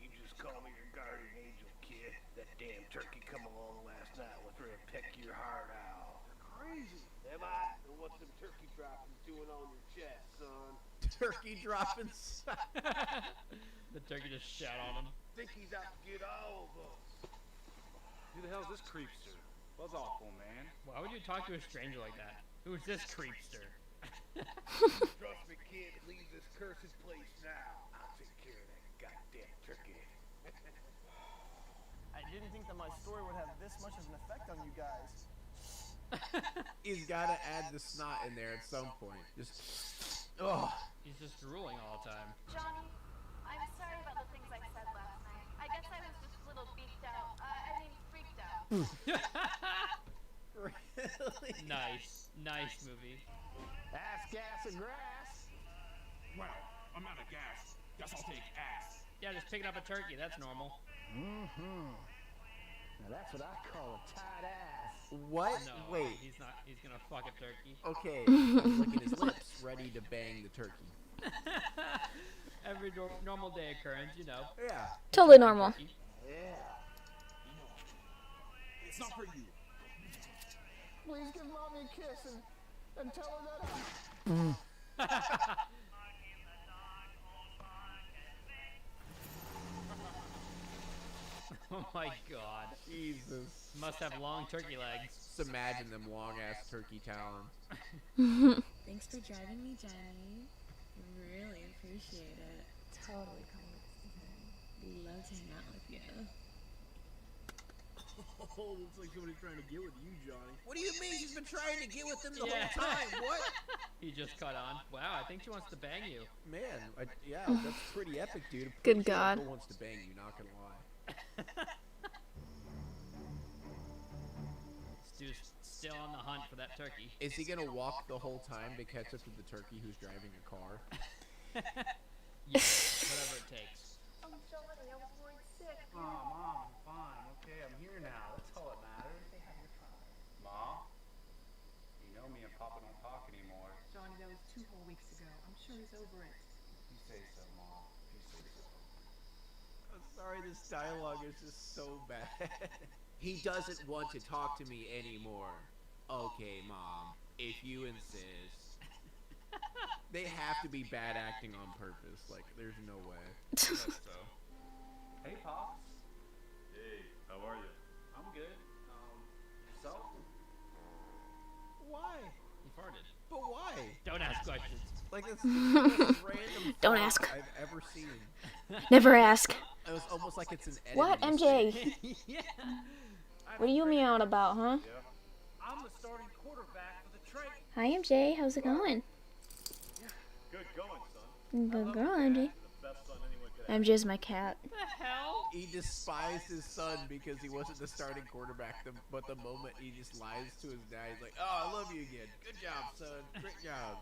[SPEAKER 6] You just call me your guardian angel, kid. That damn turkey come along last night with her to peck your heart out. Crazy. Am I? And what's them turkey droppings doing on your chest, son?
[SPEAKER 13] Turkey droppings.
[SPEAKER 5] The turkey just shot on him.
[SPEAKER 6] Think he's out to get all of us.
[SPEAKER 23] Who the hell's this creepster? Buzz awful, man.
[SPEAKER 5] Why would you talk to a stranger like that? Who's this creepster?
[SPEAKER 6] Trust me, kid. Leave this cursed place now. I'll take care of that goddamn turkey.
[SPEAKER 4] didn't think that my story would have this much of an effect on you guys.
[SPEAKER 13] He's gotta add the snot in there at some point. Just, oh.
[SPEAKER 5] He's just drooling all the time.
[SPEAKER 10] Johnny, I'm sorry about the things I said last night. I guess I was just a little beaked out. Freaked out.
[SPEAKER 13] Really?
[SPEAKER 5] Nice movie.
[SPEAKER 20] Ass, gas, and grass.
[SPEAKER 21] Well, I'm out of gas. Guess I'll take ass.
[SPEAKER 5] Yeah, just picking up a turkey. That's normal.
[SPEAKER 20] Mm-hmm. Now that's what I call a tight ass.
[SPEAKER 13] What?
[SPEAKER 5] No,
[SPEAKER 13] Wait.
[SPEAKER 5] He's not. He's gonna fuck a turkey.
[SPEAKER 13] Okay. He's licking his lips, ready to bang the turkey.
[SPEAKER 5] Every normal day occurrence, you know.
[SPEAKER 13] Yeah.
[SPEAKER 1] Totally normal.
[SPEAKER 20] Yeah.
[SPEAKER 21] It's not for you.
[SPEAKER 20] Please give mommy a kiss and tell her that I...
[SPEAKER 5] Oh my god.
[SPEAKER 13] Jesus.
[SPEAKER 5] Must have long turkey legs.
[SPEAKER 13] Just imagine them long ass turkey talons.
[SPEAKER 11] Thanks for driving me, Johnny. Really appreciate it. Totally coming. Love to hang out with you.
[SPEAKER 18] Oh, looks like somebody's trying to get with you, Johnny.
[SPEAKER 13] What do you mean? She's been trying to get with him the
[SPEAKER 5] Yeah.
[SPEAKER 13] whole time. What?
[SPEAKER 5] He just caught on. Wow, I think she wants to bang you.
[SPEAKER 13] Man, yeah, that's pretty epic, dude.
[SPEAKER 1] Good
[SPEAKER 13] Pretty sure
[SPEAKER 1] God.
[SPEAKER 13] Girl wants to bang you, not gonna lie.
[SPEAKER 5] This dude's still on the hunt for that turkey.
[SPEAKER 13] Is he gonna walk the whole time to catch up to the turkey who's driving a car?
[SPEAKER 5] Yes, whatever it takes.
[SPEAKER 10] Oh, Johnny, I was worried sick.
[SPEAKER 9] Oh, Mom, I'm fine. Okay, I'm here now. That's all that matters. They have your phone. Mom? You know me and Papa don't talk anymore.
[SPEAKER 11] Johnny, that was 2 whole weeks ago. I'm sure he's over it.
[SPEAKER 9] You say so, Mom. You say so.
[SPEAKER 13] I'm sorry, this dialogue is just so bad. He doesn't want to talk to me anymore. Okay, Mom, if you insist. They have to be bad acting on purpose. Like, there's no way.
[SPEAKER 21] So.
[SPEAKER 9] Hey, Pops.
[SPEAKER 21] Hey, how are you?
[SPEAKER 9] I'm good. Yourself?
[SPEAKER 13] Why?
[SPEAKER 5] He farted.
[SPEAKER 13] But why?
[SPEAKER 5] Don't ask questions.
[SPEAKER 13] Like, that's the most random
[SPEAKER 1] Don't
[SPEAKER 13] thought
[SPEAKER 1] ask.
[SPEAKER 13] I've ever seen.
[SPEAKER 1] Never ask.
[SPEAKER 13] It was almost like it's an editing
[SPEAKER 1] What,
[SPEAKER 13] mistake.
[SPEAKER 1] MJ?
[SPEAKER 5] Yeah.
[SPEAKER 1] What are you meowing about, huh?
[SPEAKER 23] I'm the starting quarterback for the trade.
[SPEAKER 1] Hi, MJ. How's it going?
[SPEAKER 21] Good going, son.
[SPEAKER 1] Good girl, MJ.
[SPEAKER 21] The best son anyone could have.
[SPEAKER 1] MJ's my cat.
[SPEAKER 5] What the hell?
[SPEAKER 13] He despised his son because he wasn't the starting quarterback, but the moment he just lies to his dad, he's like, oh, I love you again. Good job, son. Great job.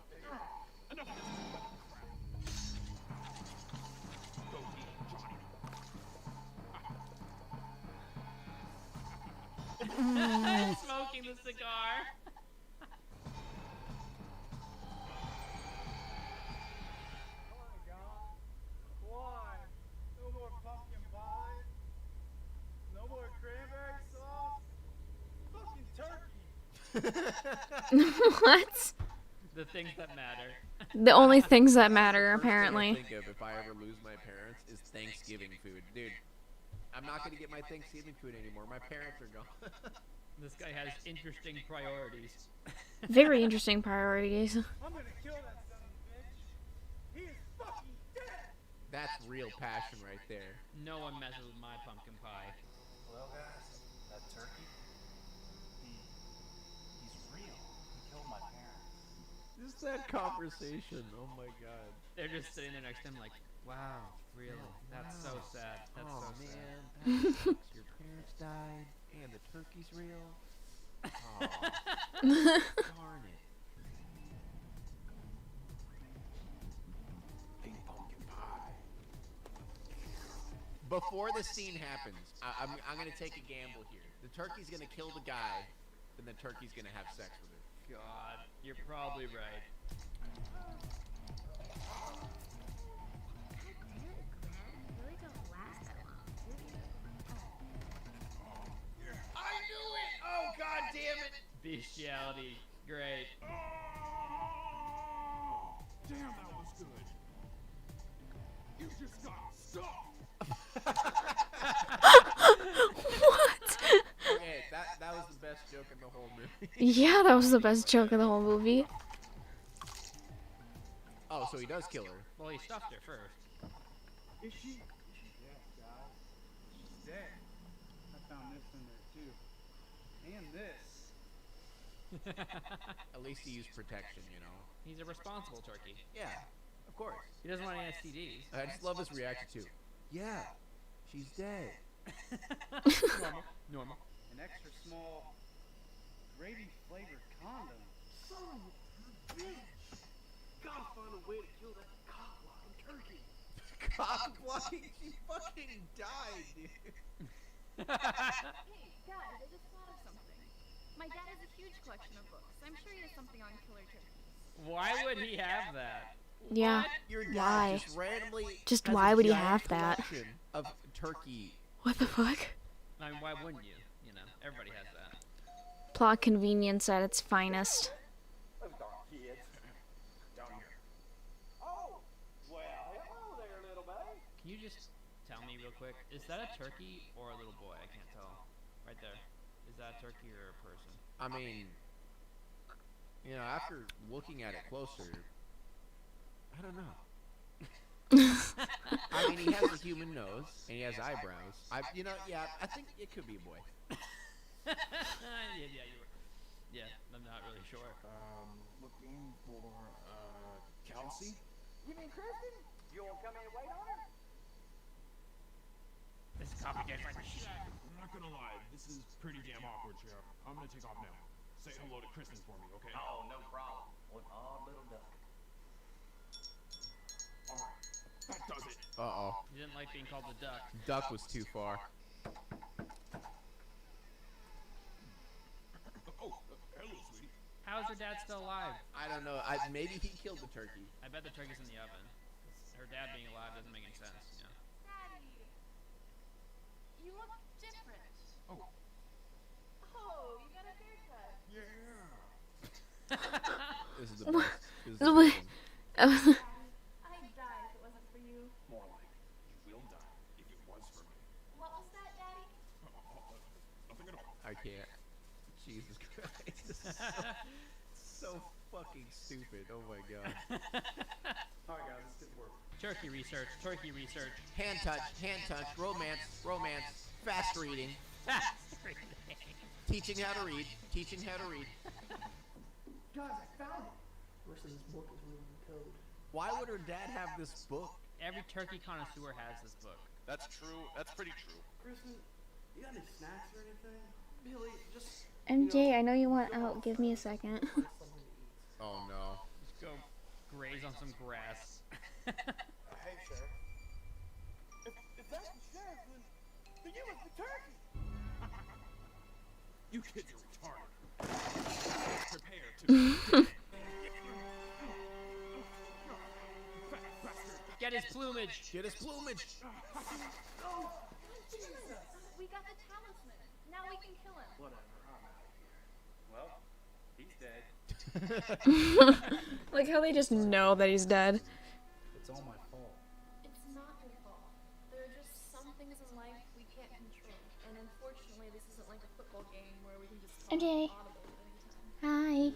[SPEAKER 5] Smoking the cigar.
[SPEAKER 18] Why? No more pumpkin pie? No more cranberry sauce? Fucking turkey!
[SPEAKER 1] What?
[SPEAKER 5] The things that matter.
[SPEAKER 1] The only things that matter,
[SPEAKER 13] First thing I
[SPEAKER 1] apparently.
[SPEAKER 13] think of if I ever lose my parents is Thanksgiving food. Dude, I'm not going to get my Thanksgiving food anymore. My parents are gone.
[SPEAKER 5] This guy has interesting priorities.
[SPEAKER 1] Very interesting priorities.
[SPEAKER 18] I'm gonna kill that son of a bitch. He is fucking dead!
[SPEAKER 13] That's real passion right there.
[SPEAKER 5] No one messes with my pumpkin pie.
[SPEAKER 9] Well, guys, that turkey, he's real. He killed my parents.
[SPEAKER 13] Just that conversation. Oh my god.
[SPEAKER 5] They're just sitting there next to him like, wow, really? That's so sad. That's
[SPEAKER 13] oh
[SPEAKER 5] so
[SPEAKER 13] man,
[SPEAKER 5] sad.
[SPEAKER 13] that sucks. Your parents died and the turkey's real. Oh, darn it. Big pumpkin pie. Before the scene happens, I'm gonna take a gamble here. The turkey's gonna kill the guy, and the turkey's gonna have sex with her.
[SPEAKER 5] God, you're probably right.
[SPEAKER 13] I knew it! Oh god damn it!
[SPEAKER 5] Bestiality, great.
[SPEAKER 21] Damn, that was good. You just got stuffed.
[SPEAKER 1] What?
[SPEAKER 13] Okay, that was the best joke in the whole movie.
[SPEAKER 1] Yeah, that was the best joke of the whole movie.
[SPEAKER 13] Oh, so he does kill her.
[SPEAKER 5] Well, he stuffed her first.
[SPEAKER 18] Is she? Yes, guys. She's dead. I
[SPEAKER 9] too. And this.
[SPEAKER 13] At least he used protection, you know.
[SPEAKER 5] He's a responsible turkey.
[SPEAKER 13] Yeah, of course.
[SPEAKER 5] He doesn't want any STDs.
[SPEAKER 13] I just love his reaction too. Yeah, she's dead.
[SPEAKER 5] Normal.
[SPEAKER 9] An extra small gravy flavored condom.
[SPEAKER 18] Son of a bitch! Gotta find a way to kill that cock-blocking turkey.
[SPEAKER 13] Cock blocking? She fucking died, dude.
[SPEAKER 10] Hey, guys, I just thought of something. My dad has a huge collection of books. I'm sure he has something on killer turkeys.
[SPEAKER 5] Why would he have that?
[SPEAKER 1] Yeah.
[SPEAKER 13] Your dad
[SPEAKER 1] Why?
[SPEAKER 13] just randomly
[SPEAKER 1] Just
[SPEAKER 13] has
[SPEAKER 1] why
[SPEAKER 13] a
[SPEAKER 1] would he
[SPEAKER 13] giant
[SPEAKER 1] have that?
[SPEAKER 13] collection of turkey.
[SPEAKER 1] What the fuck?
[SPEAKER 5] I mean, why wouldn't you? You know, everybody has that.
[SPEAKER 1] Plot convenience at its finest.
[SPEAKER 6] Let's go, kids. Down here. Oh, well, hello there, little babe.
[SPEAKER 5] Can you just tell me real quick? Is that a turkey or a little boy? I can't tell. Right there. Is that a turkey or a person?
[SPEAKER 13] I mean, you know, after looking at it closer, I don't know. I mean, he has a human nose and he has eyebrows. Yeah, I think it could be a boy.
[SPEAKER 5] Yeah, I'm not really sure.
[SPEAKER 4] Looking for, Kelsey?
[SPEAKER 6] You mean Kristen? You won't come in and wait on her?
[SPEAKER 5] This coffee tastes like shit.
[SPEAKER 21] I'm not gonna lie, this is pretty damn awkward, Sheriff. I'm gonna take off now. Say hello to Kristen for me, okay?
[SPEAKER 6] Oh, no problem. One odd little duck.
[SPEAKER 21] Alright, that does it.
[SPEAKER 13] Uh-oh.
[SPEAKER 5] You didn't like being called the duck.
[SPEAKER 13] Duck was too far.
[SPEAKER 21] Oh, hello, sweetie.
[SPEAKER 5] How is her dad still alive?
[SPEAKER 13] I don't know. Maybe he killed the turkey.
[SPEAKER 5] I bet the turkey's in the oven. Her dad being alive doesn't make any sense. You know?
[SPEAKER 10] Daddy, you look different.
[SPEAKER 21] Oh.
[SPEAKER 10] Oh, you got a haircut.
[SPEAKER 21] Yeah.
[SPEAKER 13] This is the best. This is the
[SPEAKER 1] What?
[SPEAKER 13] best.
[SPEAKER 10] I'd die if it wasn't for you.
[SPEAKER 21] More like, you will die if it was for me.
[SPEAKER 10] What was that, Daddy?
[SPEAKER 21] Nothing at all.
[SPEAKER 13] I can't. Jesus Christ. This is so fucking stupid. Oh my god.
[SPEAKER 4] Alright guys, let's get to work.
[SPEAKER 5] Turkey research. Turkey research.
[SPEAKER 13] Hand touch, romance, fast reading. Teaching how to read.
[SPEAKER 4] Guys, I found it! Versus this book is written in code.
[SPEAKER 13] Why would her dad have this book?
[SPEAKER 5] Every turkey connoisseur has this book.
[SPEAKER 3] That's true. That's pretty true.
[SPEAKER 18] Kristen, you got any snacks or anything? Billy, just...
[SPEAKER 1] MJ, I know you want out. Give me a second.
[SPEAKER 13] Oh no.
[SPEAKER 5] Just go graze on some grass.
[SPEAKER 4] Hey, Sheriff.
[SPEAKER 18] If that's the sheriff, then you must be turkey!
[SPEAKER 21] You kids are retarded. Prepare to
[SPEAKER 5] Get his plumage.
[SPEAKER 13] Get his plumage.
[SPEAKER 10] Oh, Jesus! We got the talisman. Now we can kill him.
[SPEAKER 9] Whatever, I'm out of here. Well, he's dead.
[SPEAKER 1] Like how they just know that he's dead.
[SPEAKER 9] It's all my fault.
[SPEAKER 10] It's not your fault. There are just some things in life we can't control. And unfortunately, this isn't like a football game where we can just call
[SPEAKER 1] MJ.
[SPEAKER 10] audible at any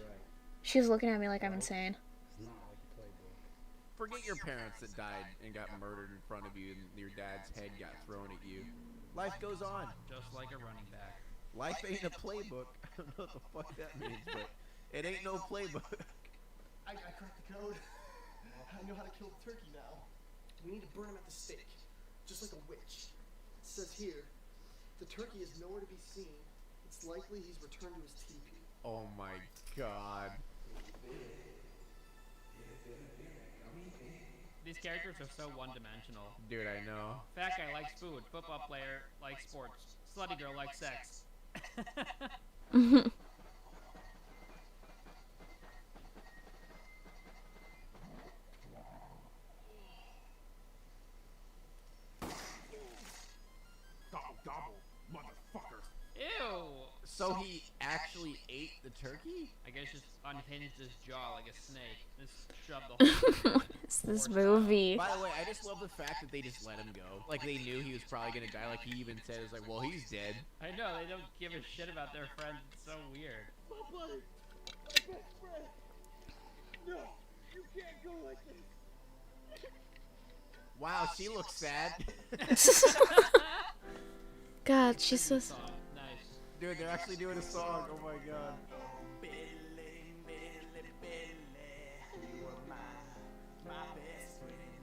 [SPEAKER 10] time.
[SPEAKER 1] Hi. She's looking at me like I'm insane.
[SPEAKER 9] It's not like a playbook.
[SPEAKER 13] Forget your parents that died and got murdered in front of you and your dad's head got thrown at you. Life goes on.
[SPEAKER 5] Just like a running back.
[SPEAKER 13] Life ain't a playbook. I don't know what the fuck that means, but it ain't no playbook.
[SPEAKER 4] I cracked the code. I know how to kill the turkey now. We need to burn him at the stake, just like a witch. It says here, the turkey is nowhere to be seen. It's likely he's returned to his teepee.
[SPEAKER 13] Oh my god.
[SPEAKER 5] These characters are so one-dimensional.
[SPEAKER 13] Dude, I know.
[SPEAKER 5] Fat guy likes food. Football player likes sports. Slutty girl likes sex.
[SPEAKER 21] Gobble, gobble, motherfucker.
[SPEAKER 5] Ew.
[SPEAKER 13] So he actually ate the turkey?
[SPEAKER 5] I guess just unhinged his jaw like a snake. Just shoved the whole thing.
[SPEAKER 1] It's this movie.
[SPEAKER 13] By the way, I just love the fact that they just let him go. Like, they knew he was probably gonna die. Like, he even said, it's like, well, he's dead.
[SPEAKER 5] I know, they don't give a shit about their friend. It's so weird.
[SPEAKER 18] My buddy! My best friend! No! You can't go like this!
[SPEAKER 13] Wow, she looks sad.
[SPEAKER 1] God, she's so.
[SPEAKER 5] Nice.
[SPEAKER 13] Dude, they're actually doing a song. Oh my god.
[SPEAKER 9] Billy, Billy, Billy, you were my best friend.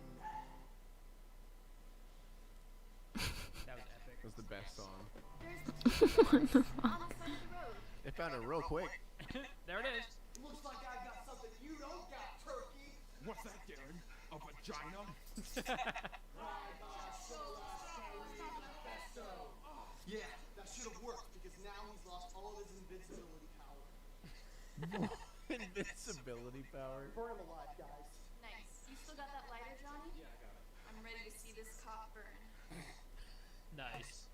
[SPEAKER 5] That was epic.
[SPEAKER 13] That was the best song.
[SPEAKER 10] On the side of the road.
[SPEAKER 13] They found it real quick.
[SPEAKER 5] There it is.
[SPEAKER 4] Looks like I got something you don't got, turkey.
[SPEAKER 21] What's that, Darren? A vagina?
[SPEAKER 4] Yeah, that should have worked because now he's lost all of his invincibility power.
[SPEAKER 13] Invincibility power.
[SPEAKER 4] Burn him alive, guys.
[SPEAKER 10] Nice. You still got that lighter, Johnny?
[SPEAKER 21] Yeah, I got it.
[SPEAKER 10] I'm ready to see this cop burn.
[SPEAKER 5] Nice.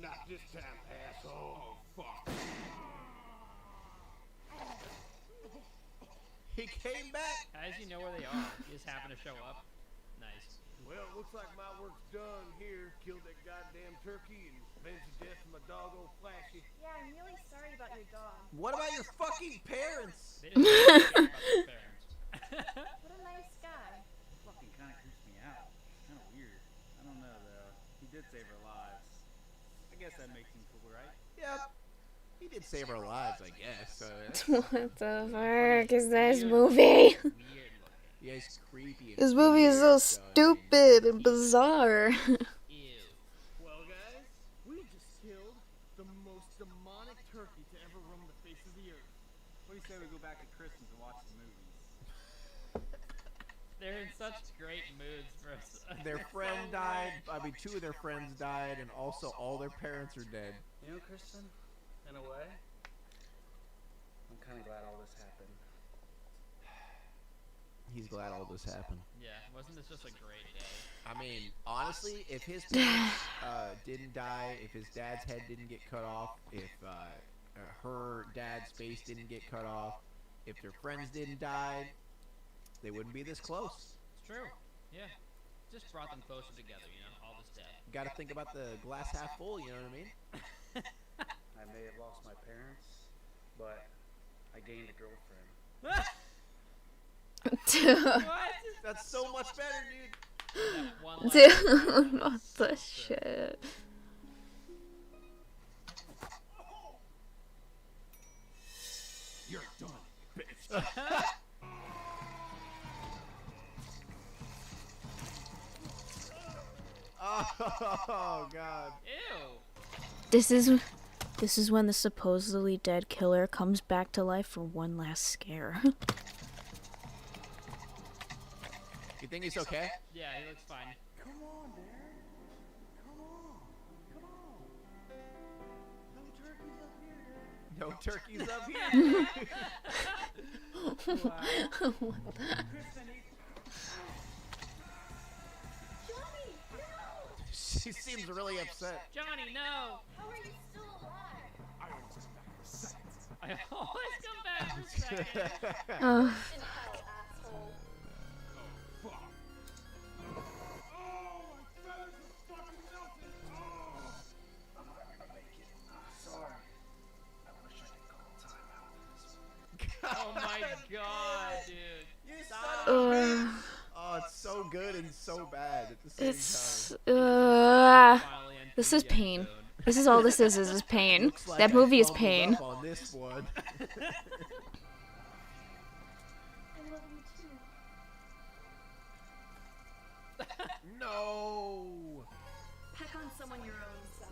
[SPEAKER 6] Not this time, asshole.
[SPEAKER 21] Oh, fuck.
[SPEAKER 13] He came back.
[SPEAKER 5] How does he know where they are? He just happened to show up. Nice.
[SPEAKER 6] Well, looks like my work's done here. Killed that goddamn turkey and avenged the death of my dog old Flashy.
[SPEAKER 10] Yeah, I'm really sorry about your dog.
[SPEAKER 13] What about your fucking parents?
[SPEAKER 5] They didn't care about their parents.
[SPEAKER 10] What a nice guy.
[SPEAKER 9] Fucking kind of creeps me out. Kind of weird. I don't know though. He did save our lives. I guess that makes him cool, right?
[SPEAKER 13] Yep. He did save our lives, I guess.
[SPEAKER 1] What the fuck is this movie?
[SPEAKER 13] Yeah, he's creepy.
[SPEAKER 1] This movie is so stupid and bizarre.
[SPEAKER 4] Well, guys, we just killed the most demonic turkey to ever roam the face of the earth.
[SPEAKER 9] What do you say we go back to Christmas and watch the movies?
[SPEAKER 5] They're in such great moods for us.
[SPEAKER 13] Their friend died. I mean, 2 of their friends died, and also all their parents are dead.
[SPEAKER 9] You know, Kristen, in a way, I'm kind of glad all this happened.
[SPEAKER 13] He's glad all this happened.
[SPEAKER 5] Yeah, wasn't this just a great day?
[SPEAKER 13] I mean, honestly, if his parents didn't die, if his dad's head didn't get cut off, if her dad's face didn't get cut off, if their friends didn't die, they wouldn't be this close.
[SPEAKER 5] It's true. Yeah. Just brought them closer together, you know, all this death.
[SPEAKER 13] You gotta think about the glass half full, you know what I mean?
[SPEAKER 9] I may have lost my parents, but I gained a girlfriend.
[SPEAKER 1] Dude.
[SPEAKER 13] That's so much better, dude.
[SPEAKER 1] Dude, what the shit?
[SPEAKER 21] You're done, bitch.
[SPEAKER 13] Oh god.
[SPEAKER 5] Ew.
[SPEAKER 1] This is when the supposedly dead killer comes back to life for one last scare.
[SPEAKER 13] You think he's okay?
[SPEAKER 5] Yeah, he looks fine.
[SPEAKER 4] Come on, Darren. Come on. No turkeys up here, Darren.
[SPEAKER 13] No turkeys up here.
[SPEAKER 1] Wow. What the?
[SPEAKER 13] She seems really upset.
[SPEAKER 5] Johnny, no!
[SPEAKER 10] How are you still alive?
[SPEAKER 21] I always come back for a second.
[SPEAKER 5] I always come back for a second.
[SPEAKER 1] Oh.
[SPEAKER 10] In hell, asshole.
[SPEAKER 21] Oh, fuck. Oh, my feathers are fucking melted. Oh.
[SPEAKER 4] I'm not gonna make it. Sorry. I wish I could call time out for this one.
[SPEAKER 5] Oh my god, dude.
[SPEAKER 13] You son of a bitch. Oh, it's so good and so bad at the same time.
[SPEAKER 1] This is pain. This is all this is pain.
[SPEAKER 13] Like
[SPEAKER 1] That movie is pain.
[SPEAKER 13] Up on this one.
[SPEAKER 10] I love you too.
[SPEAKER 13] No.
[SPEAKER 10] Peck on someone your own size.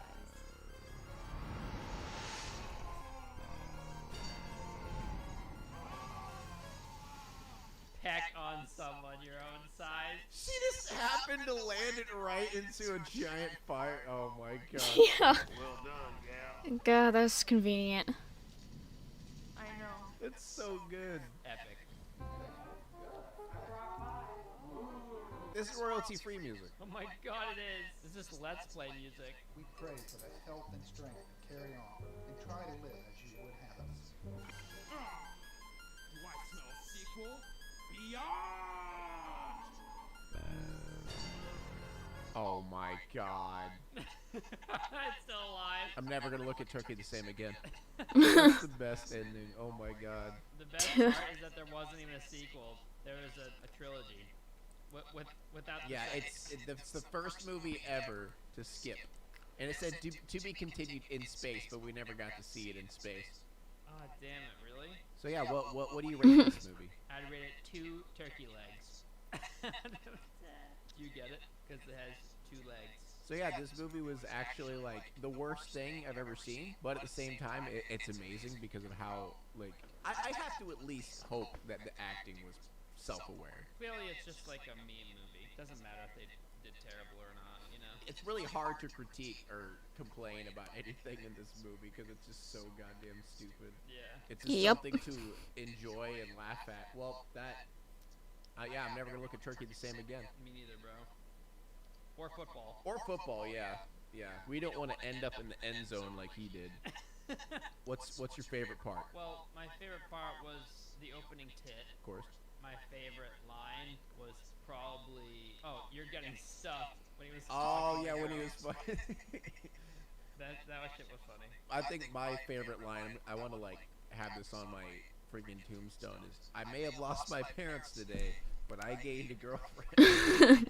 [SPEAKER 5] Peck on someone your own size.
[SPEAKER 13] She just happened to land it right into a giant fire. Oh my god.
[SPEAKER 1] Yeah.
[SPEAKER 6] Well done, gal.
[SPEAKER 1] God, that's convenient.
[SPEAKER 10] I know.
[SPEAKER 13] It's so good.
[SPEAKER 5] Epic.
[SPEAKER 13] This is royalty-free music.
[SPEAKER 5] Oh my god, it is. This is Let's Play music.
[SPEAKER 12] We pray for the health and strength to carry on and try to live as you would have us.
[SPEAKER 21] Do I smell sequel? Beyond!
[SPEAKER 13] Oh my god.
[SPEAKER 5] It's still alive.
[SPEAKER 13] I'm never gonna look at Turkey the same again. That's the best ending. Oh my god.
[SPEAKER 5] The best part is that there wasn't even a sequel. There was a trilogy. Without the
[SPEAKER 13] Yeah,
[SPEAKER 5] second.
[SPEAKER 13] it's the first movie ever to skip. And it said to be continued in space, but we never got to see it in space.
[SPEAKER 5] Oh, damn it, really?
[SPEAKER 13] So yeah, what do you rate this movie?
[SPEAKER 5] I'd rate it 2 turkey legs. You get it? Because it has 2 legs.
[SPEAKER 13] So yeah, this movie was actually like the worst thing I've ever seen, but at the same time, it's amazing because of how like I have to at least hope that the acting was self-aware.
[SPEAKER 5] Clearly, it's just like a meme movie. Doesn't matter if they did terrible or not, you know.
[SPEAKER 13] It's really hard to critique or complain about anything in this movie because it's just so goddamn stupid.
[SPEAKER 5] Yeah.
[SPEAKER 13] It's just something to enjoy and laugh at. Well, that. Yeah, I'm never gonna look at turkey the same again.
[SPEAKER 5] Me neither, bro. Or football.
[SPEAKER 13] Or football, yeah. Yeah. We don't want to end up in the end zone like he did. What's your favorite part?
[SPEAKER 5] Well, my favorite part was the opening tit.
[SPEAKER 13] Of course.
[SPEAKER 5] My favorite line was probably, "Oh, you're getting stuffed," when he was
[SPEAKER 13] Oh yeah, when he was funny.
[SPEAKER 5] that shit was funny.
[SPEAKER 13] I think my favorite line, I want to like have this on my freaking tombstone, is I may have lost my parents today, but I gained a girlfriend.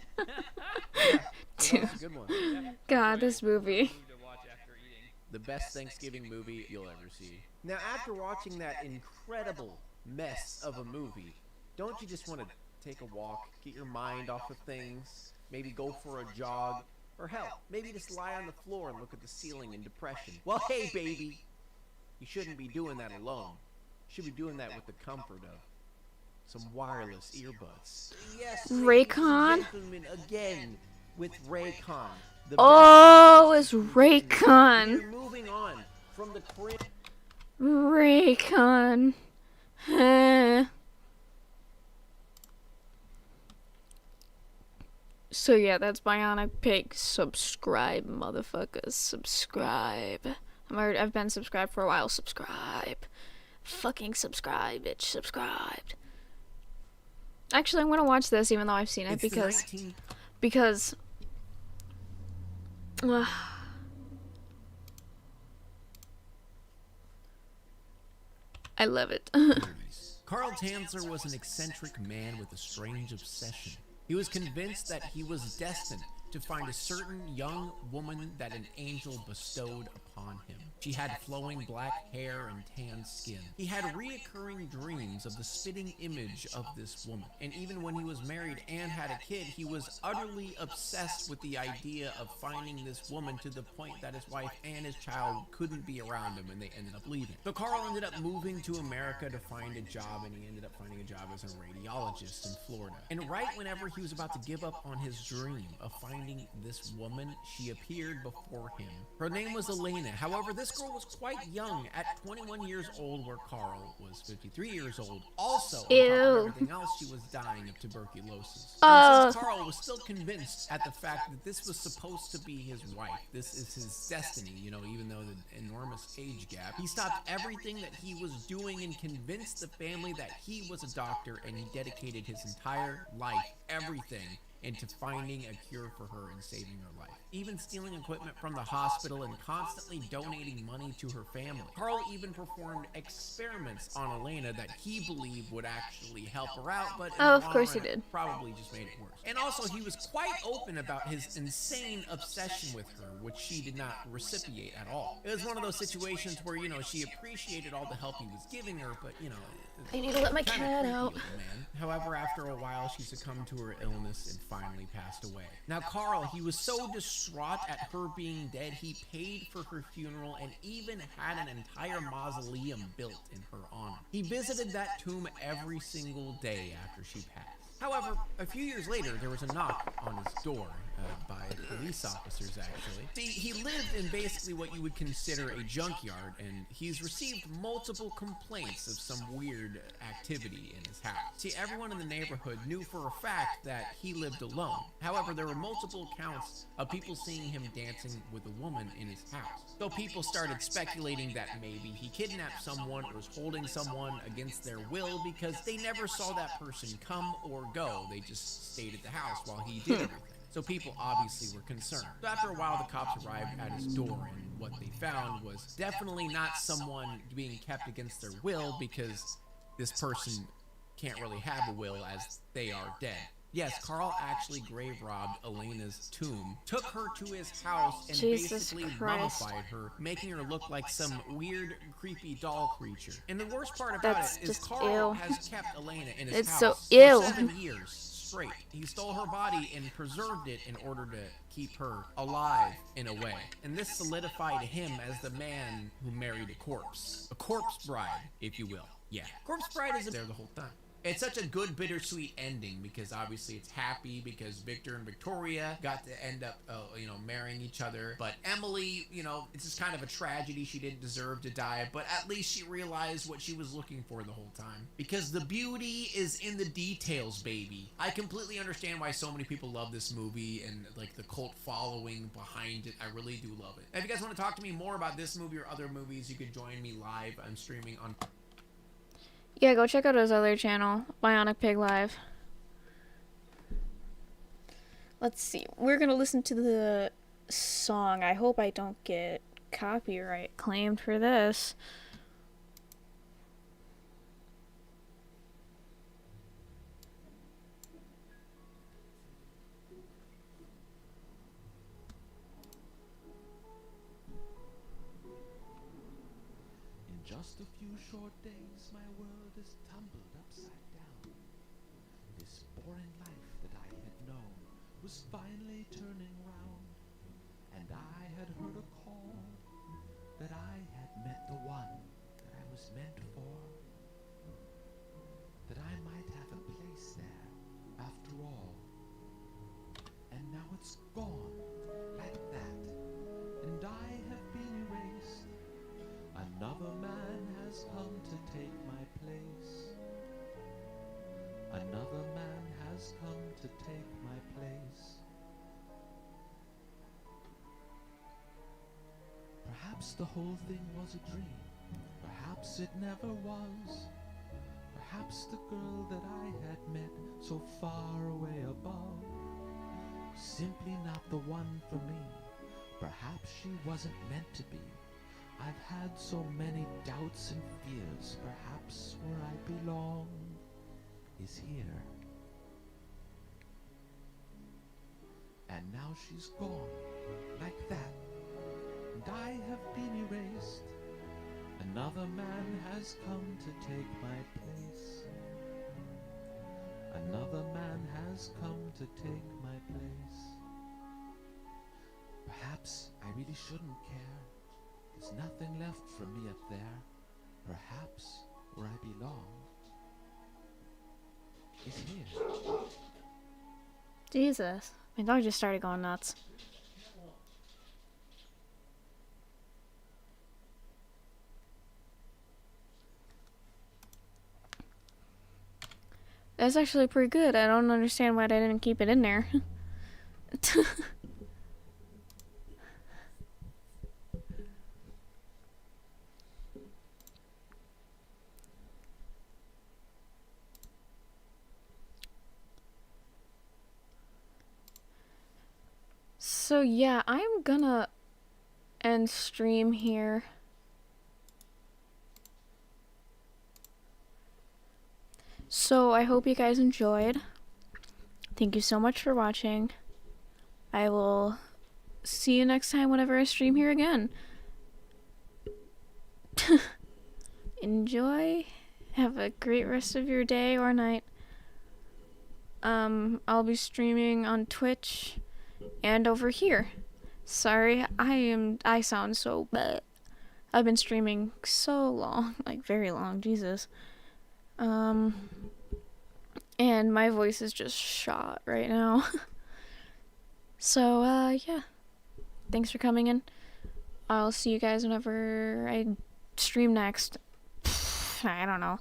[SPEAKER 13] So that was a good one.
[SPEAKER 1] God, this movie.
[SPEAKER 13] The best Thanksgiving movie you'll ever see. Now, after watching that incredible mess of a movie, don't you just want to take a walk, get your mind off of things, maybe go for a jog, or hell, maybe just lie on the floor and look at the ceiling in depression? Well, hey, baby, you shouldn't be doing that alone. You should be doing that with the comfort of some wireless earbuds. Yes,
[SPEAKER 1] Raycon?
[SPEAKER 13] gentlemen, again, with Raycon.
[SPEAKER 1] Oh, it's Raycon.
[SPEAKER 13] We're moving on from the
[SPEAKER 1] Raycon. So yeah, that's BionicPig. Subscribe, motherfuckers. Subscribe. I've been subscribed for a while. Subscribe. Fucking subscribe, bitch. Subscribed. Actually, I'm gonna watch this even though I've seen it because I love it.
[SPEAKER 13] Carl Tanzler was an eccentric man with a strange obsession. He was convinced that he was destined to find a certain young woman that an angel bestowed upon him. She had flowing black hair and tan skin. He had reoccurring dreams of the spitting image of this woman. And even when he was married and had a kid, he was utterly obsessed with the idea of finding this woman to the point that his wife and his child couldn't be around him and they ended up leaving. So Carl ended up moving to America to find a job, and he ended up finding a job as a radiologist in Florida. And right whenever he was about to give up on his dream of finding this woman, she appeared before him. Her name was Elena. However, this girl was quite young at 21 years old, where Carl was 53 years old. Also, on top of everything else, she was dying of tuberculosis. And since Carl was still convinced at the fact that this was supposed to be his wife, this is his destiny, you know, even though the enormous age gap, he stopped everything that he was doing and convinced the family that he was a doctor, and he dedicated his entire life, everything, into finding a cure for her and saving her life. Even stealing equipment from the hospital and constantly donating money to her family. Carl even performed experiments on Elena that he believed would actually help her out, but in the
[SPEAKER 1] of
[SPEAKER 13] long
[SPEAKER 1] course
[SPEAKER 13] run,
[SPEAKER 1] he did.
[SPEAKER 13] Probably just made it worse. And also, he was quite open about his insane obsession with her, which she did not reciprocate at all. It was one of those situations where, you know, she appreciated all the help he was giving her, but, you know,
[SPEAKER 1] I need to let my
[SPEAKER 13] kinda
[SPEAKER 1] cat
[SPEAKER 13] creepy
[SPEAKER 1] out.
[SPEAKER 13] of the man. However, after a while, she succumbed to her illness and finally passed away. Now, Carl, he was so distraught at her being dead, he paid for her funeral and even had an entire mausoleum built in her honor. He visited that tomb every single day after she passed. However, a few years later, there was a knock on his door by police officers, actually. See, he lived in basically what you would consider a junkyard, and he's received multiple complaints of some weird activity in his house. See, everyone in the neighborhood knew for a fact that he lived alone. However, there were multiple accounts of people seeing him dancing with a woman in his house. So people started speculating that maybe he kidnapped someone or was holding someone against their will, because they never saw that person come or go. They just stayed at the house while he did everything. So people obviously were concerned. So after a while, the cops arrived at his door, and what they found was definitely not someone being kept against their will, because this person can't really have a will as they are dead. Yes, Carl actually grave robbed Elena's tomb, took her to his house, and
[SPEAKER 1] Jesus
[SPEAKER 13] basically
[SPEAKER 1] Christ.
[SPEAKER 13] mummified her, making her look like some weird, creepy doll creature. And the worst part about
[SPEAKER 1] That's
[SPEAKER 13] it is
[SPEAKER 1] just
[SPEAKER 13] Carl
[SPEAKER 1] ew.
[SPEAKER 13] has kept Elena in his
[SPEAKER 1] It's
[SPEAKER 13] house
[SPEAKER 1] so
[SPEAKER 13] for
[SPEAKER 1] ew.
[SPEAKER 13] 7 years straight. He stole her body and preserved it in order to keep her alive in a way. And this solidified him as the man who married a corpse bride, if you will. Yeah, corpse bride is there the whole time. It's such a good bittersweet ending because obviously it's happy because Victor and Victoria got to end up, marrying each other. But Emily, it's just kind of a tragedy. She didn't deserve to die, but at least she realized what she was looking for the whole time. Because the beauty is in the details, baby. I completely understand why so many people love this movie and like the cult following behind it. I really do love it. Now, if you guys want to talk to me more about this movie or other movies, you could join me live. I'm streaming on...
[SPEAKER 1] Yeah, go check out his other channel, BionicPig Live. Let's see. We're gonna listen to the song. I hope I don't get copyright claimed for this.
[SPEAKER 14] In just a few short days, my world is tumbled upside down. This boring life that I had known was finally turning round, and I had heard a call that I had met the one that I was meant for, that I might have a place there after all. And now it's gone like that, and I have been erased. Another man has come to take my place. Another man has come to take my place. Perhaps the whole thing was a dream. Perhaps it never was. Perhaps the girl that I had met so far away above was simply not the one for me. Perhaps she wasn't meant to be. I've had so many doubts and fears. Perhaps where I belong is here. And now she's gone, like that, and I have been erased. Another man has come to take my place. Another man has come to take my place. Perhaps I really shouldn't care. There's nothing left for me up there. Perhaps where I belong is here.
[SPEAKER 1] Jesus. My dog just started going nuts. That's actually pretty good. I don't understand why they didn't keep it in there. So yeah, I'm gonna end stream here. So I hope you guys enjoyed. Thank you so much for watching. I will see you next time whenever I stream here again. Enjoy. Have a great rest of your day or night. I'll be streaming on Twitch and over here. Sorry, I sound so bad. I've been streaming so long, like very long, Jesus. And my voice is just shot right now. So, yeah. Thanks for coming in. I'll see you guys whenever I stream next. I don't know.